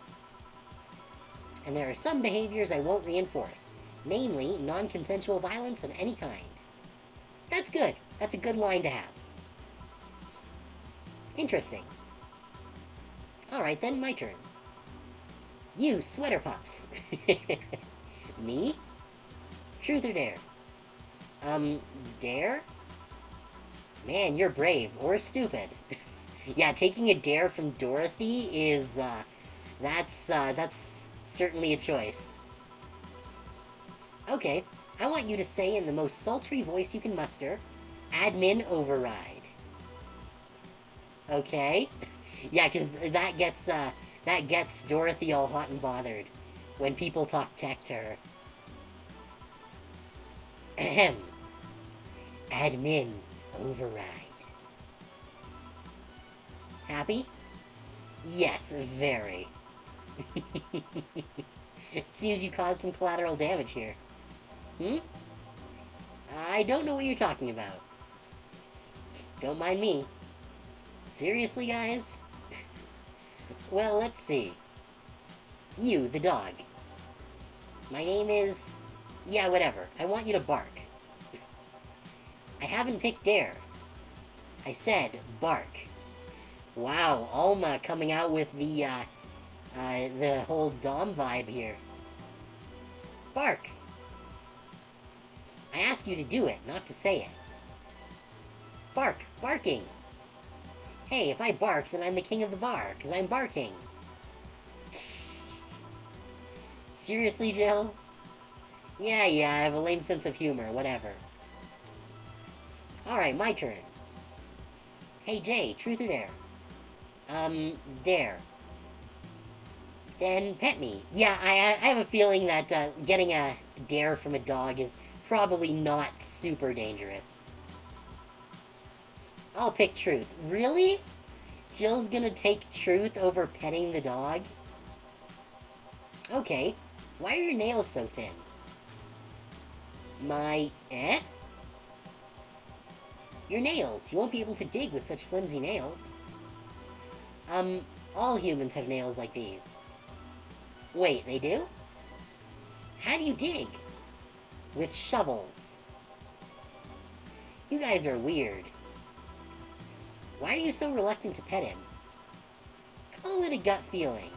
And there are some behaviors I won't reinforce. Namely, non-consensual violence of any kind. That's good. That's a good line to have. Interesting. Alright then, my turn. You, Sweater Pups. Me? Truth or dare? Dare? Man, you're brave. Or stupid. Yeah, taking a dare from Dorothy is, that's certainly a choice. Okay, I want you to say in the most sultry voice you can muster, admin override. Okay? Yeah, because that gets Dorothy all hot and bothered when people talk tech to her. Ahem. Admin override. Happy? Yes, very. It seems you caused some collateral damage here. I don't know what you're talking about. Don't mind me. Seriously, guys? Well, let's see. You, the dog. My name is... Yeah, whatever. I want you to bark. I haven't picked dare. I said bark. Wow, Alma coming out with the whole Dom vibe here. Bark. I asked you to do it, not to say it. Bark. Barking. Hey, if I bark, then I'm the king of the bar, because I'm barking. Seriously, Jill? Yeah, I have a lame sense of humor, whatever. Alright, my turn. Hey, Jay, truth or dare? Dare. Then pet me. Yeah, I have a feeling that getting a dare from a dog is probably not super dangerous. I'll pick truth. Really? Jill's gonna take truth over petting the dog? Okay. Why are your nails so thin? Your nails. You won't be able to dig with such flimsy nails. All humans have nails like these. Wait, they do? How do you dig? With shovels. You guys are weird. Why are you so reluctant to pet him? Call it a gut feeling.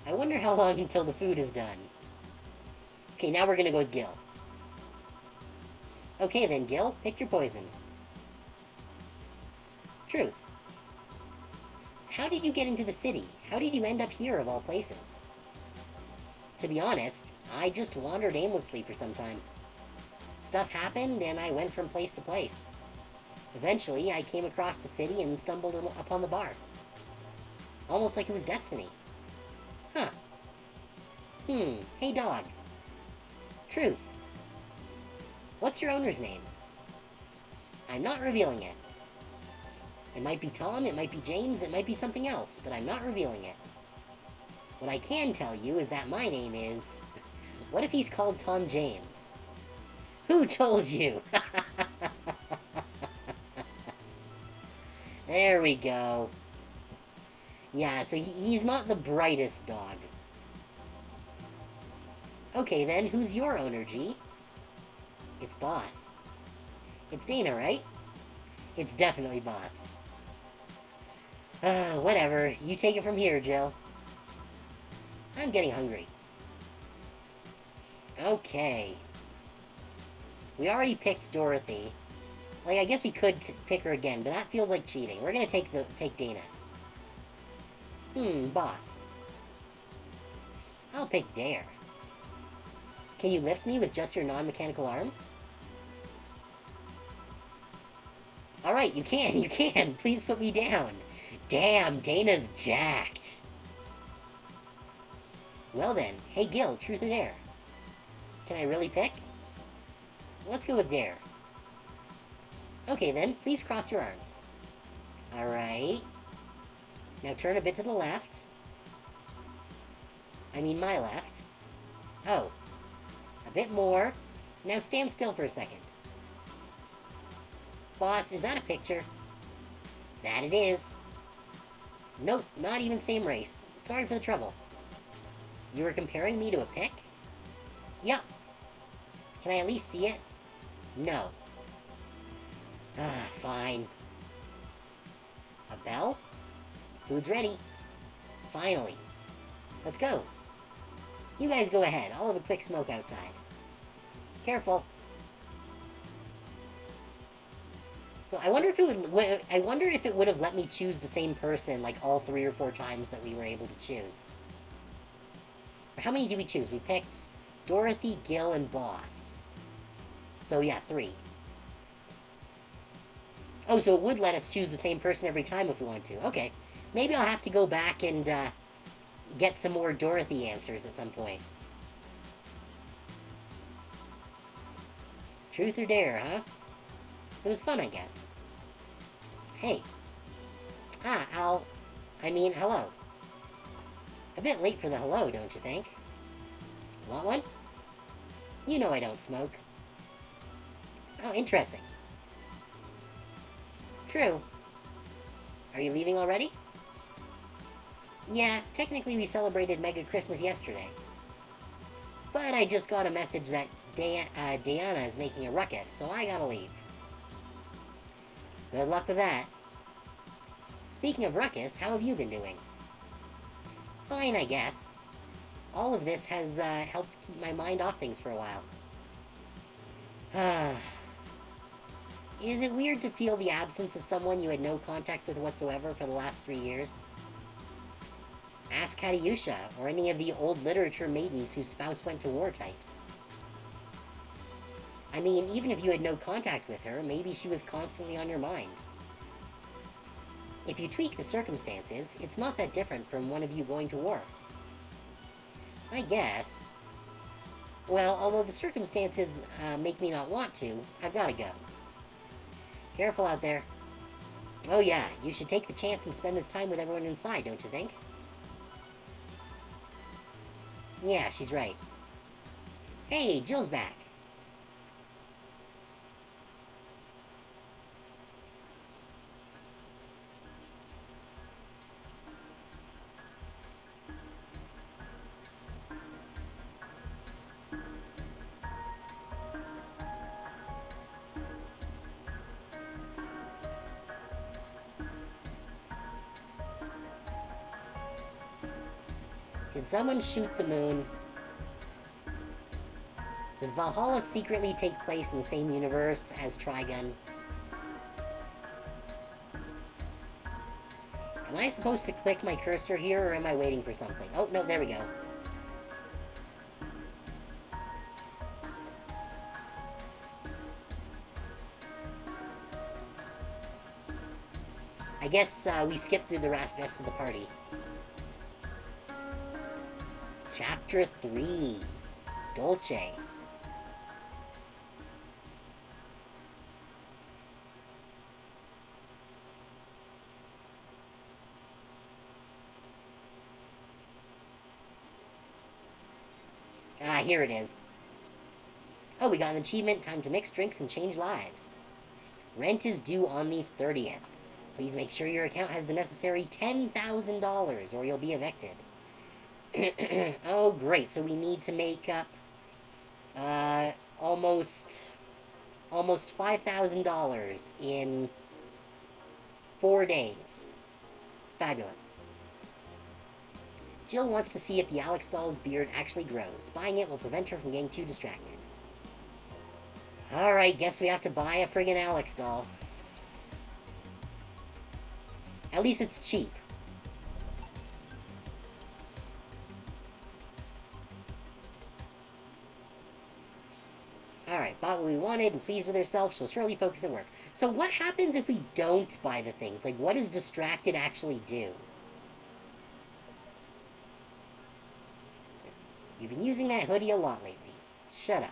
I wonder how long until the food is done. Okay, now we're gonna go with Gil. Okay then, Gil, pick your poison. Truth. How did you get into the city? How did you end up here, of all places? To be honest, I just wandered aimlessly for some time. Stuff happened, and I went from place to place. Eventually, I came across the city and stumbled upon the bar. Almost like it was destiny. Huh. Hey dog. Truth. What's your owner's name? I'm not revealing it. It might be Tom, it might be James, it might be something else, but I'm not revealing it. What I can tell you is that my name is... What if he's called Tom James? Who told you? There we go. Yeah, so he's not the brightest dog. Okay then, who's your owner, G? It's Boss. It's Dana, right? It's definitely Boss. Whatever. You take it from here, Jill. I'm getting hungry. Okay. We already picked Dorothy. Like, I guess we could pick her again, but that feels like cheating. We're gonna take Dana. Boss. I'll pick Dare. Can you lift me with just your non-mechanical arm? Alright, you can! Please put me down! Damn, Dana's jacked! Well then, hey Gil, truth or dare? Can I really pick? Let's go with dare. Okay then, please cross your arms. Alright. Now turn a bit to the left. I mean my left. Oh. A bit more. Now stand still for a second. Boss, is that a picture? That it is. Nope, not even same race. Sorry for the trouble. You were comparing me to a pic? Yup. Can I at least see it? No. Fine. A bell? Food's ready. Finally. Let's go. You guys go ahead. I'll have a quick smoke outside. Careful. So I wonder if it would have let me choose the same person like all 3 or 4 times that we were able to choose. How many did we choose? We picked Dorothy, Gil, and Boss. So yeah, 3. Oh, so it would let us choose the same person every time if we want to. Okay. Maybe I'll have to go back and get some more Dorothy answers at some point. Truth or dare, huh? It was fun, I guess. Hey. Hello. A bit late for the hello, don't you think? Want one? You know I don't smoke. Oh, interesting. True. Are you leaving already? Yeah, technically we celebrated Mega Christmas yesterday. But I just got a message that Diana is making a ruckus, so I gotta leave. Good luck with that. Speaking of ruckus, how have you been doing? Fine, I guess. All of this has helped keep my mind off things for a while. Is it weird to feel the absence of someone you had no contact with whatsoever for the last 3 years? Ask Katiusha, or any of the old literature maidens whose spouse went to war types. I mean, even if you had no contact with her, maybe she was constantly on your mind. If you tweak the circumstances, it's not that different from one of you going to war. I guess. Well, although the circumstances make me not want to, I've gotta go. Careful out there. Oh yeah, you should take the chance and spend this time with everyone inside, don't you think? Yeah, she's right. Hey, Jill's back. Did someone shoot the moon? Does Valhalla secretly take place in the same universe as Trigun? Am I supposed to click my cursor here, or am I waiting for something? Oh, no, there we go. I guess we skipped through the rest of the party. Chapter 3. Dolce. Ah, here it is. Oh, we got an achievement. Time to mix drinks and change lives. Rent is due on the 30th. Please make sure your account has the necessary $10,000 or you'll be evicted. Oh, great. So we need to make up almost $5,000 in 4 days. Fabulous. Jill wants to see if the Alex doll's beard actually grows. Buying it will prevent her from getting too distracted. Alright, guess we have to buy a friggin' Alex doll. At least it's cheap. Alright, bought what we wanted and pleased with herself, she'll surely focus at work. So what happens if we don't buy the things? Like, what does distracted actually do? You've been using that hoodie a lot lately. Shut up.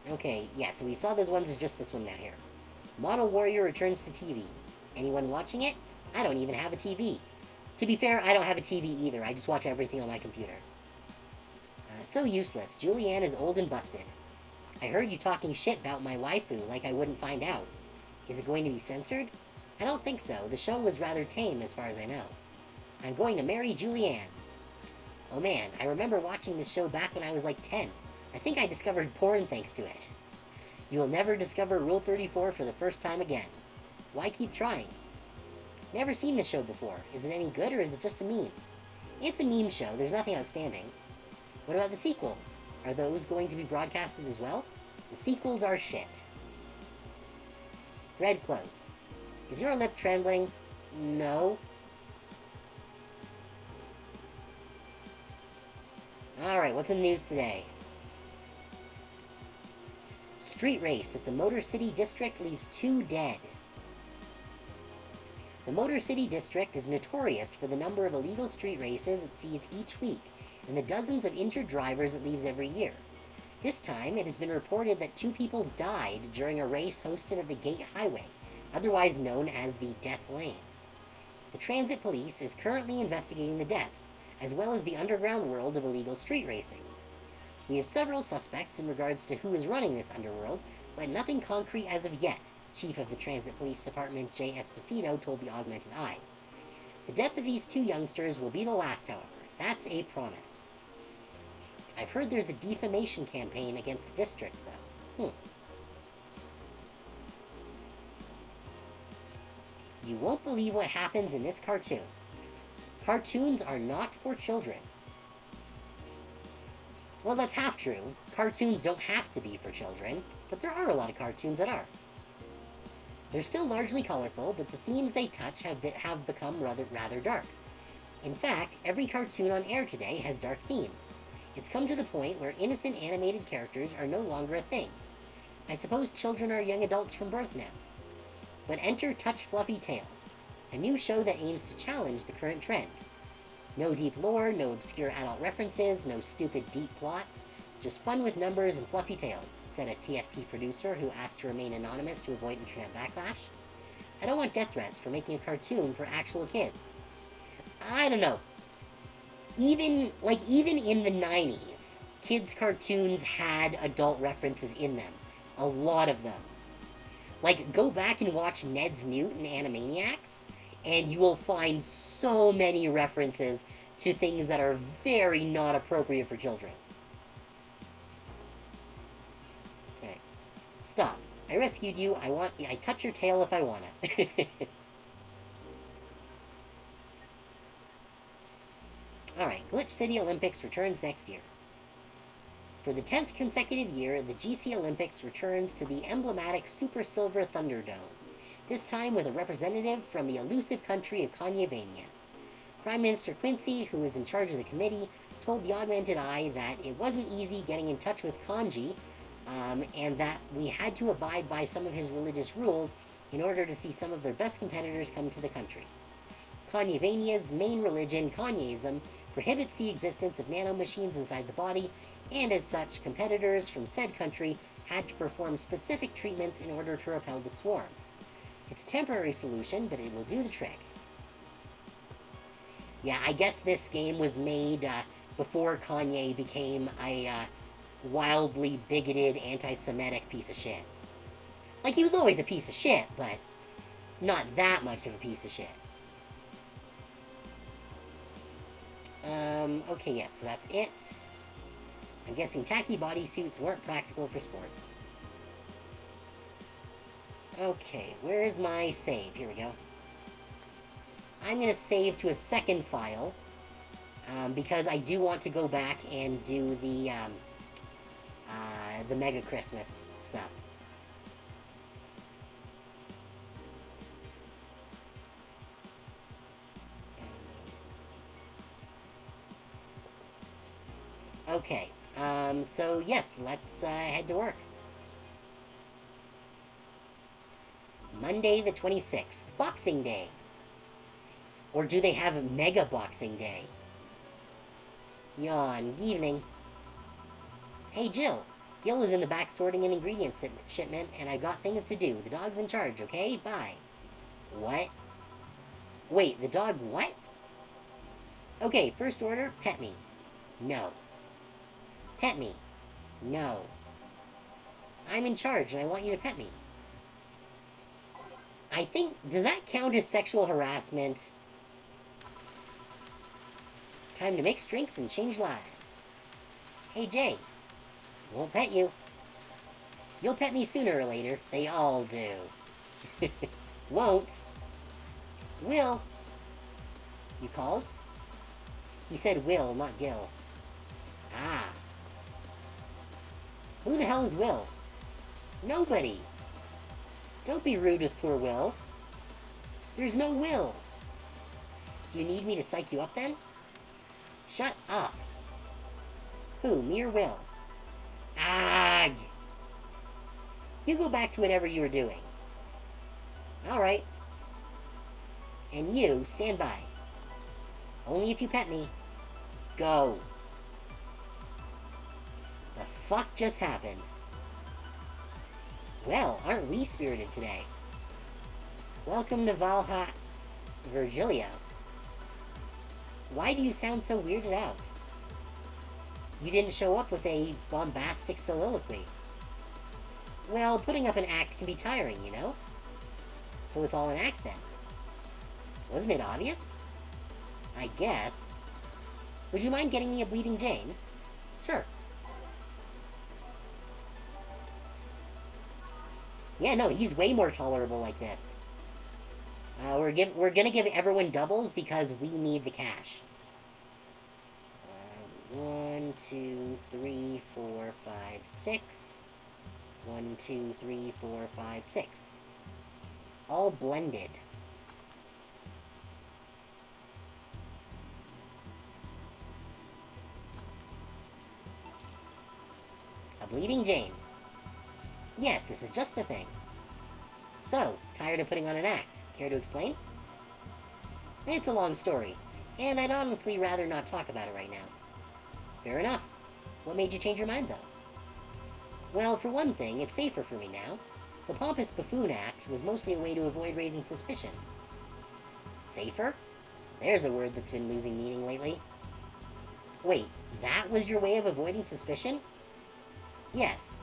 Okay, yeah, so we saw those ones as just this one down here. Model Warrior returns to TV. Anyone watching it? I don't even have a TV. To be fair, I don't have a TV either. I just watch everything on my computer. So useless. Julianne is old and busted. I heard you talking shit about my waifu like I wouldn't find out. Is it going to be censored? I don't think so. The show was rather tame as far as I know. I'm going to marry Julianne. Oh man, I remember watching this show back when I was like 10. I think I discovered porn thanks to it. You will never discover Rule 34 for the first time again. Why keep trying? Never seen this show before. Is it any good or is it just a meme? It's a meme show. There's nothing outstanding. What about the sequels? Are those going to be broadcasted as well? The sequels are shit. Thread closed. Is your lip trembling? No. Alright, what's in the news today? Street race at the Motor City District leaves 2 dead. The Motor City District is notorious for the number of illegal street races it sees each week, and the dozens of injured drivers it leaves every year. This time, it has been reported that 2 people died during a race hosted at the Gate Highway, otherwise known as the Death Lane. The Transit Police is currently investigating the deaths, as well as the underground world of illegal street racing. We have several suspects in regards to who is running this underworld, but nothing concrete as of yet, Chief of the Transit Police Department Jay Esposito told the Augmented Eye. The death of these 2 youngsters will be the last, however. That's a promise. I've heard there's a defamation campaign against the district, though. You won't believe what happens in this cartoon. Cartoons are not for children. Well, that's half true. Cartoons don't have to be for children, but there are a lot of cartoons that are. They're still largely colorful, but the themes they touch have become rather dark. In fact, every cartoon on air today has dark themes. It's come to the point where innocent animated characters are no longer a thing. I suppose children are young adults from birth now. But enter Touch Fluffy Tale, a new show that aims to challenge the current trend. No deep lore, no obscure adult references, no stupid deep plots, just fun with numbers and fluffy tales, said a TFT producer who asked to remain anonymous to avoid internet backlash. I don't want death threats for making a cartoon for actual kids. I don't know. Even in the 90s, kids' cartoons had adult references in them. A lot of them. Like, go back and watch Ned's Newt and Animaniacs, and you will find so many references to things that are very not appropriate for children. Okay. Stop. I rescued you. I touch your tail if I want it. Alright, Glitch City Olympics returns next year. For the 10th consecutive year, the GC Olympics returns to the emblematic Super Silver Thunderdome, this time with a representative from the elusive country of Kanyavania. Prime Minister Quincy, who is in charge of the committee, told the Augmented Eye that it wasn't easy getting in touch with Kanji, and that we had to abide by some of his religious rules in order to see some of their best competitors come to the country. Kanyevania's main religion, Kanyeism, prohibits the existence of nanomachines inside the body, and as such, competitors from said country had to perform specific treatments in order to repel the swarm. It's a temporary solution, but it will do the trick. Yeah, I guess this game was made before Kanye became a wildly bigoted, anti-Semitic piece of shit. Like, he was always a piece of shit, but not that much of a piece of shit. Okay, yes, so that's it. I'm guessing tacky bodysuits weren't practical for sports. Okay, where's my save? Here we go. I'm going to save to a second file, because I do want to go back and do the Mega Christmas stuff. Okay, so yes, let's head to work. Monday the 26th, Boxing Day. Or do they have Mega Boxing Day? Yawn, evening. Hey Jill, Gil is in the back sorting an ingredients shipment, and I've got things to do. The dog's in charge, okay? Bye. What? Wait, the dog what? Okay, first order, pet me. No. Pet me. No. I'm in charge, and I want you to pet me. I think, does that count as sexual harassment? Time to mix drinks and change lives. Hey Jay, won't pet you. You'll pet me sooner or later. They all do. Won't. Will. You called? He said Will, not Gil. Ah. Who the hell is Will? Nobody. Don't be rude with poor Will. There's no Will. Do you need me to psych you up then? Shut up. Who, me or Will? Ag! You go back to whatever you were doing. Alright. And you, stand by. Only if you pet me. Go. The fuck just happened? Well, aren't we spirited today? Welcome to Valha... Virgilio. Why do you sound so weirded out? You didn't show up with a bombastic soliloquy. Well, putting up an act can be tiring, you know? So it's all an act then. Wasn't it obvious? I guess. Would you mind getting me a Bleeding Jane? Sure. Yeah, no, he's way more tolerable like this. We're gonna give everyone doubles because we need the cash. 1, 2, 3, 4, 5, 6. 1, 2, 3, 4, 5, 6. All blended. A Bleeding Jane. Yes, this is just the thing. So, tired of putting on an act. Care to explain? It's a long story, and I'd honestly rather not talk about it right now. Fair enough. What made you change your mind, though? Well, for one thing, it's safer for me now. The Pompous Buffoon Act was mostly a way to avoid raising suspicion. Safer? There's a word that's been losing meaning lately. Wait, that was your way of avoiding suspicion? Yes.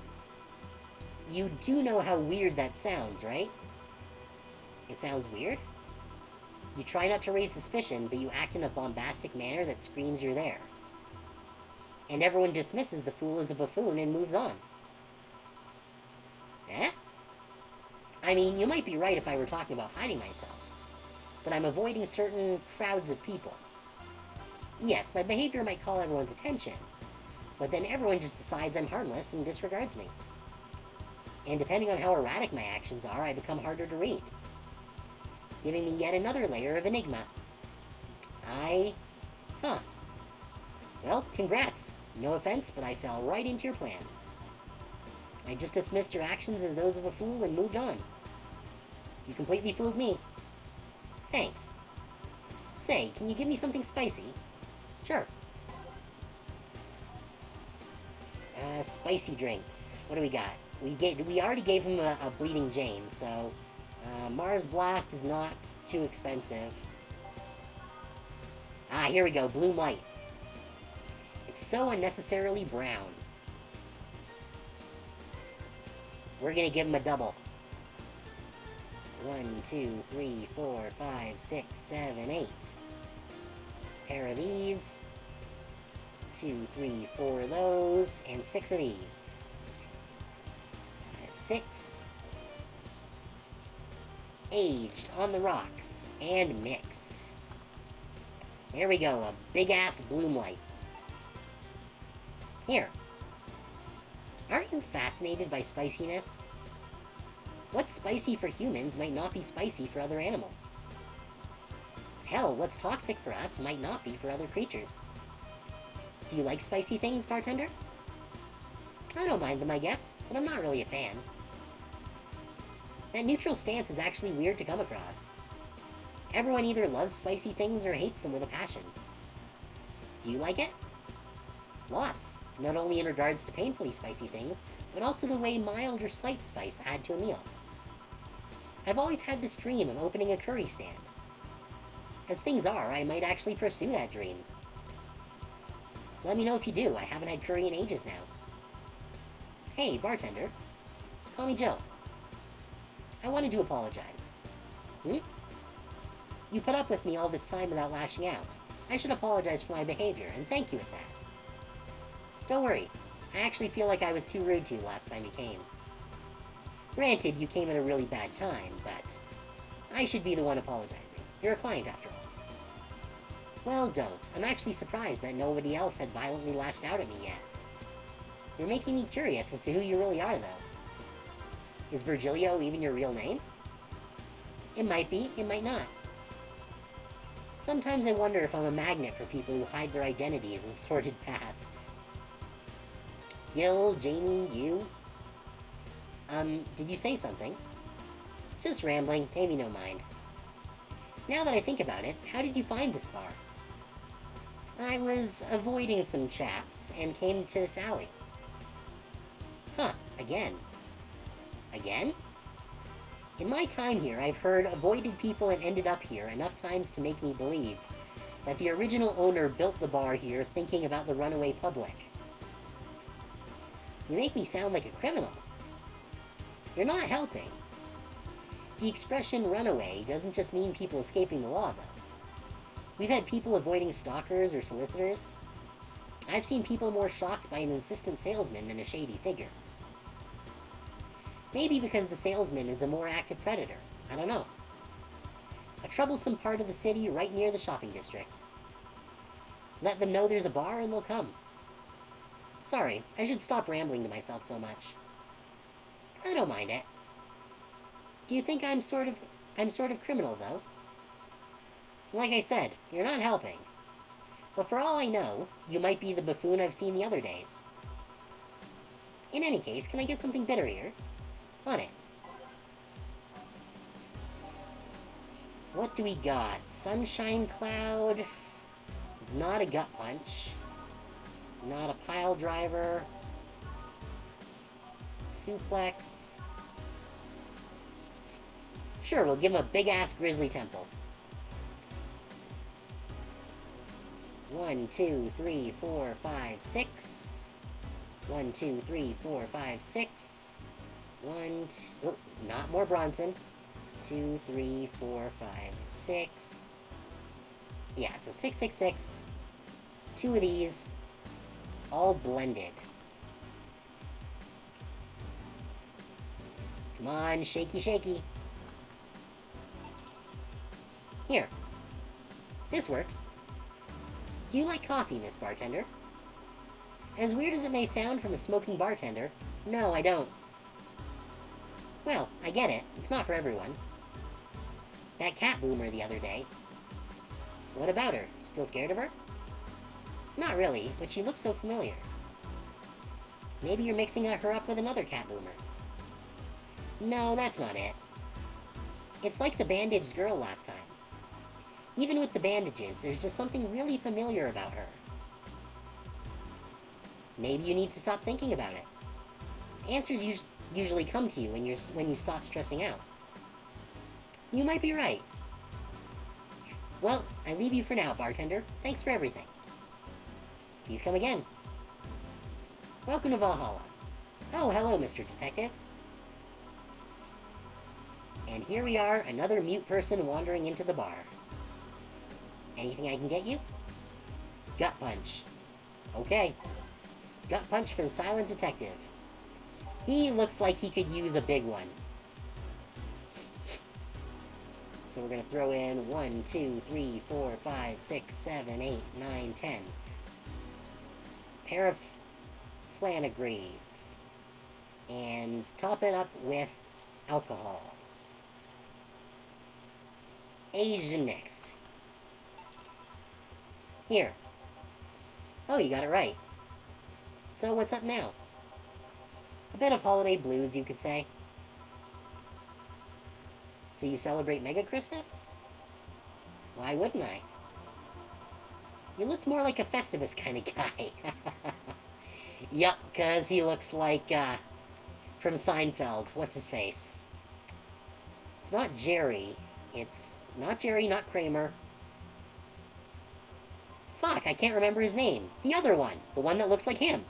You do know how weird that sounds, right? It sounds weird? You try not to raise suspicion, but you act in a bombastic manner that screams you're there. And everyone dismisses the fool as a buffoon and moves on. Eh? I mean, you might be right if I were talking about hiding myself, but I'm avoiding certain crowds of people. Yes, my behavior might call everyone's attention, but then everyone just decides I'm harmless and disregards me. And depending on how erratic my actions are, I become harder to read, giving me yet another layer of enigma. Huh. Well, congrats. No offense, but I fell right into your plan. I just dismissed your actions as those of a fool and moved on. You completely fooled me. Thanks. Say, can you give me something spicy? Sure. Spicy drinks. What do we got? We already gave him a Bleeding Jane, so... Mars Blast is not too expensive. Ah, here we go. Blue Light. It's so unnecessarily brown. We're gonna give him a double. 1, 2, 3, 4, 5, 6, 7, 8. Pair of these. 2, 3, 4 of those, and 6 of these. 5, 6. Aged on the rocks and mixed. There we go, a big-ass bloom light. Here. Aren't you fascinated by spiciness? What's spicy for humans might not be spicy for other animals. Hell, what's toxic for us might not be for other creatures. Do you like spicy things, bartender? I don't mind them, I guess, but I'm not really a fan. That neutral stance is actually weird to come across. Everyone either loves spicy things or hates them with a passion. Do you like it? Lots, not only in regards to painfully spicy things, but also the way mild or slight spice add to a meal. I've always had this dream of opening a curry stand. As things are, I might actually pursue that dream. Let me know if you do. I haven't had curry in ages now. Hey, bartender. Call me Jill. I wanted to apologize. You put up with me all this time without lashing out. I should apologize for my behavior, and thank you at that. Don't worry. I actually feel like I was too rude to you last time you came. Granted, you came at a really bad time, but I should be the one apologizing. You're a client, after all. Well, don't. I'm actually surprised that nobody else had violently lashed out at me yet. You're making me curious as to who you really are, though. Is Virgilio even your real name? It might be, it might not. Sometimes I wonder if I'm a magnet for people who hide their identities in sordid pasts. Gil, Jamie, you? Did you say something? Just rambling, pay me no mind. Now that I think about it, how did you find this bar? I was avoiding some chaps and came to this alley. Huh, again. Again? In my time here, I've heard avoided people and ended up here enough times to make me believe that the original owner built the bar here thinking about the runaway public. You make me sound like a criminal. You're not helping. The expression runaway doesn't just mean people escaping the law, though. We've had people avoiding stalkers or solicitors. I've seen people more shocked by an insistent salesman than a shady figure. Maybe because the salesman is a more active predator. I don't know. A troublesome part of the city right near the shopping district. Let them know there's a bar and they'll come. Sorry, I should stop rambling to myself so much. I don't mind it. Do you think I'm sort of criminal, though? Like I said, you're not helping. But for all I know, you might be the buffoon I've seen the other days. In any case, can I get something bitter here? On it. What do we got? Sunshine Cloud. Not a gut punch. Not a pile driver. Suplex. Sure, we'll give him a big-ass grizzly temple. 1, 2, 3, 4, 5, 6. 1, 2, 3, 4, 5, 6. 1, 2, oh, not more Bronson. 2, 3, 4, 5, 6. Yeah, so 6, 6, 6. 2 of these. All blended. Come on, shaky, shaky. Here. This works. Do you like coffee, Miss Bartender? As weird as it may sound from a smoking bartender, no, I don't. Well, I get it. It's not for everyone. That cat boomer the other day. What about her? Still scared of her? Not really, but she looks so familiar. Maybe you're mixing her up with another cat boomer. No, that's not it. It's like the bandaged girl last time. Even with the bandages, there's just something really familiar about her. Maybe you need to stop thinking about it. Answers usually come to you when you stop stressing out. You might be right. Well, I leave you for now, bartender. Thanks for everything. Please come again. Welcome to Valhalla. Oh, hello, Mr. Detective. And here we are, another mute person wandering into the bar. Anything I can get you? Gut punch. Okay. Gut punch for the silent detective. He looks like he could use a big one. So we're going to throw in 1, 2, 3, 4, 5, 6, 7, 8, 9, 10. Pair of flanagrades. And top it up with alcohol. Aged and mixed. Here. Oh, you got it right. So what's up now? A bit of holiday blues, you could say. So you celebrate Mega Christmas? Why wouldn't I? You look more like a Festivus kind of guy. Yup, because he looks like, from Seinfeld. What's his face? It's not Jerry. It's not Jerry, not Kramer. Fuck, I can't remember his name. The other one. The one that looks like him.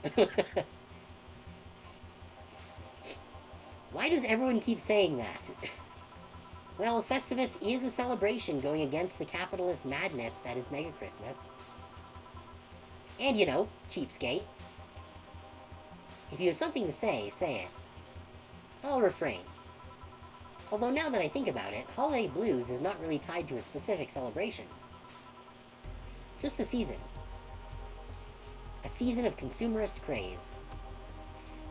Why does everyone keep saying that? Well, Festivus is a celebration going against the capitalist madness that is Mega Christmas. And, you know, cheapskate. If you have something to say, say it. I'll refrain. Although now that I think about it, Holiday Blues is not really tied to a specific celebration. Just the season. A season of consumerist craze.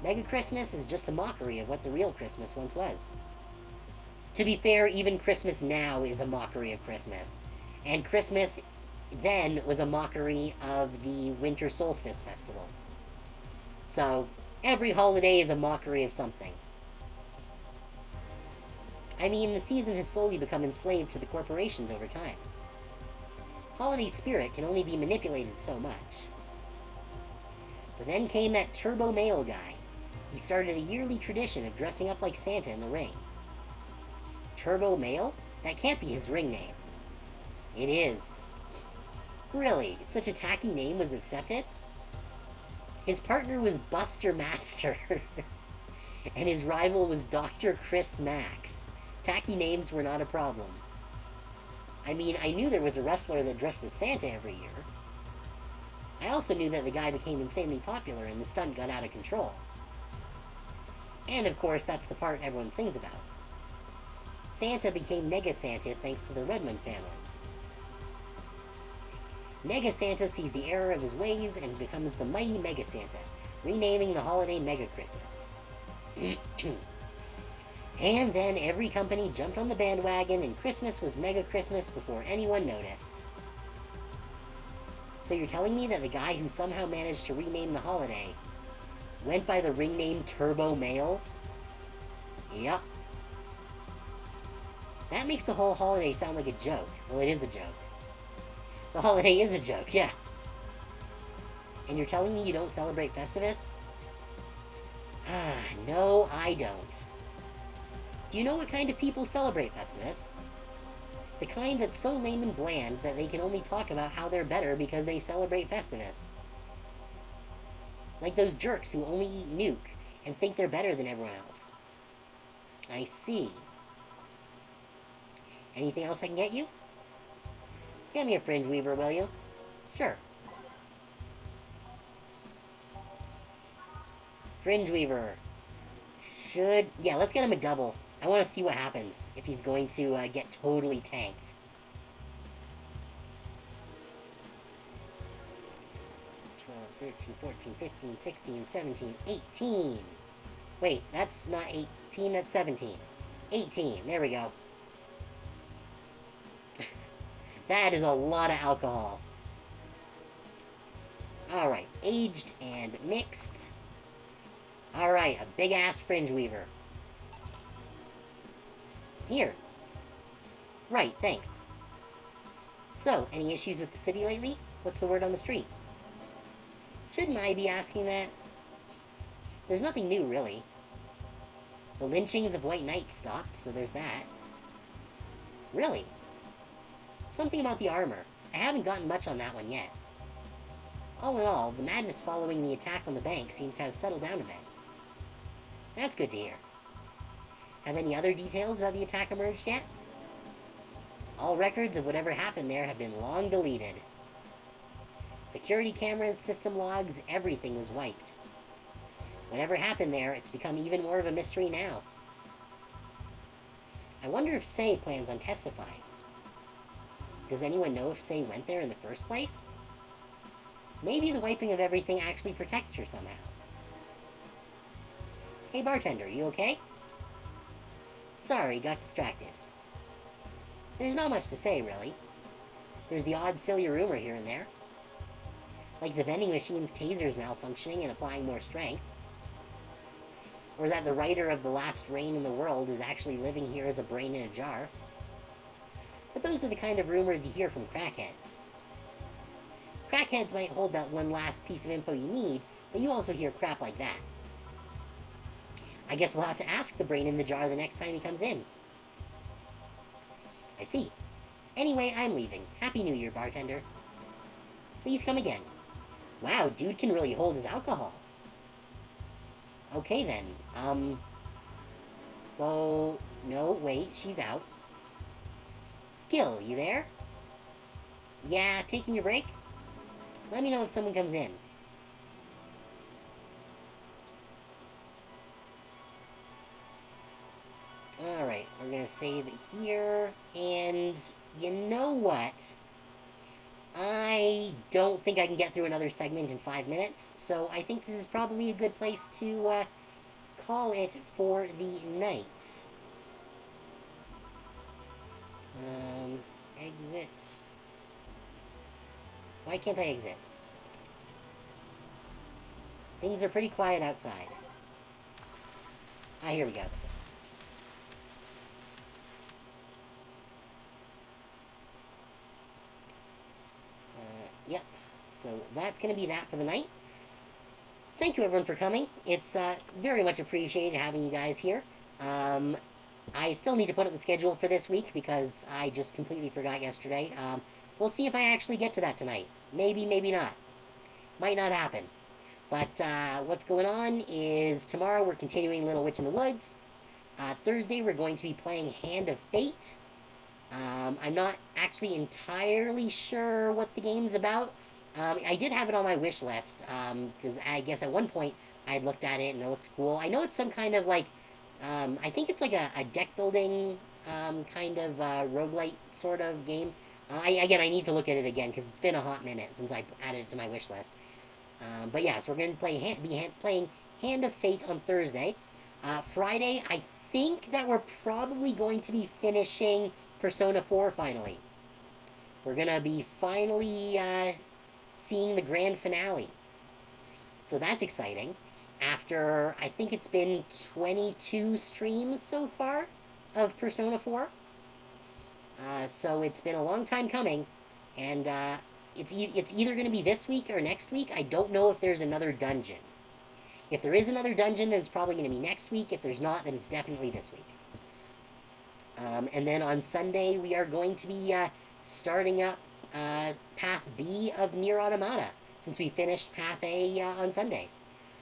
Mega Christmas is just a mockery of what the real Christmas once was. To be fair, even Christmas now is a mockery of Christmas. And Christmas then was a mockery of the Winter Solstice Festival. So, every holiday is a mockery of something. I mean, the season has slowly become enslaved to the corporations over time. Holiday spirit can only be manipulated so much. But then came that turbo male guy. He started a yearly tradition of dressing up like Santa in the ring. Turbo Male? That can't be his ring name. It is. Really, such a tacky name was accepted? His partner was Buster Master. And his rival was Dr. Chris Max. Tacky names were not a problem. I mean, I knew there was a wrestler that dressed as Santa every year. I also knew that the guy became insanely popular and the stunt got out of control. And of course, that's the part everyone sings about. Santa became Nega Santa thanks to the Redmond family. Nega Santa sees the error of his ways and becomes the mighty Mega Santa, renaming the holiday Mega Christmas. And then every company jumped on the bandwagon and Christmas was Mega Christmas before anyone noticed. So you're telling me that the guy who somehow managed to rename the holiday went by the ring name Turbo Male? Yup. That makes the whole holiday sound like a joke. Well, it is a joke. The holiday is a joke, yeah. And you're telling me you don't celebrate Festivus? No, I don't. Do you know what kind of people celebrate Festivus? The kind that's so lame and bland that they can only talk about how they're better because they celebrate Festivus. Like those jerks who only eat Nuke and think they're better than everyone else. I see. Anything else I can get you? Get me a Fringe Weaver, will you? Sure. Fringe Weaver. Yeah, let's get him a double. I want to see what happens if he's going to get totally tanked. 12, 13, 14, 15, 16, 17, 18. Wait, that's not 18, that's 17. 18, there we go. That is a lot of alcohol. Alright, aged and mixed. Alright, a big-ass fringe weaver. Here. Right, thanks. So, any issues with the city lately? What's the word on the street? Shouldn't I be asking that? There's nothing new, really. The lynchings of white knights stopped, so there's that. Really? Something about the armor. I haven't gotten much on that one yet. All in all, the madness following the attack on the bank seems to have settled down a bit. That's good to hear. Have any other details about the attack emerged yet? All records of whatever happened there have been long deleted. Security cameras, system logs, everything was wiped. Whatever happened there, it's become even more of a mystery now. I wonder if Say plans on testifying. Does anyone know if Say went there in the first place? Maybe the wiping of everything actually protects her somehow. Hey bartender, you okay? Sorry, got distracted. There's not much to say, really. There's the odd silly rumor here and there. Like the vending machine's tasers malfunctioning and applying more strength. Or that the writer of The Last Rain in the World is actually living here as a brain in a jar. But those are the kind of rumors you hear from crackheads. Crackheads might hold that one last piece of info you need, but you also hear crap like that. I guess we'll have to ask the brain in the jar the next time he comes in. I see. Anyway, I'm leaving. Happy New Year, bartender. Please come again. Wow, dude can really hold his alcohol. Okay then, oh, no, wait, she's out. Gil, you there? Yeah, taking your break? Let me know if someone comes in. Alright, we're gonna save it here, and you know what? I don't think I can get through another segment in 5 minutes, so I think this is probably a good place to call it for the night. Exit. Why can't I exit? Things are pretty quiet outside. Ah, here we go. Yep. So that's going to be that for the night. Thank you, everyone, for coming. It's very much appreciated having you guys here. I still need to put up the schedule for this week because I just completely forgot yesterday. We'll see if I actually get to that tonight. Maybe, maybe not. Might not happen. But what's going on is tomorrow we're continuing Little Witch in the Woods. Thursday we're going to be playing Hand of Fate. I'm not actually entirely sure what the game's about. I did have it on my wish list, because I guess at one point I had looked at it and it looked cool. I know it's some kind of like, I think it's like a deck building kind of roguelite sort of game. Again, I need to look at it again because it's been a hot minute since I added it to my wish list. But yeah, so we're going to playing Hand of Fate on Thursday. Friday, I think that we're probably going to be finishing Persona 4 finally. We're going to be finally seeing the grand finale. So that's exciting. After, I think it's been 22 streams so far of Persona 4. So it's been a long time coming, and it's either going to be this week or next week. I don't know if there's another dungeon. If there is another dungeon, then it's probably going to be next week. If there's not, then it's definitely this week. And then on Sunday, we are going to be starting up Path B of Nier Automata, since we finished Path A on Sunday.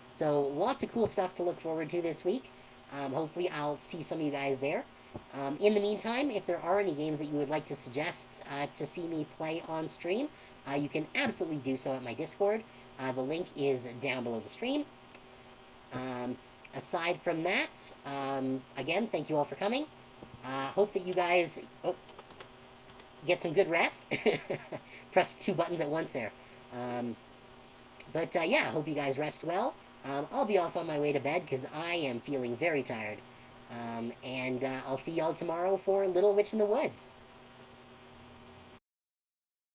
So lots of cool stuff to look forward to this week. Hopefully I'll see some of you guys there. In the meantime, if there are any games that you would like to suggest to see me play on stream, you can absolutely do so at my Discord. The link is down below the stream. Aside from that, again, thank you all for coming. Hope that you guys get some good rest. Press 2 buttons at once there. But yeah, hope you guys rest well. I'll be off on my way to bed because I am feeling very tired. And I'll see y'all tomorrow for Little Witch in the Woods.